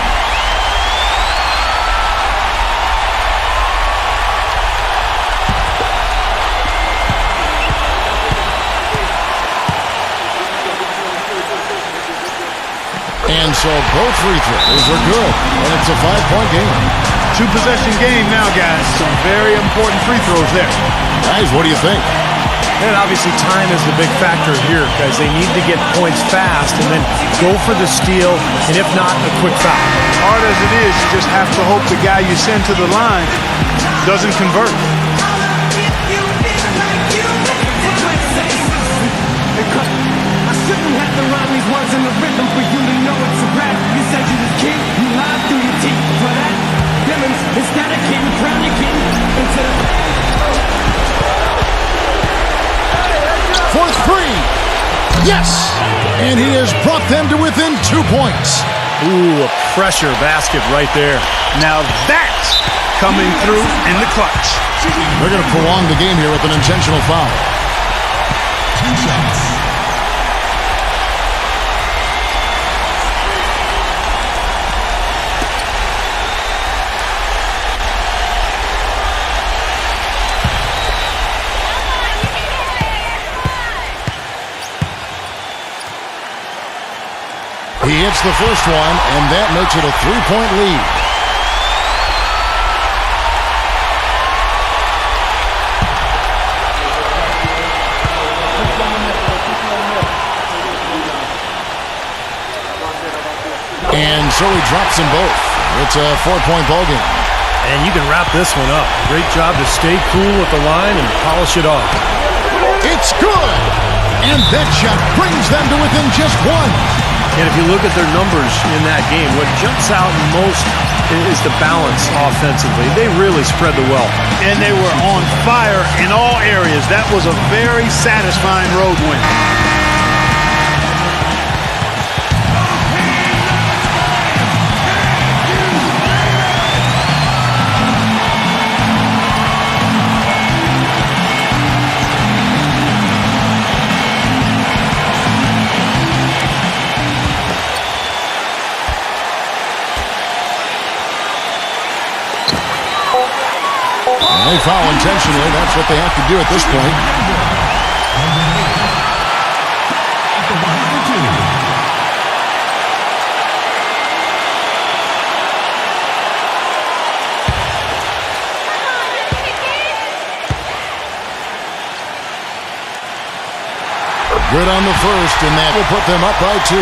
And so both free throws are good, and it's a 5-point game. 2-possession game now, guys. Some very important free throws there. Guys, what do you think? And obviously time is the big factor here because they need to get points fast and then go for the steal, and if not, a quick foul. Hard as it is, you just have to hope the guy you send to the line doesn't convert. I shouldn't have to rhyme these words in the rhythm for you to know it's a rap. You said you was king, you lied through your teeth. For that, Demons, instead of king, crown your king into the... For 3. Yes! And he has brought them to within 2 points. Ooh, a pressure basket right there. Now that's coming through in the clutch. They're going to prolong the game here with an intentional foul. 2 shots. He hits the first one, and that makes it a 3-point lead. And so he drops them both. It's a 4-point ball game. And you can wrap this one up. Great job to stay cool at the line and polish it off. It's good! And that shot brings them to within just 1. And if you look at their numbers in that game, what jumps out most is the balance offensively. They really spread the wealth. And they were on fire in all areas. That was a very satisfying road win. They foul intentionally. That's what they have to do at this point. At the line for two. Good on the first, and that will put them up by 2.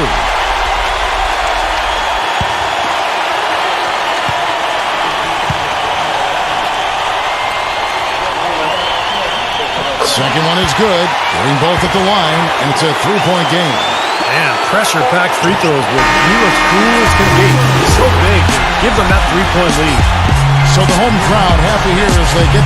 Second one is good. Getting both at the line, and it's a 3-point game. Man, pressure-packed free throws, but he looks cool as can be. He's so big. Give them that 3-point lead. So the home crowd happy here as they get...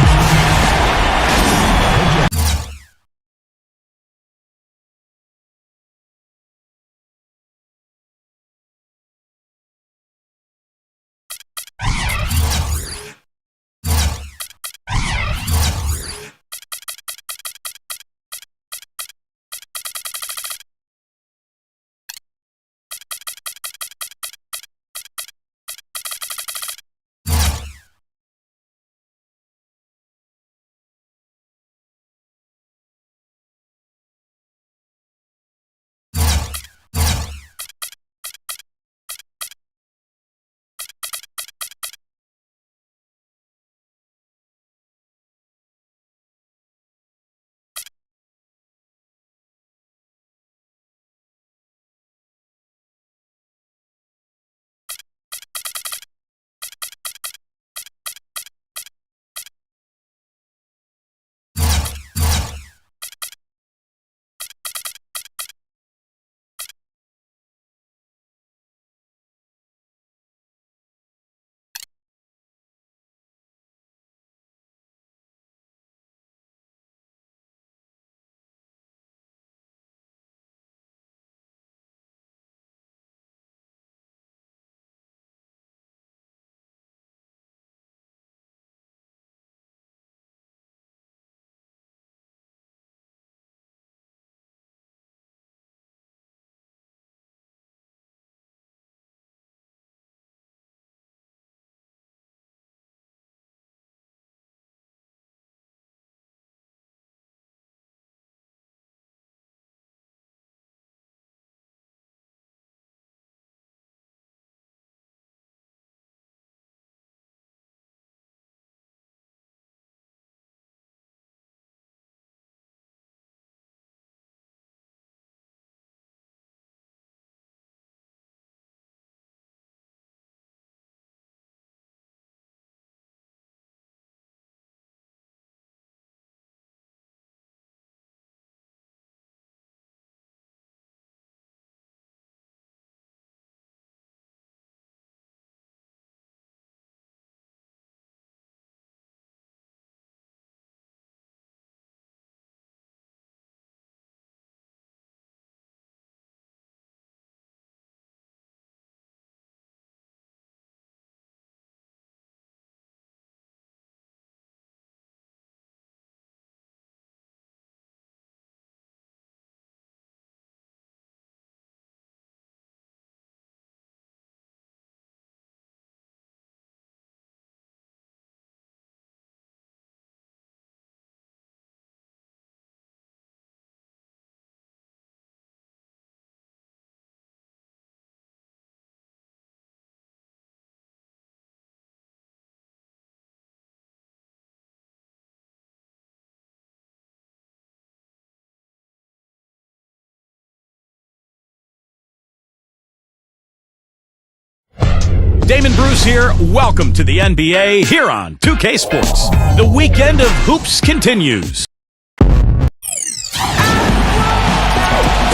Damon Bruce here. Welcome to the NBA here on 2K Sports. The weekend of hoops continues.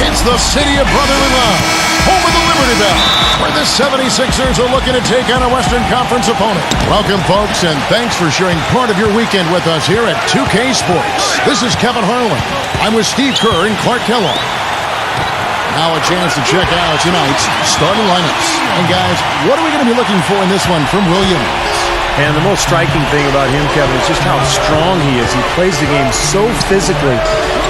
It's the city of brotherly love, home of the Liberty Bell, where the 76ers are looking to take on a Western Conference opponent. Welcome, folks, and thanks for sharing part of your weekend with us here at 2K Sports. This is Kevin Harlan. I'm with Steve Kerr and Clark Kellogg. Now a chance to check out tonight's starting lineups. And guys, what are we going to be looking for in this one from Williams? And the most striking thing about him, Kevin, is just how strong he is. He plays the game so physically.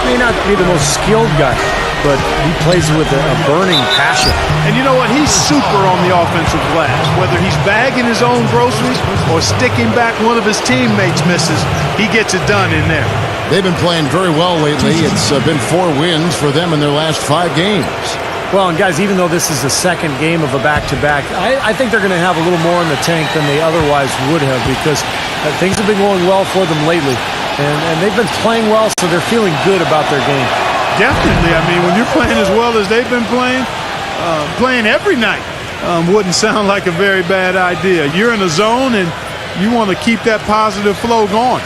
may not be the most skilled guy, but he plays with a burning passion. And you know what? He's super on the offensive glass. Whether he's bagging his own groceries or sticking back one of his teammates misses, he gets it done in there. They've been playing very well lately. It's been 4 wins for them in their last 5 games. Well, and guys, even though this is the second game of a back-to-back, I think they're going to have a little more in the tank than they otherwise would have, because things have been going well for them lately. And they've been playing well, so they're feeling good about their game. Definitely. I mean, when you're playing as well as they've been playing every night wouldn't sound like a very bad idea. You're in a zone, and you want to keep that positive flow going.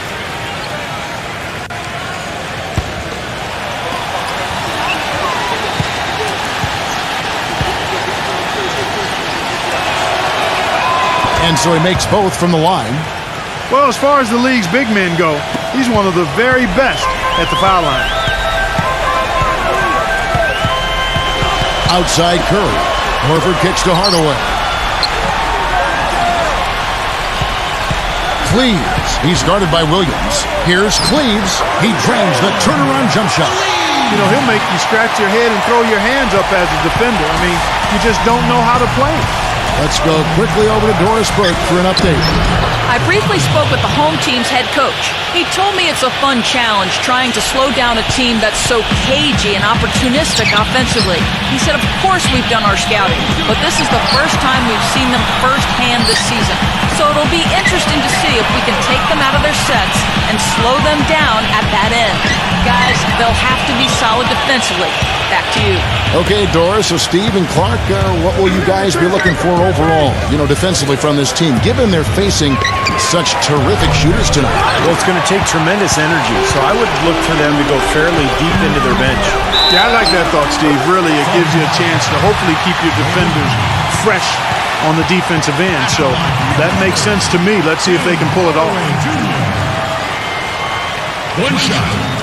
And so he makes both from the line. Well, as far as the league's big men go, he's one of the very best at the foul line. Outside Curry. Horford kicks to Hardaway. Cleaves. He's guarded by Williams. Here's Cleaves. He drains the turnaround jump shot. You know, he'll make you scratch your head and throw your hands up as a defender. I mean, you just don't know how to play him. Let's go quickly over to Doris Burke for an update. I briefly spoke with the home team's head coach. He told me it's a fun challenge trying to slow down a team that's so cagey and opportunistic offensively. He said, of course we've done our scouting, but this is the first time we've seen them firsthand this season. So it'll be interesting to see if we can take them out of their sets and slow them down at that end. Guys, they'll have to be solid defensively. Back to you. Okay, Doris, so Steve and Clark, what will you guys be looking for overall, defensively from this team, given they're facing such terrific shooters tonight? Well, it's going to take tremendous energy, so I would look for them to go fairly deep into their bench. Yeah, I like that thought, Steve. Really, it gives you a chance to hopefully keep your defenders fresh on the defensive end. So that makes sense to me. Let's see if they can pull it off. One shot.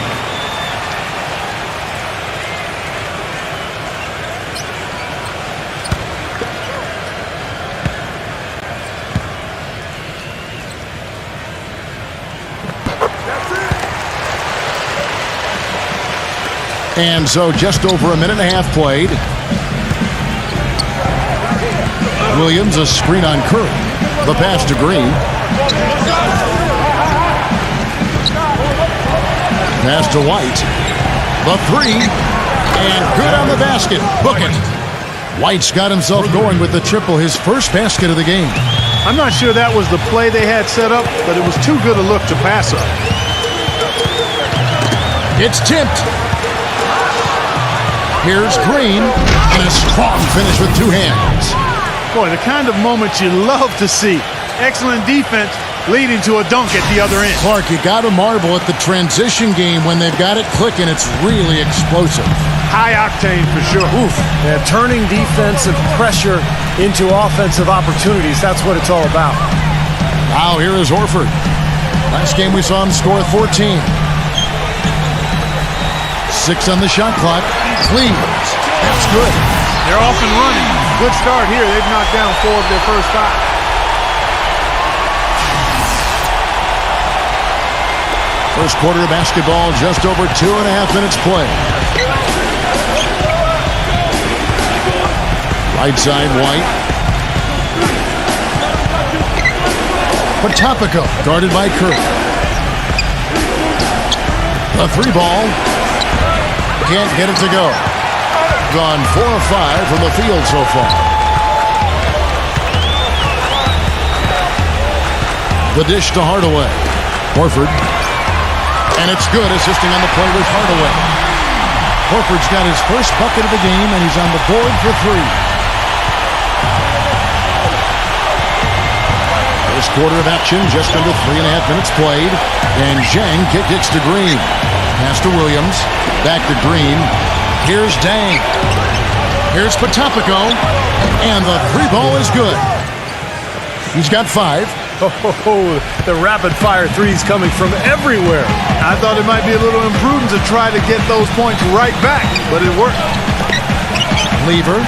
And so just over a minute and a half played. Williams, a screen on Curry. The pass to Green. Pass to White. The three. And good on the basket. Book it. White's got himself going with the triple, his first basket of the game. I'm not sure that was the play they had set up, but it was too good a look to pass up. It's tipped. Here's Green, and a strong finish with 2 hands. Boy, the kind of moment you love to see. Excellent defense leading to a dunk at the other end. Clark, you got to marvel at the transition game when they've got it clicking. It's really explosive. High octane for sure. Oof. Yeah, turning defensive pressure into offensive opportunities. That's what it's all about. Now here is Horford. Last game we saw him score 14. 6 on the shot clock. Cleaves. That's good. They're off and running. Good start here. They've knocked down 4 of their first 5. First quarter of basketball, just over 2.5 minutes play. Right side, White. Potapico, guarded by Curry. The 3 ball. Can't get it to go. Gone 4 of 5 from the field so far. The dish to Hardaway. Horford. And it's good, assisting on the play with Hardaway. Horford's got his first bucket of the game, and he's on the board for 3. First quarter of action, just under 3.5 minutes played. And Zhang kicks to Green. Pass to Williams. Back to Green. Here's Dang. Here's Potapico. And the 3 ball is good. He's got 5. Oh, the rapid-fire threes coming from everywhere. I thought it might be a little imprudent to try to get those points right back, but it worked. Lever.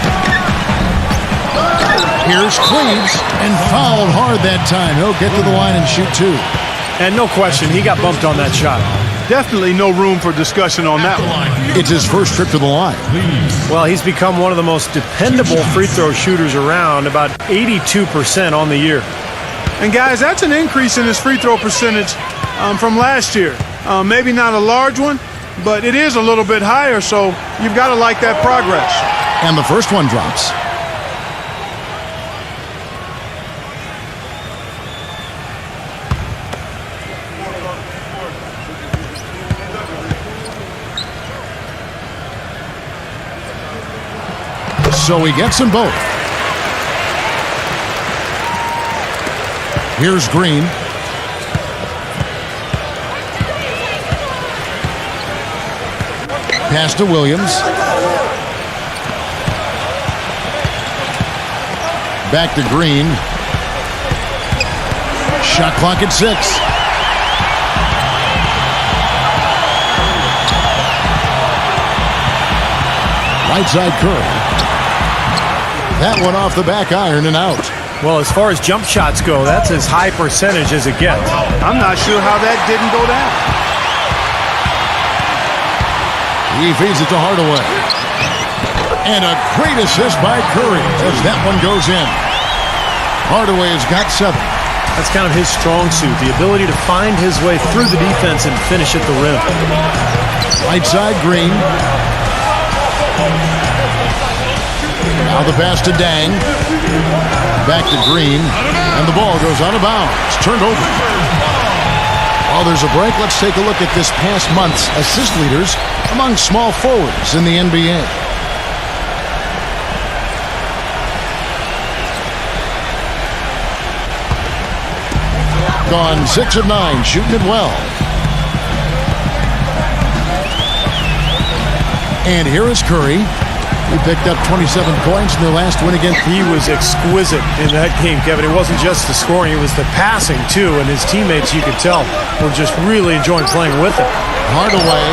Here's Cleaves, and fouled hard that time. He'll get to the line and shoot 2. And no question, he got bumped on that shot. Definitely no room for discussion on that one. It's his first trip to the line. Well, he's become one of the most dependable free throw shooters around, about 82% on the year. And guys, that's an increase in his free throw percentage from last year. Maybe not a large one, but it is a little bit higher, so you've got to like that progress. And the first one drops. So he gets them both. Here's Green. Pass to Williams. Back to Green. Shot clock at 6. Right side Curry. That one off the back iron and out. Well, as far as jump shots go, that's as high percentage as it gets. I'm not sure how that didn't go down. He feeds it to Hardaway. And a great assist by Curry as that one goes in. Hardaway has got 7. That's kind of his strong suit, the ability to find his way through the defense and finish at the rim. Right side Green. Now the pass to Dang. Back to Green. And the ball goes out of bounds. Turned over. While there's a break, let's take a look at this past month's assist leaders among small forwards in the NBA. Gone 6 of 9, shooting it well. And here is Curry. He picked up 27 points in their last win against. He was exquisite in that game, Kevin. It wasn't just the scoring, it was the passing, too. And his teammates, you could tell, were just really enjoying playing with him. Hardaway.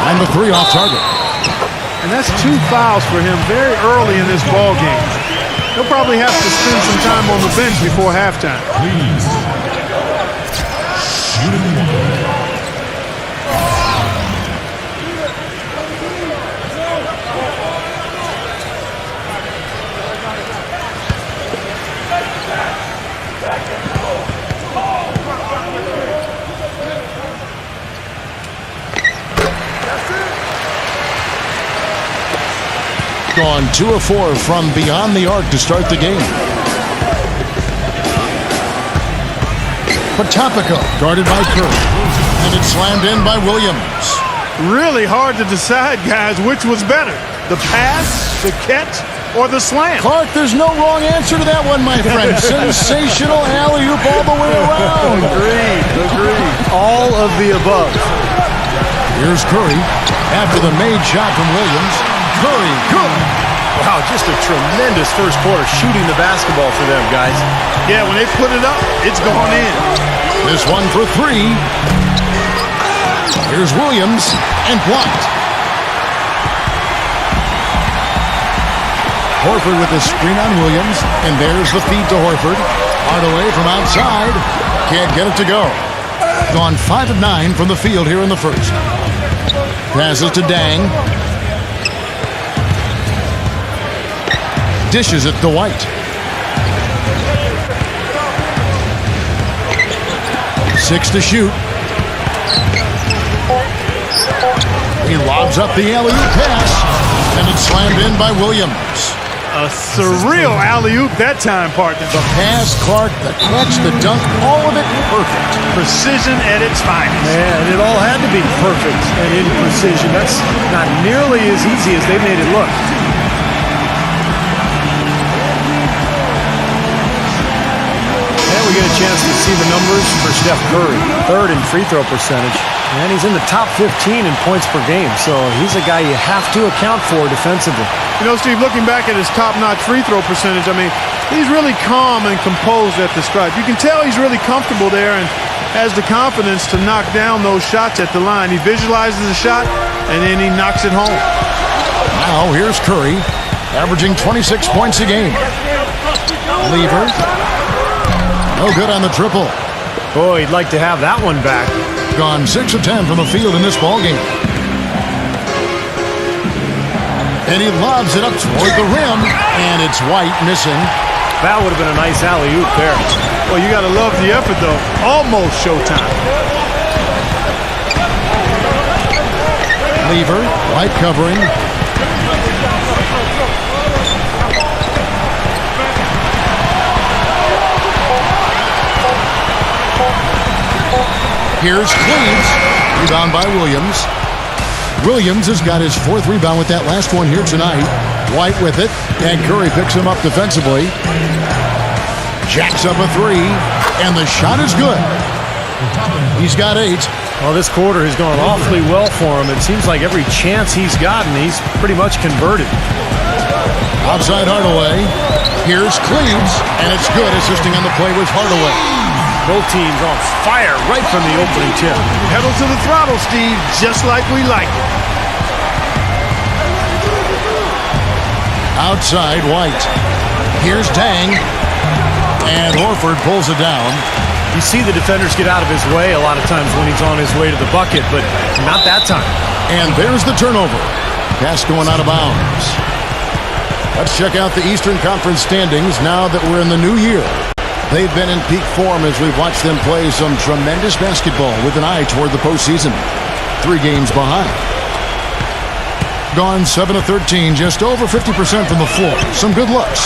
And the 3 off target. And that's 2 fouls for him very early in this ball game. He'll probably have to spend some time on the bench before halftime. Please. Shooting one. Gone 2 of 4 from beyond the arc to start the game. Potapico guarded by Curry. And it's slammed in by Williams. Really hard to decide, guys, which was better. The pass, the catch, or the slam. Clark, there's no wrong answer to that one, my friend. Sensational alley-oop all the way around. Agreed. All of the above. Here's Curry after the made shot from Williams. Curry, good. Wow, just a tremendous first quarter shooting the basketball for them, guys. Yeah, when they put it up, it's gone in. This one for 3. Here's Williams and blocked. Horford with the screen on Williams, and there's the feed to Horford. Hardaway from outside, can't get it to go. Gone 5 of 9 from the field here in the first. Passes to Dang. Dishes it to White. 6 to shoot. He lobs up the alley-oop pass, and it's slammed in by Williams. A surreal alley-oop that time, partner. The pass, Clark, the catch, the dunk, all of it perfect. Precision at its finest. Man, it all had to be perfect and in precision. That's not nearly as easy as they made it look. We get a chance to see the numbers for Steph Curry. 3rd in free throw percentage. And he's in the top 15 in points per game. So he's a guy you have to account for defensively. You know, Steve, looking back at his top-notch free throw percentage, I mean, he's really calm and composed at the stripe. You can tell he's really comfortable there and has the confidence to knock down those shots at the line. He visualizes the shot, and then he knocks it home. Now here's Curry, averaging 26 points a game. Lever. No good on the triple. Boy, he'd like to have that one back. gone 6 of 10 from the field in this ballgame. And he lobs it up toward the rim, and it's White missing. That would have been a nice alley-oop there. Well, you got to love the effort, though. Almost showtime. Lever, White covering. Here's Cleves. Rebound by Williams. Williams has got his 4th rebound with that last one here tonight. White with it, and Curry picks him up defensively. Jacks up a 3, and the shot is good. He's got 8. Well, this quarter has gone awfully well for him. It seems like every chance he's gotten, he's pretty much converted. Outside Hardaway. Here's Cleves, and it's good. Assisting on the play was Hardaway. Both teams on fire right from the opening tip. Pedal to the throttle, Steve, just like we like it. Outside White. Here's Dang. And Horford pulls it down. You see the defenders get out of his way a lot of times when he's on his way to the bucket, but not that time. And there's the turnover. Pass going out of bounds. Let's check out the Eastern Conference standings now that we're in the new year. They've been in peak form as we've watched them play some tremendous basketball with an eye toward the postseason. 3 games behind. Gone 7 of 13, just over 50% from the floor. Some good looks.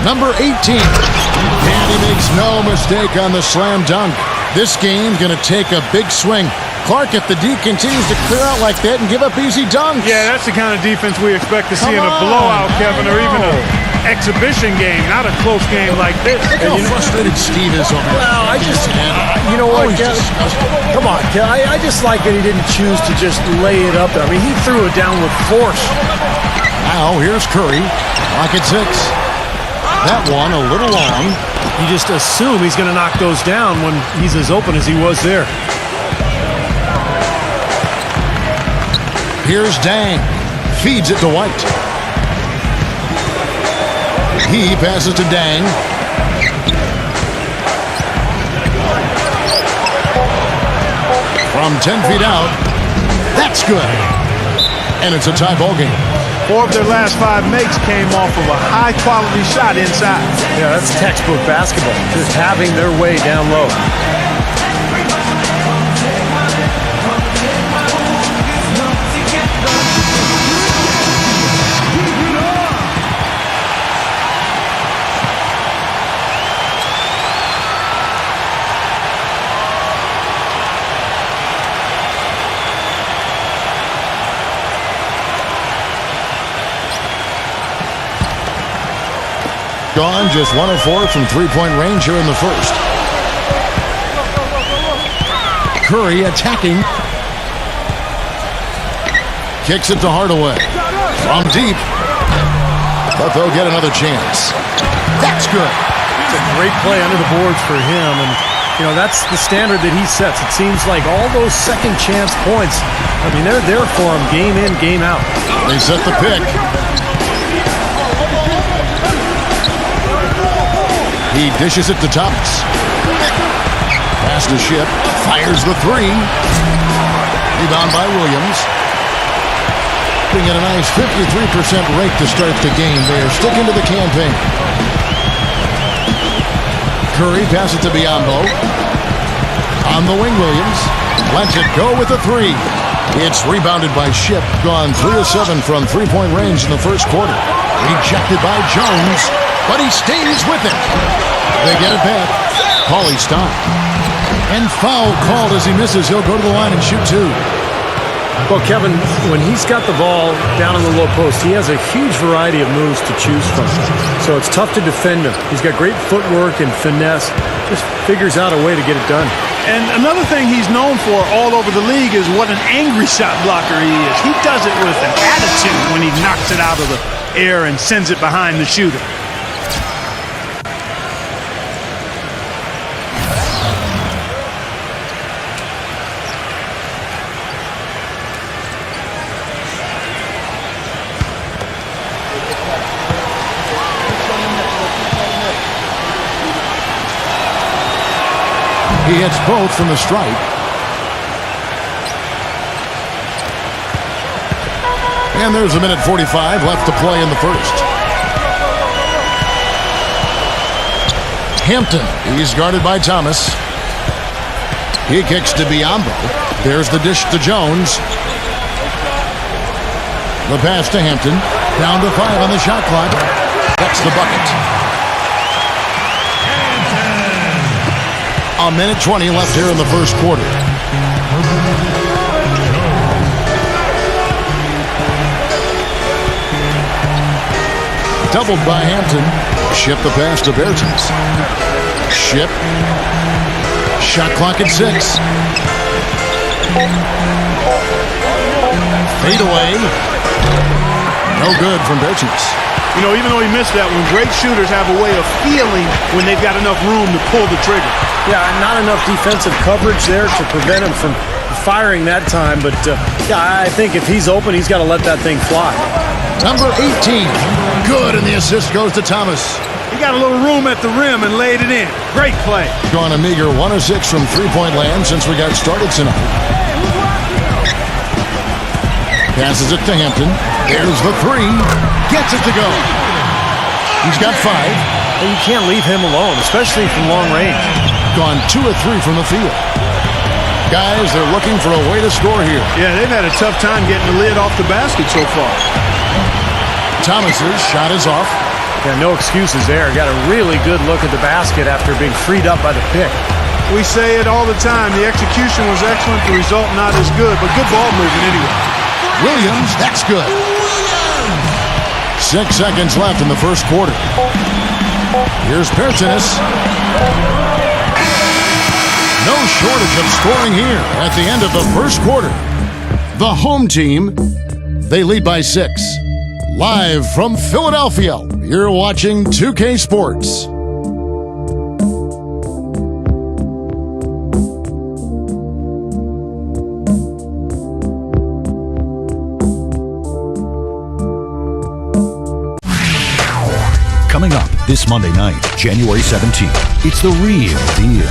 Number 18. And he makes no mistake on the slam dunk. This game's going to take a big swing. Clark at the D continues to clear out like that and give up easy dunks. Yeah, that's the kind of defense we expect to see in a blowout, Kevin, or even an exhibition game, not a close game like this. Look how frustrated Steve is on it. Well, I just, you know what, Kevin? Come on, Kevin. I just like that he didn't choose to just lay it up there. I mean, he threw it down with force. Now, here's Curry. Clock at 6. That one a little long. You just assume he's going to knock those down when he's as open as he was there. Here's Dang. Feeds it to White. He passes to Dang. From 10 feet out. That's good. And it's a tie ball game. 4 of their last 5 makes came off of a high-quality shot inside. Yeah, that's textbook basketball. Just having their way down low. Gone just 1 of 4 from 3-point range here in the first. Curry attacking. Kicks it to Hardaway. From deep. But they'll get another chance. That's good. It's a great play under the boards for him. And, you know, that's the standard that he sets. It seems like all those second chance points, I mean, they're there for him game in, game out. They set the pick. He dishes it to Thomas. Pass to Ship. Fires the 3. Rebound by Williams. Getting at a nice 53% rate to start the game. They are sticking to the campaign. Curry passes to Biyombo. On the wing, Williams. Lets it go with a 3. It's rebounded by Ship. Gone 3 of 7 from 3-point range in the first quarter. Rejected by Jones. But he stays with it. They get it back. Paulie stopped. And foul called as he misses. He'll go to the line and shoot 2. Well, Kevin, when he's got the ball down in the low post, he has a huge variety of moves to choose from. So it's tough to defend him. He's got great footwork and finesse. Just figures out a way to get it done. And another thing he's known for all over the league is what an angry shot blocker he is. He does it with an attitude when he knocks it out of the air and sends it behind the shooter. He hits both from the stripe. And there's 1:45 left to play in the first. Hampton, he's guarded by Thomas. He kicks to Biombo. There's the dish to Jones. The pass to Hampton. Down to 5 on the shot clock. That's the bucket. 1:20 left here in the first quarter. Doubled by Hampton. Ship the pass to Bertens. Ship. Shot clock at 6. Fade away. No good from Bertens. You know, even though he missed that one, great shooters have a way of feeling when they've got enough room to pull the trigger. Yeah, not enough defensive coverage there to prevent him from firing that time. But, yeah, I think if he's open, he's got to let that thing fly. Number 18. Good, and the assist goes to Thomas. He got a little room at the rim and laid it in. Great play. Gone a meager 1 of 6 from three-point land since we got started tonight. Passes it to Hampton. There's the 3. Gets it to go. He's got 5. And you can't leave him alone, especially from long range. Gone 2 of 3 from the field. Guys, they're looking for a way to score here. Yeah, they've had a tough time getting the lid off the basket so far. Thomas's shot is off. Yeah, no excuses there. Got a really good look at the basket after being freed up by the pick. We say it all the time. The execution was excellent. The result not as good, but good ball movement anyway. Williams, that's good. 6 seconds left in the first quarter. Here's Bertens. No shortage of scoring here at the end of the first quarter. The home team, they lead by 6. Live from Philadelphia, you're watching 2K Sports. Coming up this Monday night, January 17th, it's the real deal.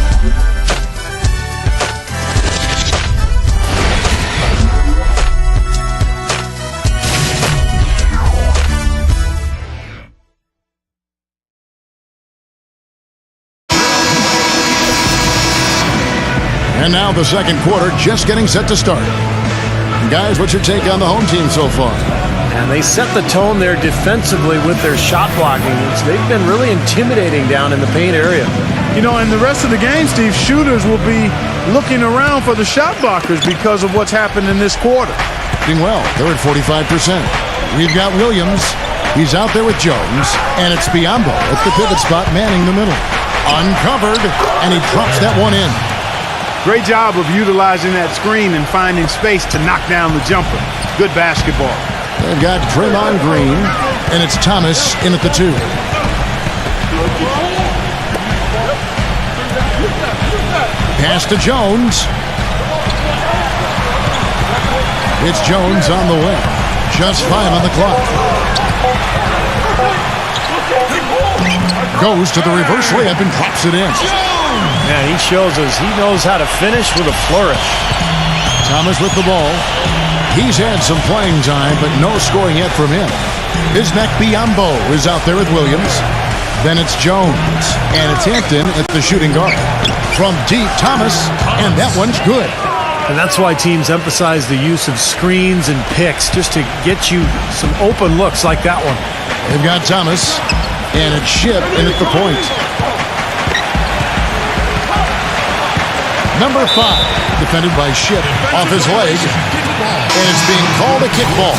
And now the second quarter just getting set to start. Guys, what's your take on the home team so far? And they set the tone there defensively with their shot blocking. They've been really intimidating down in the paint area. You know, in the rest of the game, Steve, shooters will be looking around for the shot blockers because of what's happened in this quarter. Doing well. They're at 45%. We've got Williams. He's out there with Jones. And it's Biombo at the pivot spot manning the middle. Uncovered, and he drops that one in. Great job of utilizing that screen and finding space to knock down the jumper. Good basketball. They've got Draymond Green, and it's Thomas in at the 2. Pass to Jones. It's Jones on the way. Just 5 on the clock. Goes to the reverse layup and drops it in. Yeah, he shows us he knows how to finish with a flourish. Thomas with the ball. He's had some playing time, but no scoring yet from him. Bismack Biombo is out there with Williams. Then it's Jones, and it's Hampton at the shooting guard. From deep, Thomas, and that one's good. And that's why teams emphasize the use of screens and picks, just to get you some open looks like that one. They've got Thomas, and it's Ship in at the point. Number 5, defended by Ship off his leg, and it's being called a kickball.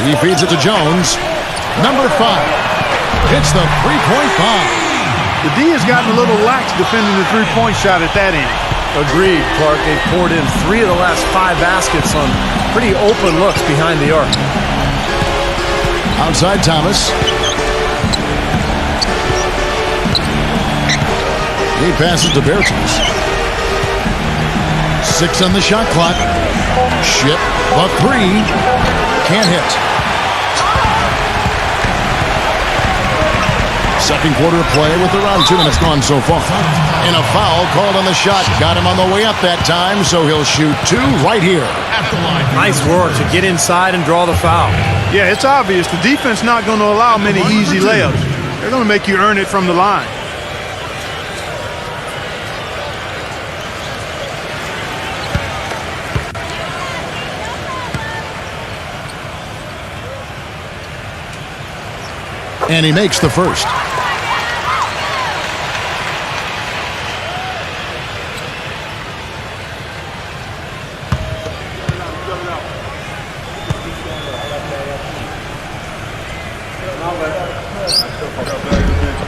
He feeds it to Jones. Number 5 hits the three-point bomb. The D has gotten a little lax defending the three-point shot at that end. Agreed, Clark. They poured in 3 of the last 5 baskets on pretty open looks behind the arc. Outside Thomas. He passes to Bertens. 6 on the shot clock. Ship, the 3. Can't hit. Second quarter of play with around 2 minutes gone so far. And a foul called on the shot. Got him on the way up that time, so he'll shoot 2 right here. Nice work to get inside and draw the foul. Yeah, it's obvious. The defense not going to allow many easy layups. They're going to make you earn it from the line. And he makes the first.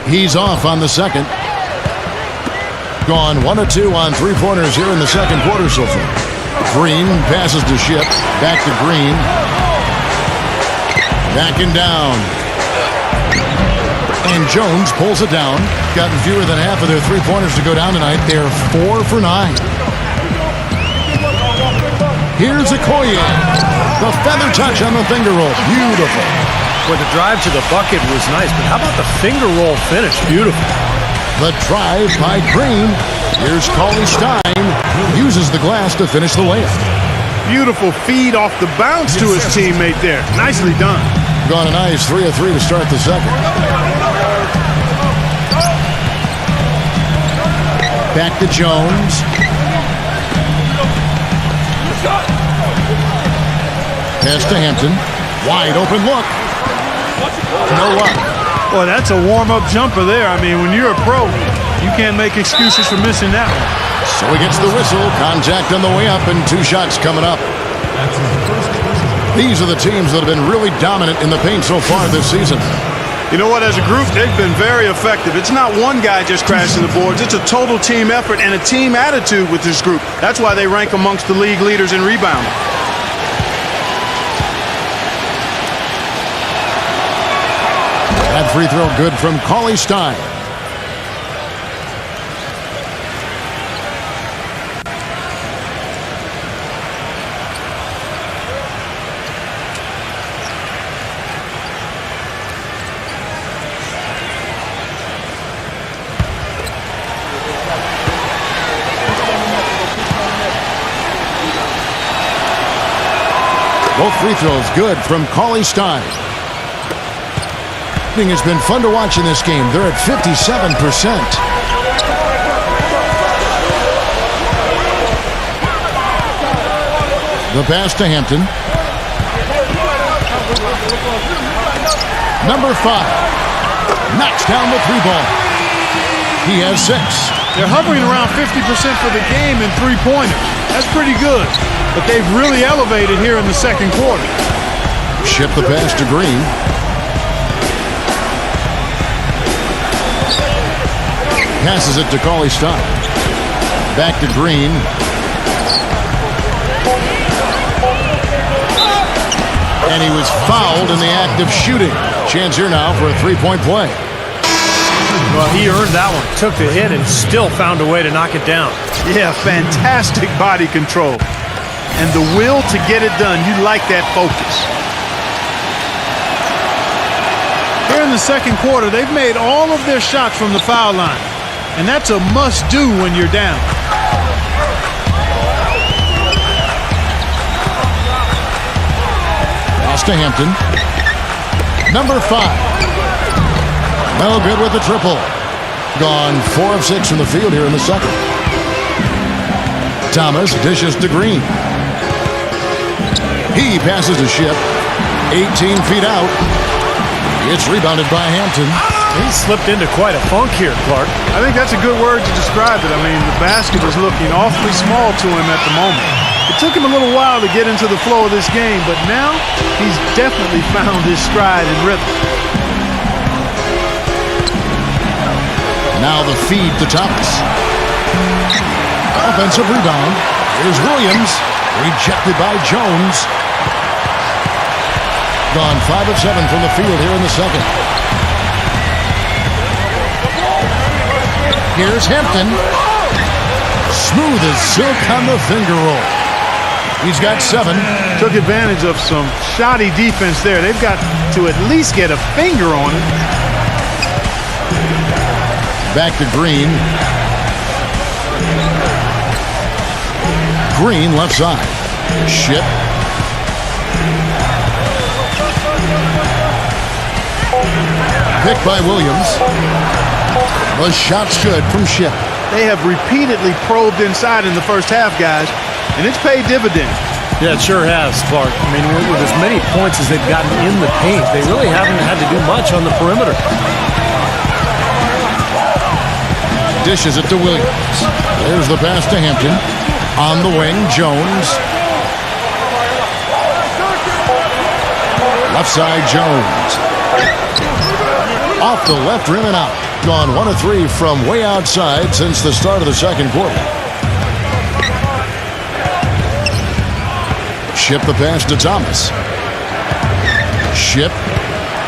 He's off on the second. Gone 1 of 2 on 3-pointers here in the second quarter so far. Green passes to Ship. Back to Green. Backing down. And Jones pulls it down. Gotten fewer than half of their 3-pointers to go down tonight. They're 4 for 9. Here's Okoye. The feather touch on the finger roll. Beautiful. Well, the drive to the bucket was nice, but how about the finger roll finish? Beautiful. The drive by Green. Here's Cauley Stein. Uses the glass to finish the layup. Beautiful feed off the bounce to his teammate there. Nicely done. Gone a nice 3 of 3 to start the second. Back to Jones. Pass to Hampton. Wide open look. No luck. Boy, that's a warm-up jumper there. I mean, when you're a pro, you can't make excuses for missing that one. So he gets the whistle. Contact on the way up and 2 shots coming up. These are the teams that have been really dominant in the paint so far this season. You know what? As a group, they've been very effective. It's not one guy just crashing the boards. It's a total team effort and a team attitude with this group. That's why they rank amongst the league leaders in rebounding. That free throw good from Cauley Stein. Both free throws good from Cauley Stein. It's been fun to watch in this game. They're at 57%. The pass to Hampton. Number 5 knocks down the 3-ball. He has 6. They're hovering around 50% for the game in 3-pointers. That's pretty good. But they've really elevated here in the second quarter. Ship the pass to Green. Passes it to Cauley Stein. Back to Green. And he was fouled in the act of shooting. Chance here now for a 3-point play. Well, he earned that one. Took the hit and still found a way to knock it down. Yeah, fantastic body control. And the will to get it done. You like that focus. Here in the second quarter, they've made all of their shots from the foul line. And that's a must-do when you're down. Pass to Hampton. Number 5. No good with the triple. Gone 4 of 6 from the field here in the second. Thomas dishes to Green. He passes to Ship. 18 feet out. It's rebounded by Hampton. He slipped into quite a funk here, Clark. I think that's a good word to describe it. I mean, the basket is looking awfully small to him at the moment. It took him a little while to get into the flow of this game, but now he's definitely found his stride and rhythm. Now the feed to Thomas. Offensive rebound. Here's Williams. Rejected by Jones. Gone 5 of 7 from the field here in the second. Here's Hampton. Smooth as silk on the finger roll. He's got 7. Took advantage of some shoddy defense there. They've got to at least get a finger on it. Back to Green. Green left side. Ship. Picked by Williams. The shot's good from Ship. They have repeatedly probed inside in the first half, guys, and it's paid dividends. Yeah, it sure has, Clark. I mean, with as many points as they've gotten in the paint, they really haven't had to do much on the perimeter. Dishes it to Williams. There's the pass to Hampton. On the wing, Jones. Left side, Jones. Off the left rim and out. Gone 1 of 3 from way outside since the start of the second quarter. Ship the pass to Thomas. Ship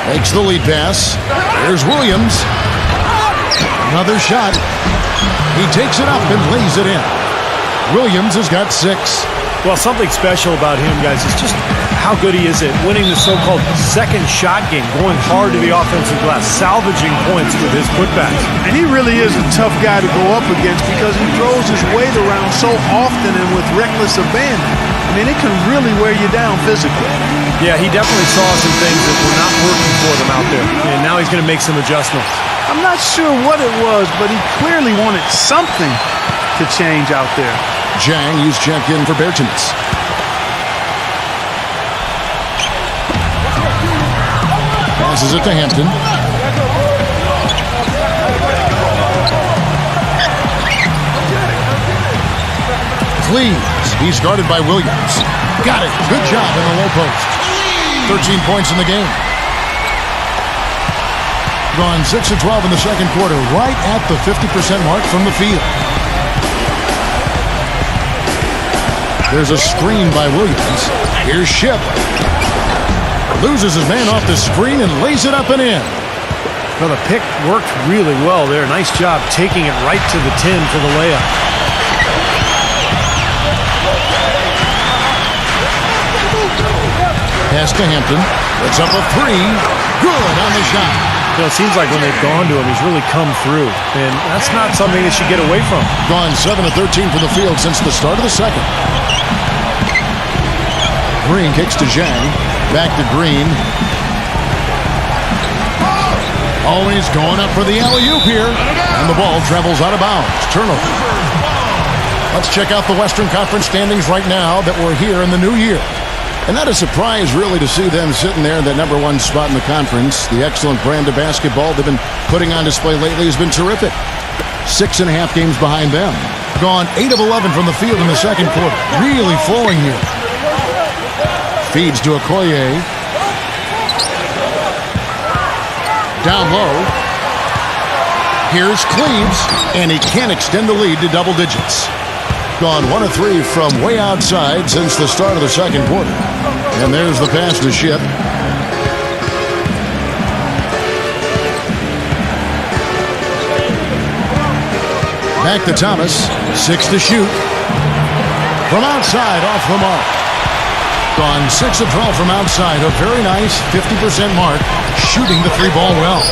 makes the lead pass. Here's Williams. Another shot. He takes it up and lays it in. Williams has got 6. Well, something special about him, guys, is just how good he is at winning the so-called second shot game, going hard to the offensive glass, salvaging points with his putbacks. And he really is a tough guy to go up against because he throws his weight around so often and with reckless abandon. I mean, it can really wear you down physically. Yeah, he definitely saw some things that were not working for them out there, and now he's going to make some adjustments. I'm not sure what it was, but he clearly wanted something to change out there. Jang used check in for Bertens. Passes it to Hampton. Cleaves. He's guarded by Williams. Got it. Good job in the low post. 13 points in the game. Gone 6 of 12 in the second quarter, right at the 50% mark from the field. There's a screen by Williams. Here's Ship. Loses his man off the screen and lays it up and in. Well, the pick worked really well there. Nice job taking it right to the 10 for the layup. Pass to Hampton. It's up a 3. Good on the shot. You know, it seems like when they've gone to him, he's really come through. And that's not something they should get away from. Gone 7 of 13 from the field since the start of the second. Green kicks to Zhang. Back to Green. Always going up for the alley-oop here. And the ball travels out of bounds. Turnover. Let's check out the Western Conference standings right now that we're here in the new year. And not a surprise, really, to see them sitting there in that number 1 spot in the conference. The excellent brand of basketball they've been putting on display lately has been terrific. 6.5 games behind them. Gone 8 of 11 from the field in the second quarter. Really flowing here. Feeds to Okoye. Down low. Here's Cleaves, and he can't extend the lead to double digits. Gone 1 of 3 from way outside since the start of the second quarter. And there's the pass to Ship. Back to Thomas. 6 to shoot. From outside, off the mark. Gone 6 of 12 from outside. A very nice 50% mark. Shooting the 3-ball well.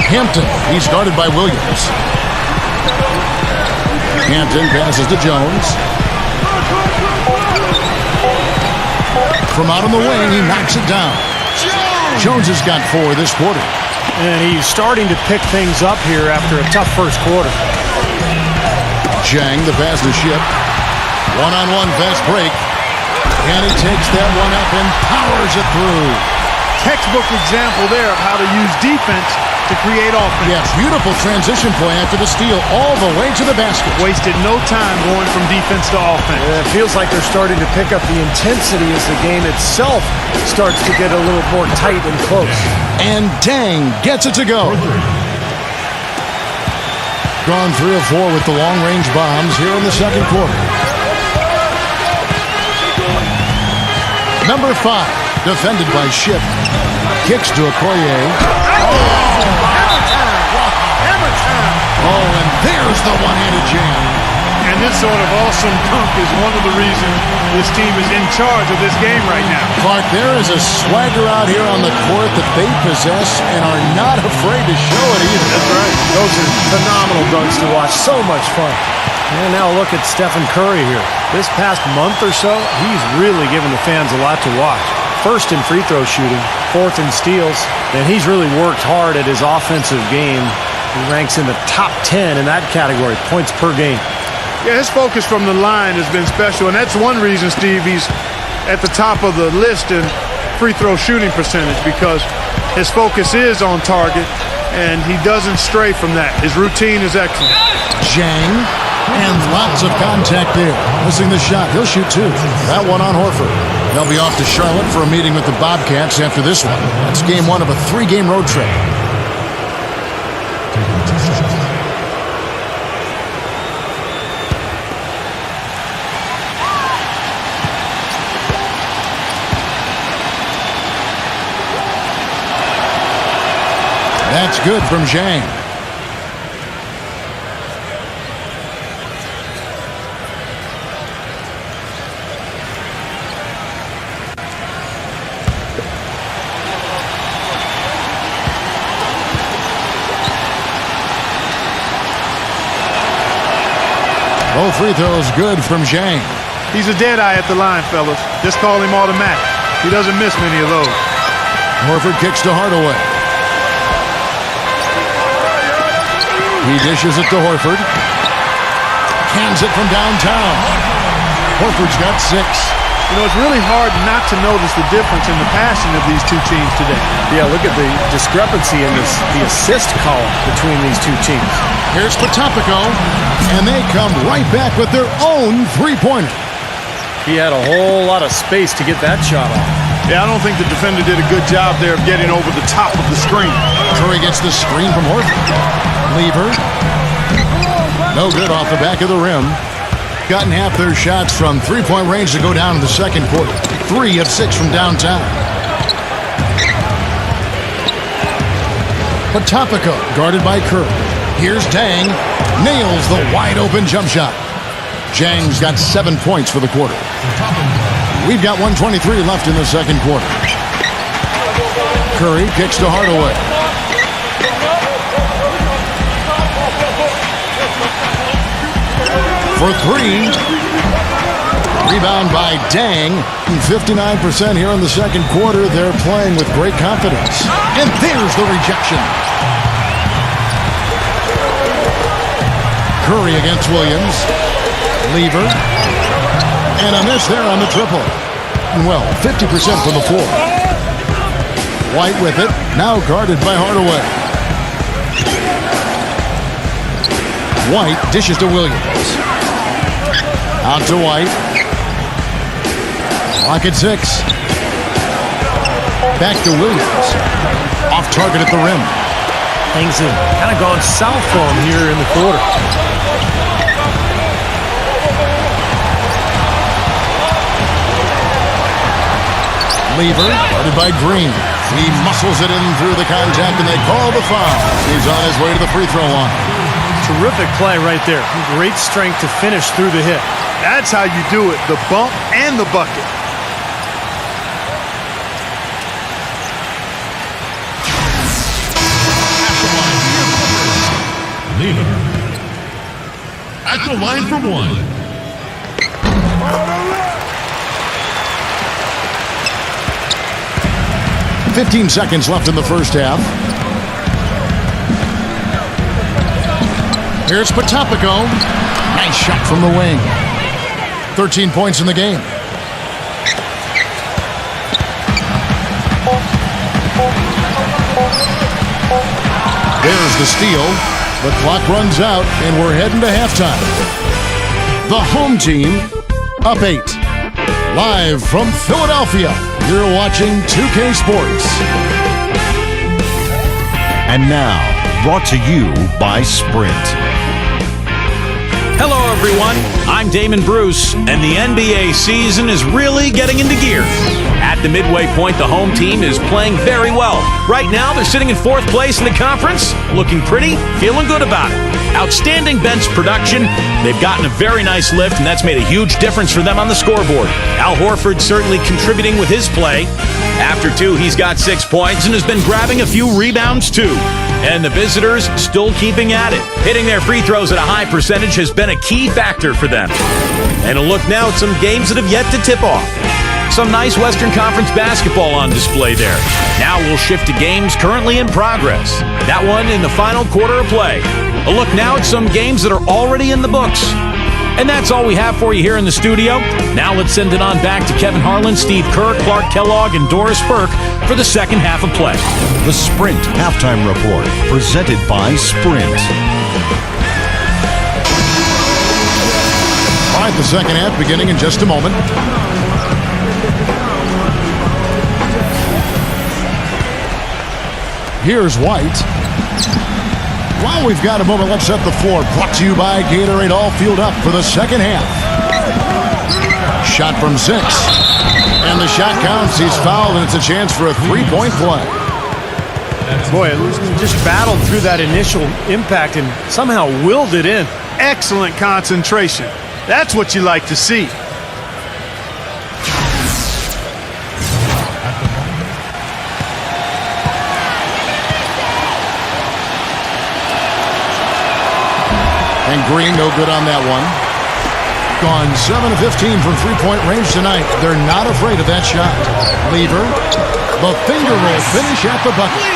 Hampton. He's guarded by Williams. Hampton passes to Jones. From out on the wing, he knocks it down. Jones has got 4 this quarter. And he's starting to pick things up here after a tough first quarter. Zhang, the pass to Ship. One-on-one fast break. And he takes that one up and powers it through. Textbook example there of how to use defense to create offense. Yeah, beautiful transition play after the steal all the way to the basket. Wasted no time going from defense to offense. It feels like they're starting to pick up the intensity as the game itself starts to get a little more tight and close. And Tang gets it to go. Gone 3 of 4 with the long-range bombs here in the second quarter. Number 5, defended by Ship. Kicks to Okoye. sort of awesome dunk is one of the reasons this team is in charge of this game right now. Clark, there is a swagger out here on the court that they possess and are not afraid to show it either. That's right. Those are phenomenal dunks to watch. So much fun. And now look at Stephen Curry here. This past month or so, he's really given the fans a lot to watch. First in free throw shooting, fourth in steals, and he's really worked hard at his offensive game. He ranks in the top 10 in that category, points per game. Yeah, his focus from the line has been special, and that's one reason, Steve, he's at the top of the list in free throw shooting percentage, because his focus is on target, and he doesn't stray from that. His routine is excellent. Zhang, and lots of contact there. Missing the shot. He'll shoot two. That one on Horford. They'll be off to Charlotte for a meeting with the Bobcats after this one. That's game one of a 3-game road trip. That's good from Zhang. Both free throws good from Zhang. He's a dead eye at the line, fellas. Just call him automatic. He doesn't miss many of those. Horford kicks to Hardaway. He dishes it to Horford. Hands it from downtown. Horford's got 6. You know, it's really hard not to notice the difference in the passing of these two teams today. Yeah, look at the discrepancy in the assist column between these two teams. Here's Potapico, and they come right back with their own three-pointer. He had a whole lot of space to get that shot off. Yeah, I don't think the defender did a good job there of getting over the top of the screen. Curry gets the screen from Horford. Lever. No good off the back of the rim. Gotten half their shots from three-point range to go down in the second quarter. 3 of 6 from downtown. Potapico guarded by Curry. Here's Dang. Nails the wide-open jump shot. Zhang's got 7 points for the quarter. We've got 1:23 left in the second quarter. Curry kicks to Hardaway. For 3. Rebound by Dang. 59% here in the second quarter. They're playing with great confidence. And there's the rejection. Curry against Williams. Lever. And a miss there on the triple. Well, 50% from the floor. White with it. Now guarded by Hardaway. White dishes to Williams. Out to White. Clock at 6. Back to Williams. Off target at the rim. Things have kind of gone south for him here in the quarter. Lever, guarded by Green. He muscles it in through the contact, and they call the foul. He's on his way to the free throw line. Terrific play right there. Great strength to finish through the hit. That's how you do it, the bump and the bucket. Lever. At the line for 1. 15 seconds left in the first half. Here's Potapico. Nice shot from the wing. 13 points in the game. There's the steal. The clock runs out, and we're heading to halftime. The home team up 8. Live from Philadelphia, you're watching 2K Sports. And now, brought to you by Sprint. Hello, everyone. I'm Damon Bruce, and the NBA season is really getting into gear. At the midway point, the home team is playing very well. Right now, they're sitting in 4th place in the conference, looking pretty, feeling good about it. Outstanding bench production. They've gotten a very nice lift, and that's made a huge difference for them on the scoreboard. Al Horford certainly contributing with his play. After 2, he's got 6 points and has been grabbing a few rebounds too. And the visitors still keeping at it. Hitting their free throws at a high percentage has been a key factor for them. And a look now at some games that have yet to tip off. Some nice Western Conference basketball on display there. Now we'll shift to games currently in progress. That one in the final quarter of play. A look now at some games that are already in the books. And that's all we have for you here in the studio. Now let's send it on back to Kevin Harlan, Steve Kerr, Clark Kellogg, and Doris Burke for the second half of play. The Sprint Halftime Report, presented by Sprint. All right, the second half beginning in just a moment. Here's White. While we've got a moment, let's set the floor. Brought to you by Gatorade, all fueled up for the second half. Shot from 6. And the shot counts. He's fouled, and it's a chance for a three-point play. Boy, it just battled through that initial impact and somehow willed it in. Excellent concentration. That's what you like to see. And Green, no good on that one. Gone 7 of 15 from three-point range tonight. They're not afraid of that shot. Lever, the finger roll finish at the bucket.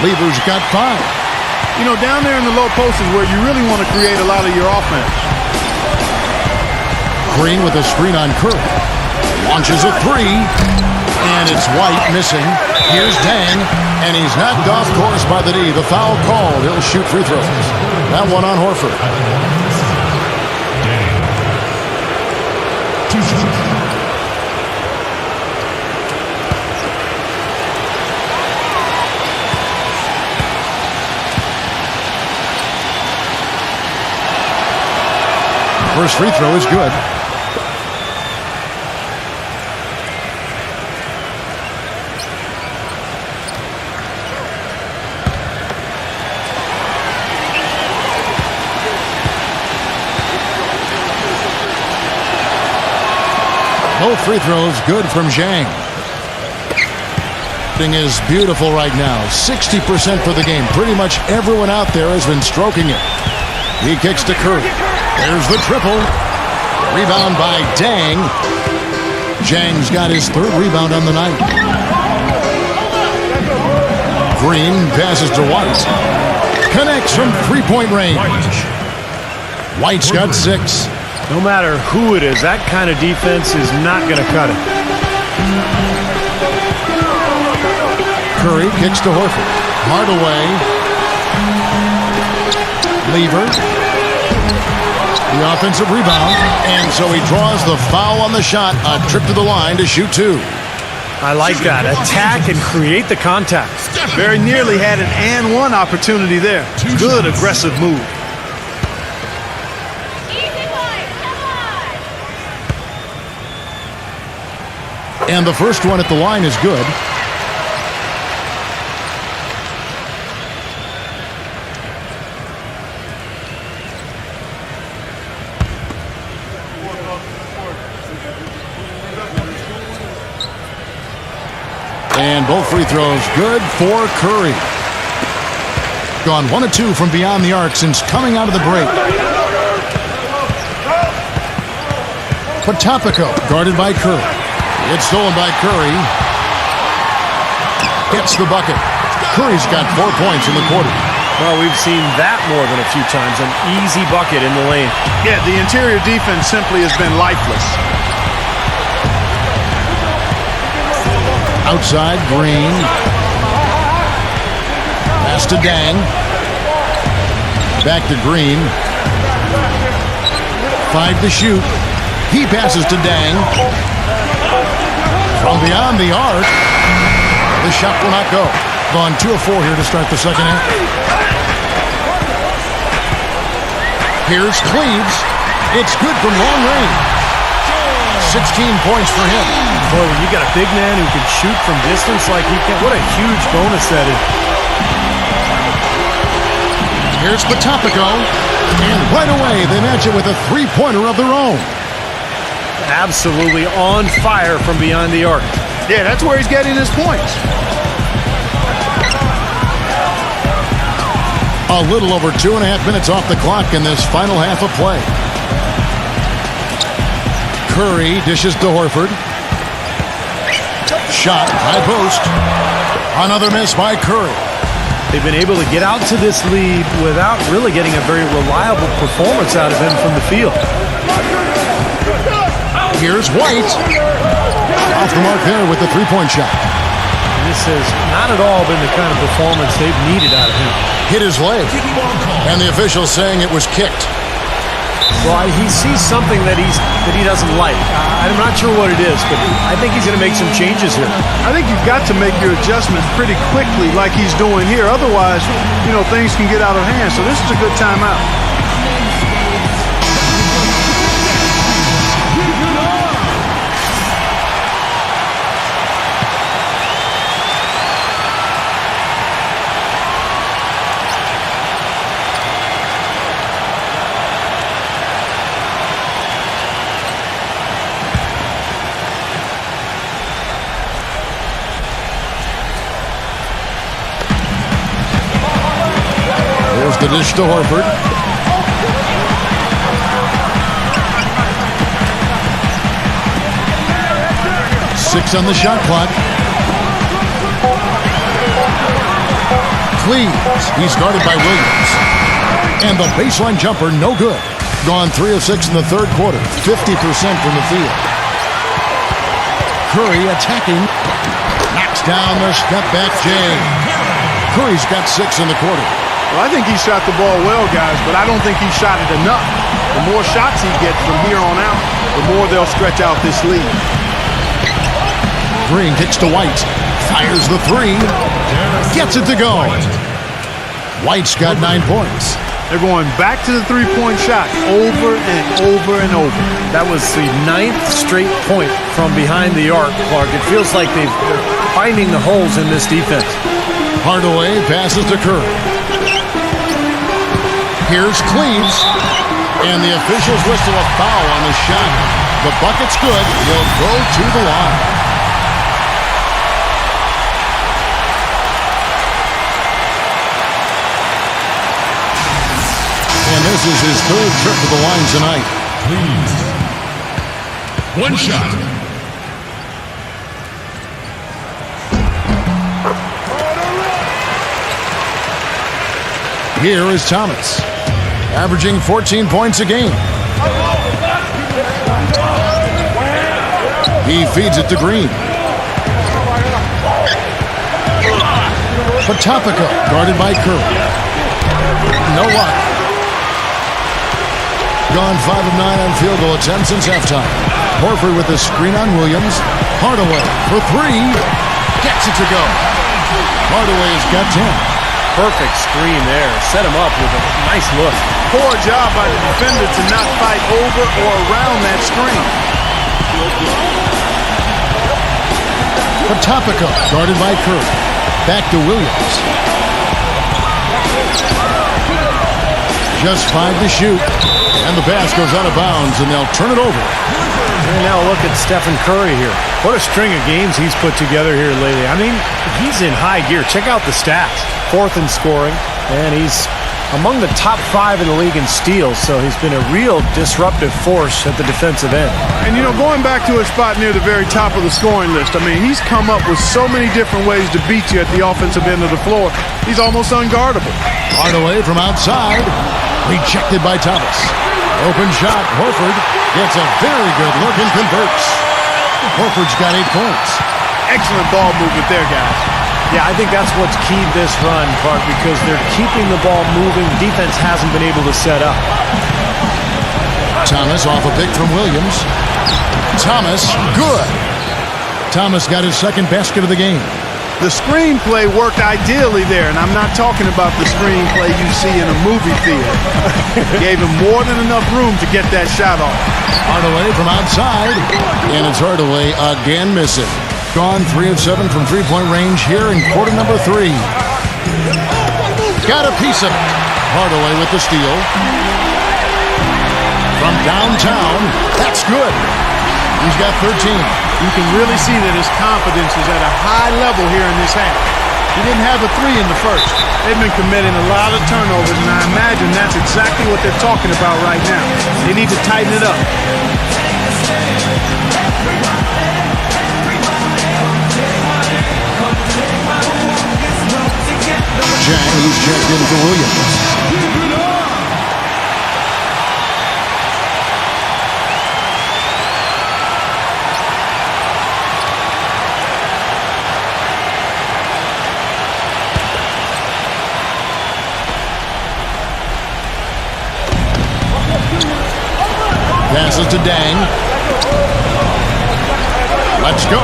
Lever's got 5. You know, down there in the low post is where you really want to create a lot of your offense. Green with a screen on Curry. Launches a 3. And it's White missing. Here's Dang. And he's knocked off course by the D. The foul called. He'll shoot free throws. That one on Horford. First free throw is good. Both free throws good from Zhang. Thing is beautiful right now. 60% for the game. Pretty much everyone out there has been stroking it. He kicks to Curry. There's the triple. Rebound by Dang. Zhang's got his 3rd rebound on the night. Green passes to White. Connects from three-point range. White's got 6. No matter who it is, that kind of defense is not going to cut it. Curry kicks to Horford. Hardaway. Lever. The offensive rebound. And so he draws the foul on the shot. A trip to the line to shoot 2. I like that. Attack and create the contact. Very nearly had an and one opportunity there. Good aggressive move. And the first one at the line is good. And both free throws good for Curry. Gone 1 of 2 from beyond the arc since coming out of the break. Potapico guarded by Curry. It's stolen by Curry. Gets the bucket. Curry's got 4 points in the quarter. Well, we've seen that more than a few times. An easy bucket in the lane. Yeah, the interior defense simply has been lifeless. Outside, Green. Pass to Dang. Back to Green. 5 to shoot. He passes to Dang. From beyond the arc, the shot will not go. Gone 2 of 4 here to start the second half. Here's Cleaves. It's good from long range. 16 points for him. Boy, when you got a big man who can shoot from distance like he can, what a huge bonus that is. Here's Patopico. And right away, they match it with a three-pointer of their own. Absolutely on fire from beyond the arc. Yeah, that's where he's getting his points. A little over 2.5 minutes off the clock in this final half of play. Curry dishes to Horford. Shot, high post. Another miss by Curry. They've been able to get out to this lead without really getting a very reliable performance out of him from the field. Here's White. Off the mark there with the three-point shot. This has not at all been the kind of performance they've needed out of him. Hit his leg. And the official saying it was kicked. Well, he sees something that he doesn't like. I'm not sure what it is, but I think he's going to make some changes here. I think you've got to make your adjustments pretty quickly like he's doing here. Otherwise, things can get out of hand. So this is a good timeout. The dish to Horford. 6 on the shot clock. Cleaves. He's guarded by Williams. And the baseline jumper, no good. Gone 3 of 6 in the third quarter. 50% from the field. Curry attacking. Knocks down the step-back Jay. Curry's got 6 in the quarter. Well, I think he shot the ball well, guys, but I don't think he shot it enough. The more shots he gets from here on out, the more they'll stretch out this lead. Green kicks to White. Fires the three. Gets it to go. White's got 9 points. They're going back to the three-point shot over and over and over. That was the 9th straight point from behind the arc, Clark. It feels like they're finding the holes in this defense. Hardaway passes to Curry. Here's Cleaves, and the officials whistle a foul on the shot. The bucket's good. He'll go to the line. And this is his 3rd trip to the line tonight. Please. 1 shot. Here is Thomas, averaging 14 points a game. He feeds it to Green. Patopico, guarded by Curry. No luck. Gone 5 of 9 on field goal attempts since halftime. Horford with the screen on Williams. Hardaway for 3. Gets it to go. Hardaway's got 10. Perfect screen there. Set him up with a nice look. Poor job by the defender to not fight over or around that screen. Patopico, guarded by Curry. Back to Williams. Just 5 to shoot. And the pass goes out of bounds, and they'll turn it over. And now look at Stephen Curry here. What a string of games he's put together here lately. I mean, he's in high gear. Check out the stats. 4th in scoring, and he's among the top 5 in the league in steals, so he's been a real disruptive force at the defensive end. And, going back to his spot near the very top of the scoring list, I mean, he's come up with so many different ways to beat you at the offensive end of the floor. He's almost unguardable. Hardaway from outside. Rejected by Thomas. Open shot. Horford gets a very good look and converts. Horford's got 8 points. Excellent ball movement there, guys. Yeah, I think that's what's keyed this run, Clark, because they're keeping the ball moving. Defense hasn't been able to set up. Thomas off a pick from Williams. Thomas, good. Thomas got his 2nd basket of the game. The screenplay worked ideally there, and I'm not talking about the screenplay you see in a movie theater. Gave him more than enough room to get that shot off. Hardaway from outside, and it's Hardaway again missing. Gone 3 of 7 from three-point range here in quarter number 3. Got a piece of it. Hardaway with the steal. From downtown, that's good. He's got 13. You can really see that his confidence is at a high level here in this half. He didn't have a three in the first. They've been committing a lot of turnovers, and I imagine that's exactly what they're talking about right now. They need to tighten it up. Jang, he's checked in for Williams. Passes to Dang. Let's go.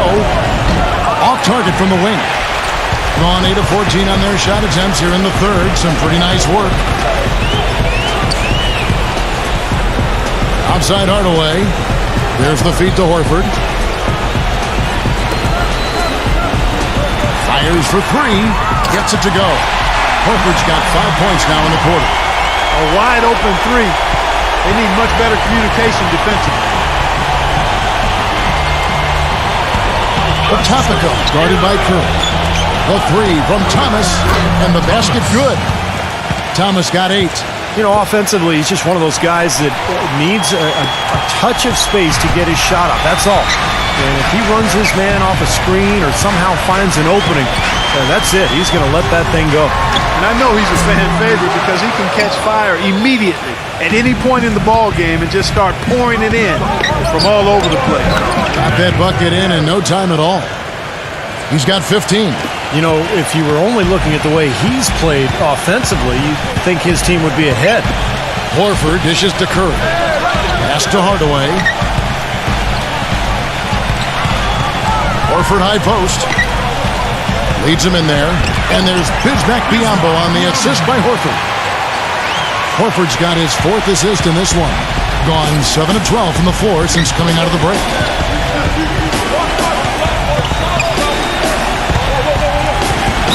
Off target from the wing. Gone 8 of 14 on their shot attempts here in the third. Some pretty nice work. Outside Hardaway. There's the feed to Horford. Fires for three. Gets it to go. Horford's got 5 points now in the quarter. A wide open three. They need much better communication defensively. Topico guarded by Curry. The three from Thomas, and the basket good. Thomas got 8. You know, offensively, he's just one of those guys that needs a touch of space to get his shot up. That's all. And if he runs his man off a screen or somehow finds an opening, that's it. He's going to let that thing go. And I know he's a fan favorite because he can catch fire immediately at any point in the ball game and just start pouring it in from all over the place. Got that bucket in no time at all. He's got 15. You know, if you were only looking at the way he's played offensively, you'd think his team would be ahead. Horford dishes to Curry. Pass to Hardaway. Horford high post. Leads him in there. And there's Bismack Biyombo on the assist by Horford. Horford's got his 4th assist in this one. Gone 7 of 12 from the floor since coming out of the break.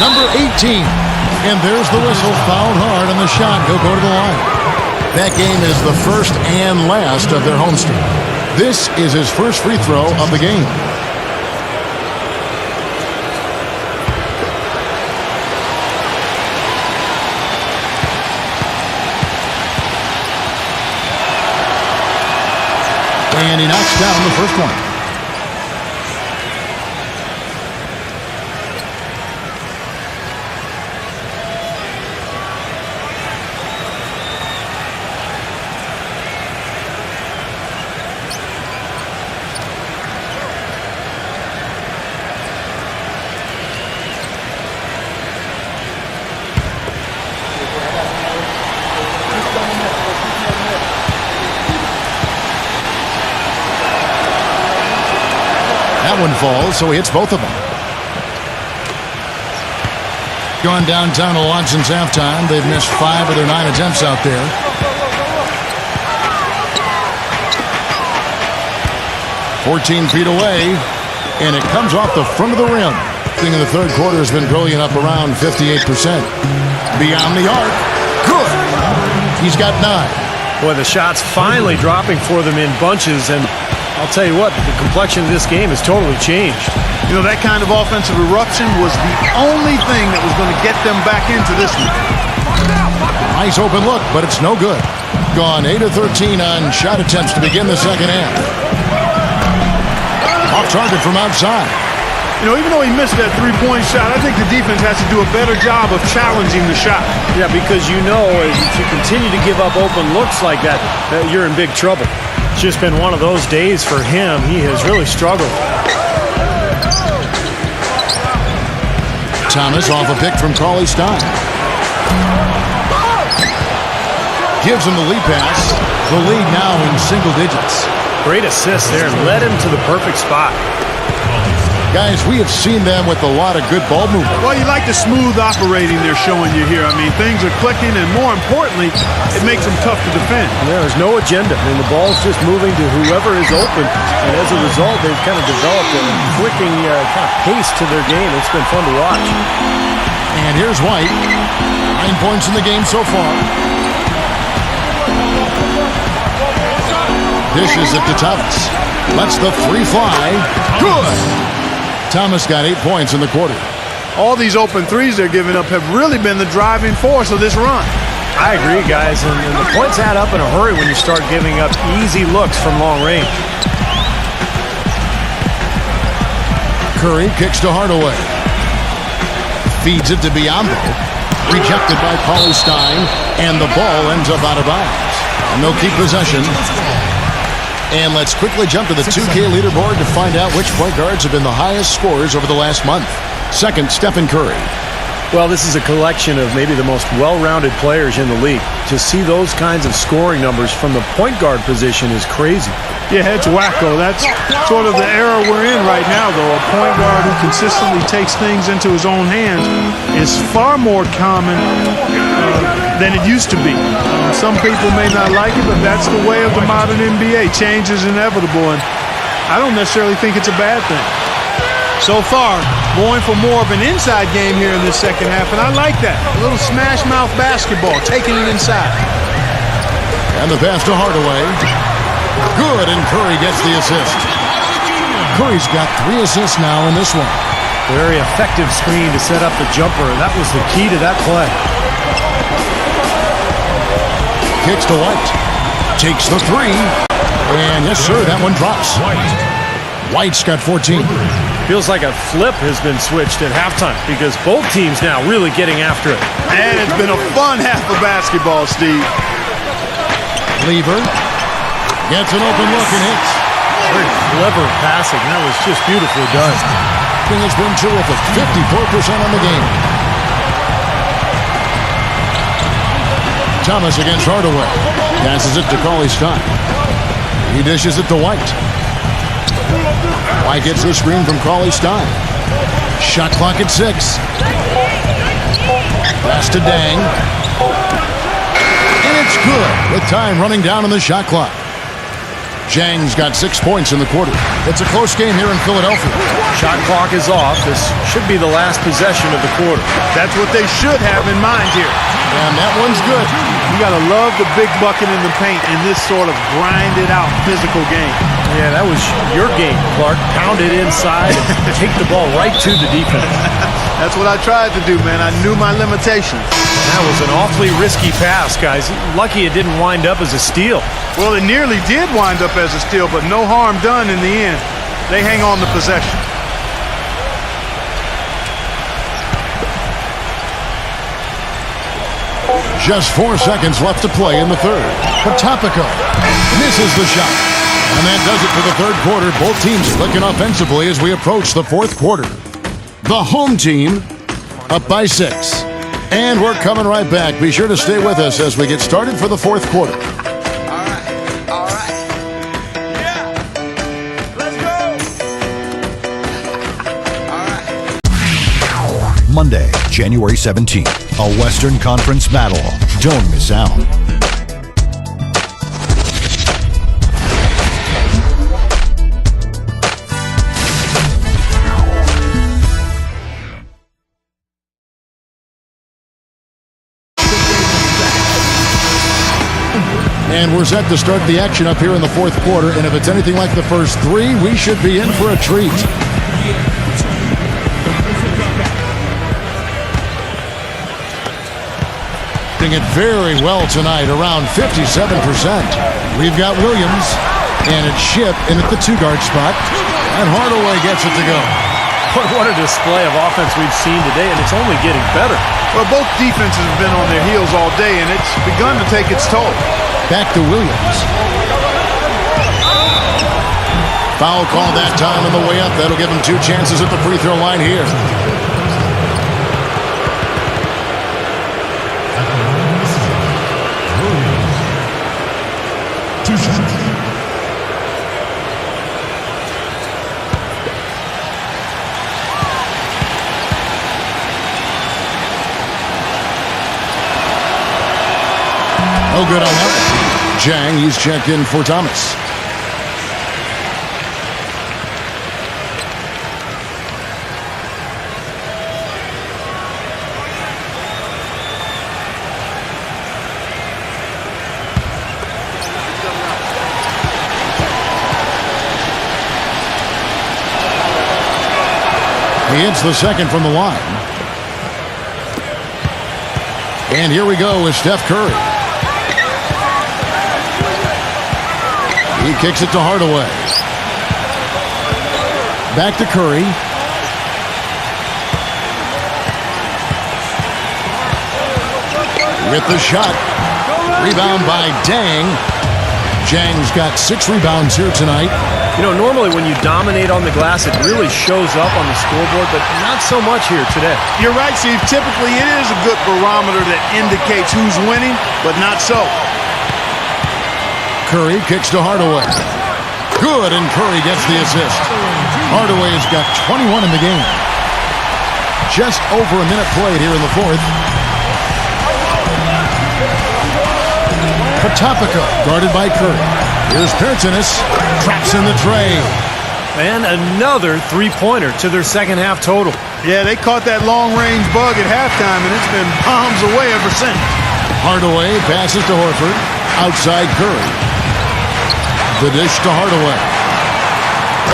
Number 18. And there's the whistle. Fouled hard on the shot. He'll go to the line. That game is the first and last of their homestand. This is his first free throw of the game. And he knocks down the first one. That one falls, so he hits both of them. Gone downtown a lot since halftime. They've missed 5 of their 9 attempts out there. "14 feet away, and it comes off the front of the rim. Thing in the third quarter has been brilliant, up around 58%. Beyond the arc, good. He's got 9. Boy, the shots finally dropping for them in bunches, and I'll tell you what, the complexion of this game has totally changed. You know, that kind of offensive eruption was the only thing that was going to get them back into this one. Nice open look, but it's no good. Gone 8 of 13 on shot attempts to begin the second half. Off target from outside. You know, even though he missed that three-point shot, I think the defense has to do a better job of challenging the shot. Yeah, because you know, if you continue to give up open looks like that, you're in big trouble. It's just been one of those days for him. He has really struggled. Thomas off a pick from Cauley-Stein. Gives him the lead pass. The lead now in single digits. Great assist there and led him to the perfect spot. Guys, we have seen them with a lot of good ball movement. Well, you like the smooth operating they're showing you here. I mean, things are clicking, and more importantly, it makes them tough to defend. There's no agenda. I mean, the ball's just moving to whoever is open, and as a result, they've kind of developed a clicking kind of pace to their game. It's been fun to watch. And here's White. 9 points in the game so far. Dishes it to Thomas. Lets the three fly. Good. Thomas got 8 points in the quarter. All these open threes they're giving up have really been the driving force of this run. I agree, guys, and the points add up in a hurry when you start giving up easy looks from long range. Curry kicks to Hardaway. Feeds it to Biyombo. Rejected by Stein, and the ball ends up out of bounds. And they'll keep possession. And let's quickly jump to the 2K leaderboard to find out which point guards have been the highest scorers over the last month. Second, Stephen Curry. Well, this is a collection of maybe the most well-rounded players in the league. To see those kinds of scoring numbers from the point guard position is crazy. Yeah, it's wacko. That's sort of the era we're in right now, though. A point guard who consistently takes things into his own hands is far more common than it used to be. Some people may not like it, but that's the way of the modern NBA. Change is inevitable, and I don't necessarily think it's a bad thing. So far, going for more of an inside game here in this second half, and I like that. A little smash mouth basketball, taking it inside. And the pass to Hardaway. Good, and Curry gets the assist. Curry's got 3 assists now in this one. Very effective screen to set up the jumper. That was the key to that play. Kicks to White. Takes the 3. And yes, sir, that one drops. White's got 14. Feels like a flip has been switched at halftime because both teams now really getting after it. And it's been a fun half of basketball, Steve. Lever gets an open look and hits. Very clever passing. That was just beautifully done. Thing has been terrific. 54% on the game. Thomas against Hardaway. Passes it to Stein. He dishes it to White. White gets the screen from Stein. Shot clock at 6. Pass to Dang. And it's good with time running down on the shot clock. Zhang's got 6 points in the quarter. It's a close game here in Philadelphia. Shot clock is off. This should be the last possession of the quarter. That's what they should have in mind here. And that one's good. You got to love the big bucket in the paint in this sort of grinded out physical game. Yeah, that was your game, Clark. Pound it inside and take the ball right to the defense. That's what I tried to do, man. I knew my limitations. That was an awfully risky pass, guys. Lucky it didn't wind up as a steal. Well, it nearly did wind up as a steal, but no harm done in the end. They hang on the possession. Just 4 seconds left to play in the third. Potapico misses the shot. And that does it for the third quarter. Both teams clicking offensively as we approach the fourth quarter. The home team up by 6. And we're coming right back. Be sure to stay with us as we get started for the fourth quarter. All right. Yeah. Let's go. Monday, January 17th, a Western Conference battle. Don't miss out. And we're set to start the action up here in the fourth quarter. And if it's anything like the first 3, we should be in for a treat. Doing it very well tonight, around 57%. We've got Williams, and it's Ship in at the 2-guard spot. And Hardaway gets it to go. What a display of offense we've seen today, and it's only getting better. Well, both defenses have been on their heels all day, and it's begun to take its toll. Back to Williams. Foul call that time on the way up. That'll give him 2 chances at the free throw line here. No good on that one. Zhang, he's checked in for Thomas. He hits the second from the line. And here we go with Steph Curry. He kicks it to Hardaway. Back to Curry. With the shot. Rebound by Dang. Jang's got 6 rebounds here tonight. You know, normally when you dominate on the glass, it really shows up on the scoreboard, but not so much here today. You're right, Steve. Typically, it is a good barometer that indicates who's winning, but not so. Curry kicks to Hardaway. Good, and Curry gets the assist. Hardaway has got 21 in the game. Just over a minute played here in the fourth. Potapico, guarded by Curry. Here's Pertinis, traps in the tray. And another three-pointer to their second half total. Yeah, they caught that long-range bug at halftime, and it's been bombs away ever since. Hardaway passes to Horford. Outside Curry. The dish to Hardaway.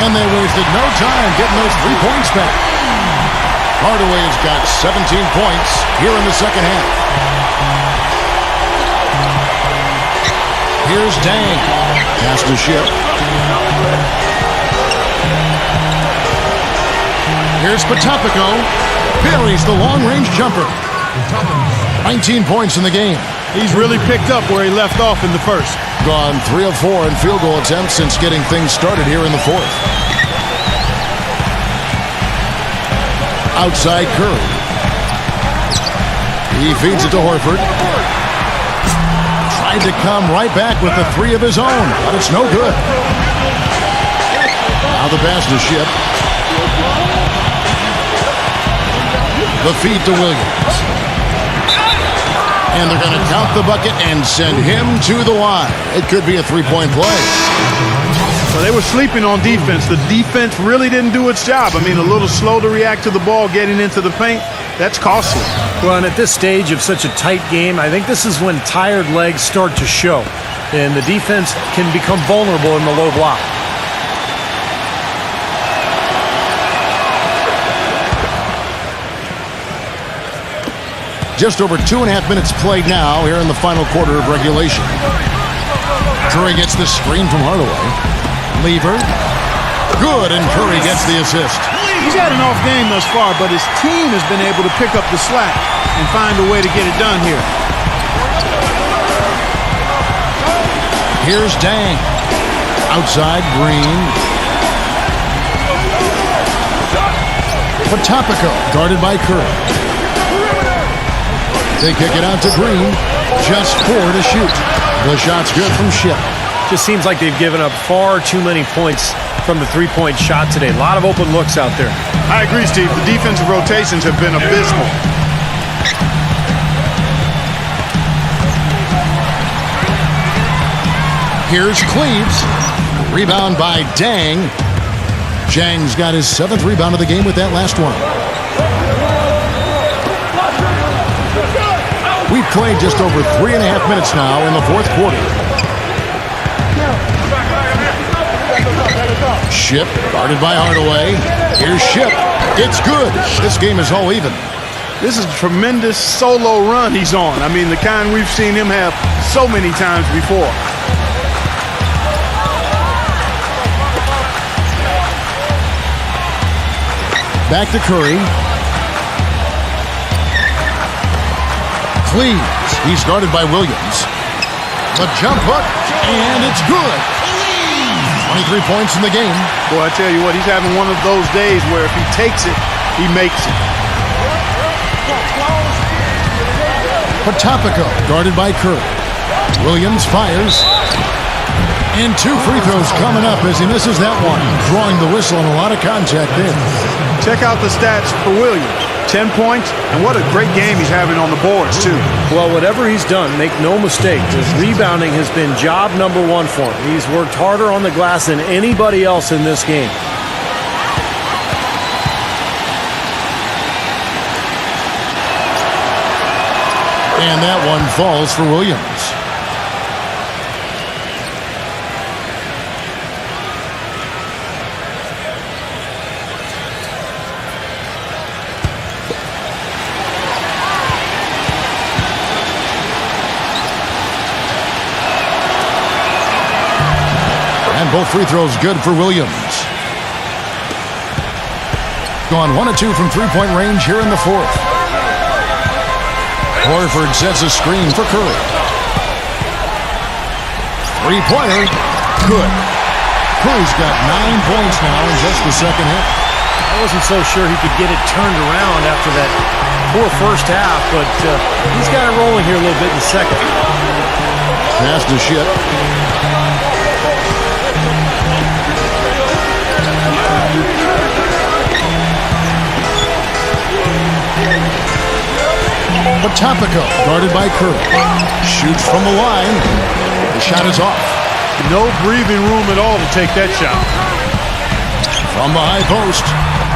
And they wasted no time getting those 3 points back. Hardaway has got 17 points here in the second half. Here's Dang. Pass to Ship. Here's Potapico. Buries the long-range jumper. 19 points in the game. He's really picked up where he left off in the first. Gone 3 of 4 in field goal attempts since getting things started here in the fourth. Outside Curry. He feeds it to Horford. Tried to come right back with the 3 of his own, but it's no good. Now the pass to Ship. The feed to Williams. And they're going to count the bucket and send him to the line. It could be a 3-point play. So they were sleeping on defense. The defense really didn't do its job. I mean, a little slow to react to the ball getting into the paint. That's costly. Well, and at this stage of such a tight game, I think this is when tired legs start to show. And the defense can become vulnerable in the low block. Just over 2.5 minutes played now here in the final quarter of regulation. Curry gets the screen from Hardaway. Lever. Good, and Curry gets the assist. He's had an off game thus far, but his team has been able to pick up the slack and find a way to get it done here. Here's Dang. Outside Green. Potapico, guarded by Curry. They kick it out to Green. Just 4 to shoot. The shot's good from Ship. Just seems like they've given up far too many points from the three-point shot today. A lot of open looks out there. I agree, Steve. The defensive rotations have been abysmal. Here's Cleaves. Rebound by Dang. Jang's got his 7th rebound of the game with that last one. We've played just over 3.5 minutes now in the fourth quarter. Ship, guarded by Hardaway. Here's Ship. It's good. This game is all even. This is a tremendous solo run he's on. I mean, the kind we've seen him have so many times before. Back to Curry. Cleaves. He's guarded by Williams. The jump hook, and it's good. 23 points in the game. Boy, I tell you what, he's having one of those days where if he takes it, he makes it. Potapico, guarded by Curry. Williams fires. And 2 free throws coming up as he misses that one. Drawing the whistle and a lot of contact there. Check out the stats for Williams. 10 points, and what a great game he's having on the boards, too. Well, whatever he's done, make no mistake, his rebounding has been job number 1 for him. He's worked harder on the glass than anybody else in this game. And that one falls for Williams. both free throws good for Williams. Gone 1 of 2 from three-point range here in the fourth. Horford sets a screen for Curry. Three-pointer, good. Curry's got 9 points now in just the second half. I wasn't so sure he could get it turned around after that poor first half, but he's got it rolling here a little bit in the second. Pass to Ship. Topico, guarded by Curry. Shoots from the line. The shot is off. No breathing room at all to take that shot. From the high post,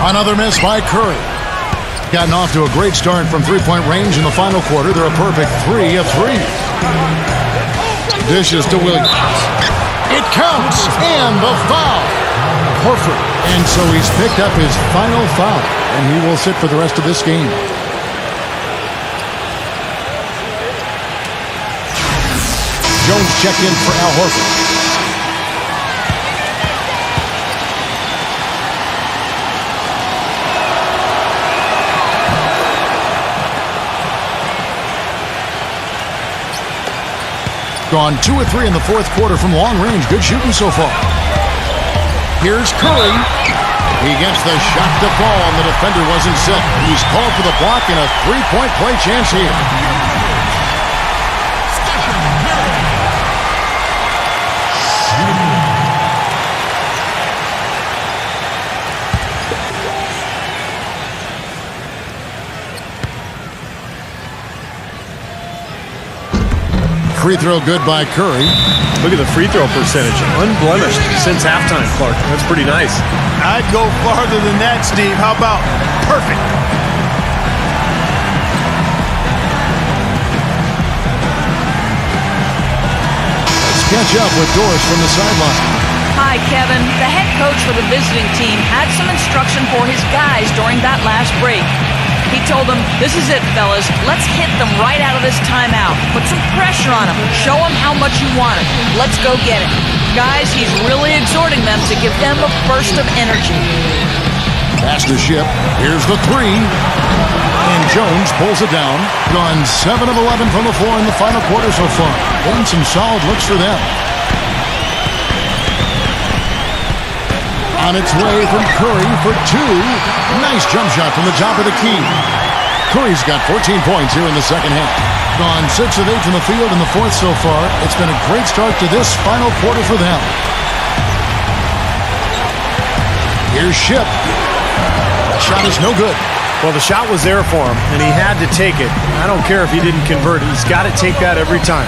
another miss by Curry. Gotten off to a great start from three-point range in the final quarter. They're a perfect 3 of 3. Dishes to Williams. It counts, and the foul. Horford. And so he's picked up his final foul, and he will sit for the rest of this game. Jones checked in for Al Horford. Gone 2 of 3 in the fourth quarter from long range. Good shooting so far. Here's Curry. He gets the shot to fall, and the defender wasn't set. He's called for the block and a three-point play chance here. Free throw good by Curry. Look at the free throw percentage. Unblemished since halftime, Clark. That's pretty nice. I'd go farther than that, Steve. How about perfect? Let's catch up with Doris from the sideline. Hi, Kevin. The head coach for the visiting team had some instruction for his guys during that last break. He told them, this is it, fellas. Let's hit them right out of this timeout. Put some pressure on them. Show them how much you want it. Let's go get it. Guys, he's really exhorting them to give them a burst of energy. Pass to Ship. Here's the three. And Jones pulls it down. Gone 7 of 11 from the floor in the final quarter so far. Getting some solid looks for them. On its way from Curry for 2. Nice jump shot from the top of the key. Curry's got 14 points here in the second half. Gone 6 of 8 from the field in the fourth so far. It's been a great start to this final quarter for them. Here's Ship. Shot is no good. Well, the shot was there for him, and he had to take it. I don't care if he didn't convert it. He's got to take that every time.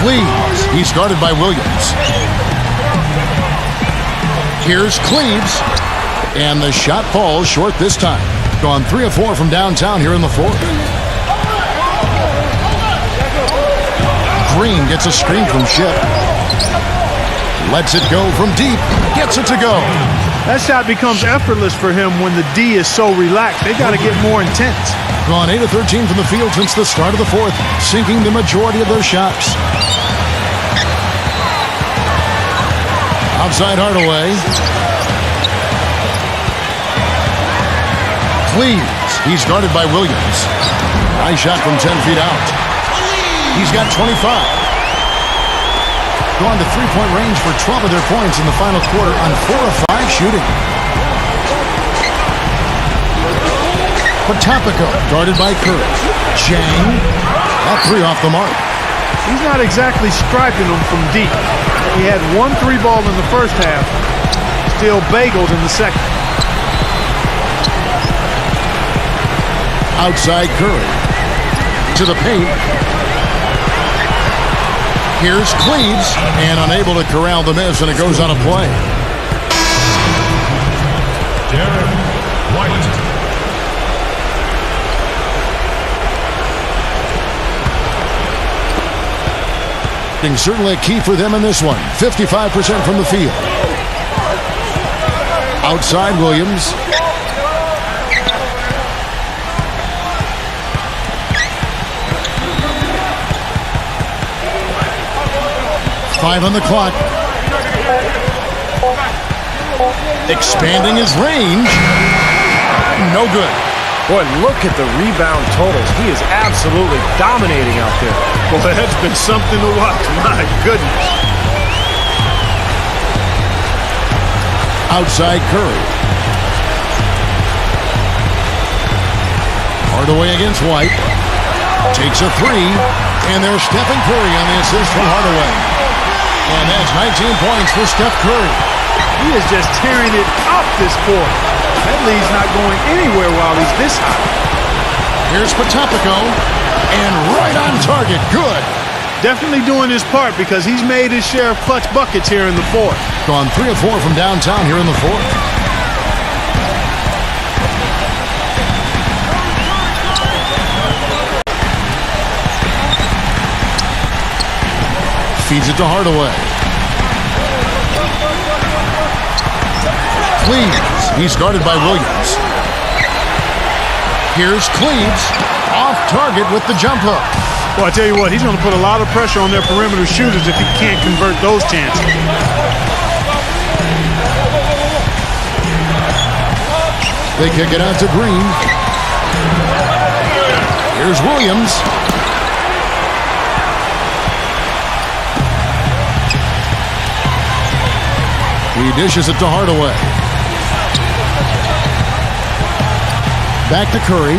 Cleaves. He's guarded by Williams. Here's Cleaves. And the shot falls short this time. Gone 3 of 4 from downtown here in the fourth. Green gets a screen from Ship. Lets it go from deep. Gets it to go. That shot becomes effortless for him when the D is so relaxed. They got to get more intense. Gone 8 of 13 from the field since the start of the fourth, sinking the majority of their shots. Outside Hardaway. Cleaves. He's guarded by Williams. Nice shot from 10 feet out. He's got 25. Gone to three-point range for 12 of their points in the final quarter on 4 of 5 shooting. Topico, guarded by Curry. Chang, that 3 off the mark. He's not exactly striping them from deep. He had 1 3 ball in the first half, still bageled in the second. Outside Curry. To the paint. Here's Cleaves, and unable to corral the miss, and it goes on a play. Derek White. Certainly a key for them in this one. 55% from the field. Outside Williams. 5 on the clock. Expanding his range. No good. Boy, look at the rebound totals. He is absolutely dominating out there. Boy, that's been something to watch. My goodness. Outside Curry. Hardaway against White. Takes a three. And there's Stephen Curry on the assist from Hardaway. And that's 19 points for Steph Curry. He is just tearing it up this court. That lead's not going anywhere while he's this hot. Here's Potapico. And right on target. Good. Definitely doing his part because he's made his share of clutch buckets here in the fourth. Gone 3 of 4 from downtown here in the fourth. Feeds it to Hardaway. Cleaves. He's guarded by Williams. Here's Cleaves. Off target with the jump hook. Well, I tell you what, he's going to put a lot of pressure on their perimeter shooters if he can't convert those chances. They kick it out to Green. Here's Williams. He dishes it to Hardaway. Back to Curry.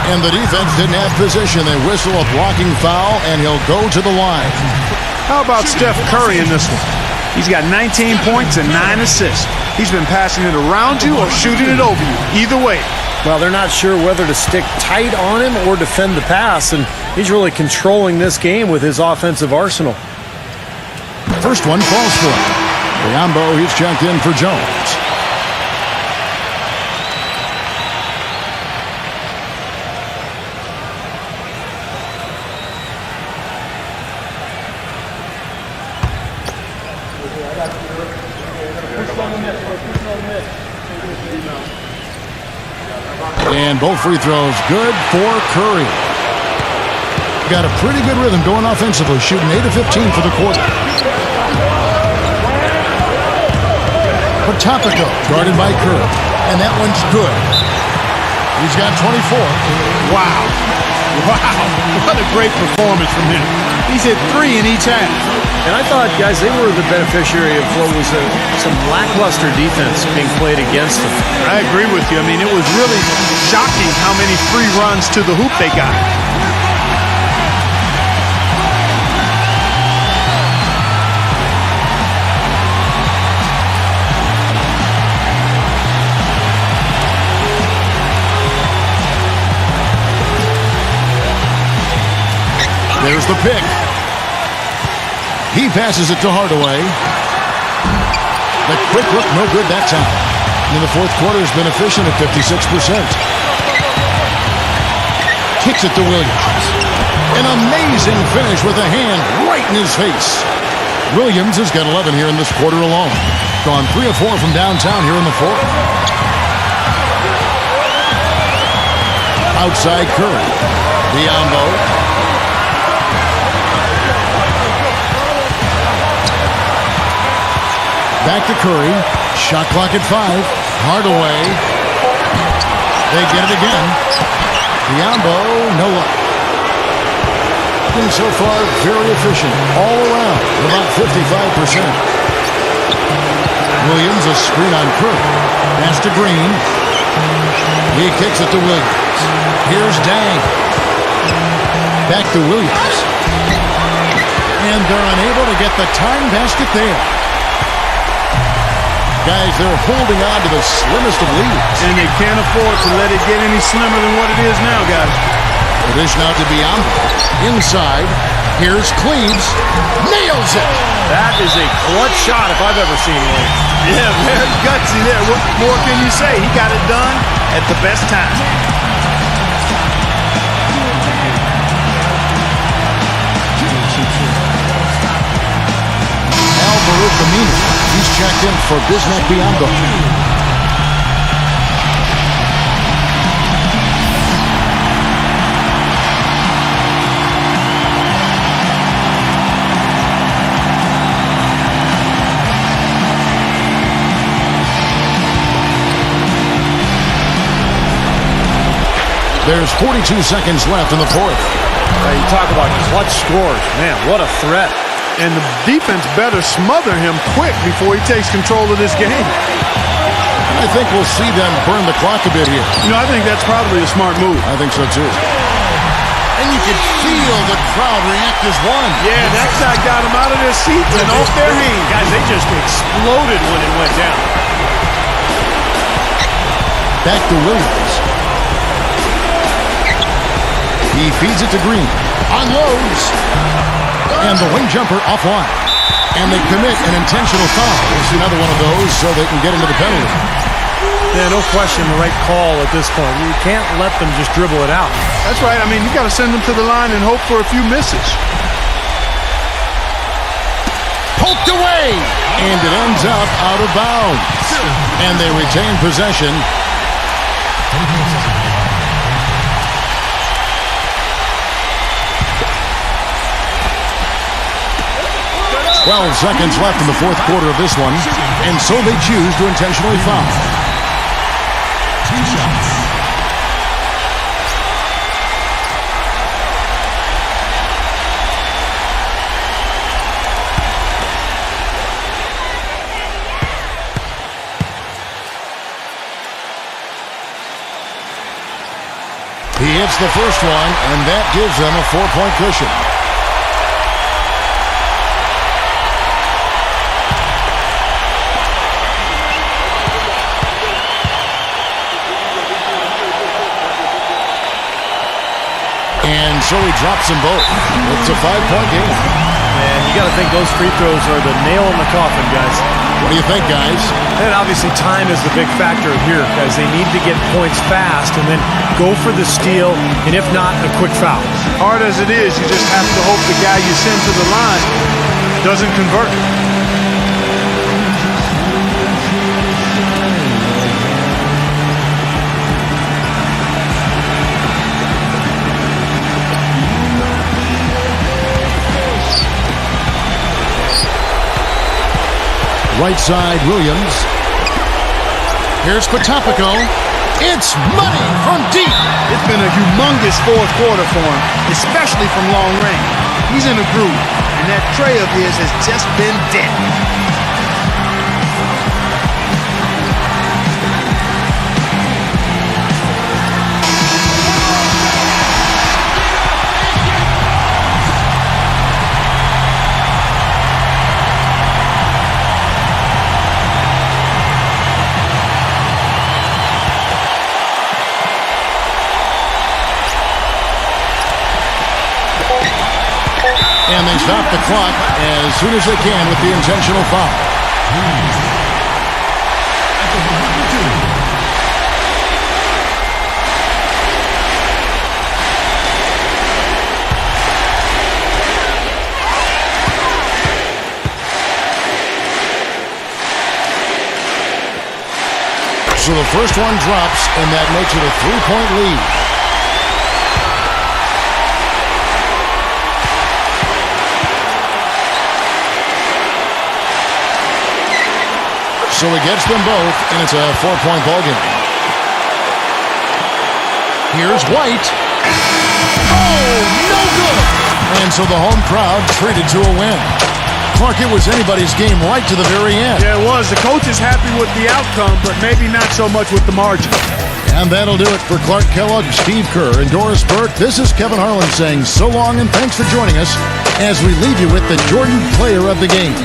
And the defense didn't have position. They whistle a blocking foul, and he'll go to the line. How about Steph Curry in this one? He's got 19 points and 9 assists. He's been passing it around you or shooting it over you. Either way. Well, they're not sure whether to stick tight on him or defend the pass, and he's really controlling this game with his offensive arsenal. First one falls for him. Biombo, he's checked in for Jones. And both free throws good for Curry. Got a pretty good rhythm going offensively, shooting 8 of 15 for the quarter. Potapico, guarded by Curry. And that one's good. He's got 24. Wow. Wow. What a great performance from him. He's hit 3 in each half. And I thought, guys, they were the beneficiary of what was some lackluster defense being played against them. I agree with you. I mean, it was really shocking how many free runs to the hoop they got. There's the pick. He passes it to Hardaway. The quick look, no good that time. In the fourth quarter has been efficient at 56%. Kicks it to Williams. An amazing finish with a hand right in his face. Williams has got 11 here in this quarter alone. Gone 3 of 4 from downtown here in the fourth. Outside Curry. Biombo. Back to Curry. Shot clock at 5. Hardaway. They get it again. Biombo, no luck. Been so far very efficient all around, about 55%. Williams, a screen on Curry. Pass to Green. He kicks it to Williams. Here's Dang. Back to Williams. And they're unable to get the time basket there. Guys, they're holding on to the slimmest of leads. And they can't afford to let it get any slimmer than what it is now, guys. The dish now to Biombo. Inside. Here's Cleaves. Nails it. That is a clutch shot if I've ever seen one. Yeah, very gutsy there. What more can you say? He got it done at the best time. He's checked in for Bismack Biombo. There's 42 seconds left in the fourth. You talk about clutch scores. Man, what a threat. And the defense better smother him quick before he takes control of this game. I think we'll see them burn the clock a bit here. I think that's probably a smart move. I think so, too. And you can feel the crowd react as one. Yeah, that shot got them out of their seats and off their hands. Guys, they just exploded when it went down. Back to Williams. He feeds it to Green. Unloads. And the wing jumper offline. And they commit an intentional foul. We'll see another one of those so they can get into the penalty. Yeah, no question, the right call at this point. You can't let them just dribble it out. That's right. I mean, you got to send them to the line and hope for a few misses. Poked away. And it ends up out of bounds. And they retain possession. 12 seconds left in the fourth quarter of this one, and so they choose to intentionally foul. 2 shots. He hits the first one, and that gives them a 4-point cushion. And so he drops them both. It's a 5-point game. And you got to think those free throws are the nail in the coffin, guys. What do you think, guys? And obviously time is the big factor here, guys. They need to get points fast and then go for the steal, and if not, a quick foul. Hard as it is, you just have to hope the guy you send to the line doesn't convert. Right side, Williams. Here's Patopico. It's money from deep. It's been a humongous fourth quarter for him, especially from long range. He's in a groove, and that tray of his has just been dead. And they stop the clock as soon as they can with the intentional foul. So the first one drops, and that makes it a 3-point lead. So he gets them both, and it's a 4-point ballgame. Here's White. Oh, no good! And so the home crowd treated to a win. Clark, it was anybody's game right to the very end. Yeah, it was. The coach is happy with the outcome, but maybe not so much with the margin. And that'll do it for Clark Kellogg, Steve Kerr, and Doris Burke. This is Kevin Harlan saying so long and thanks for joining us as we leave you with the Jordan Player of the Game.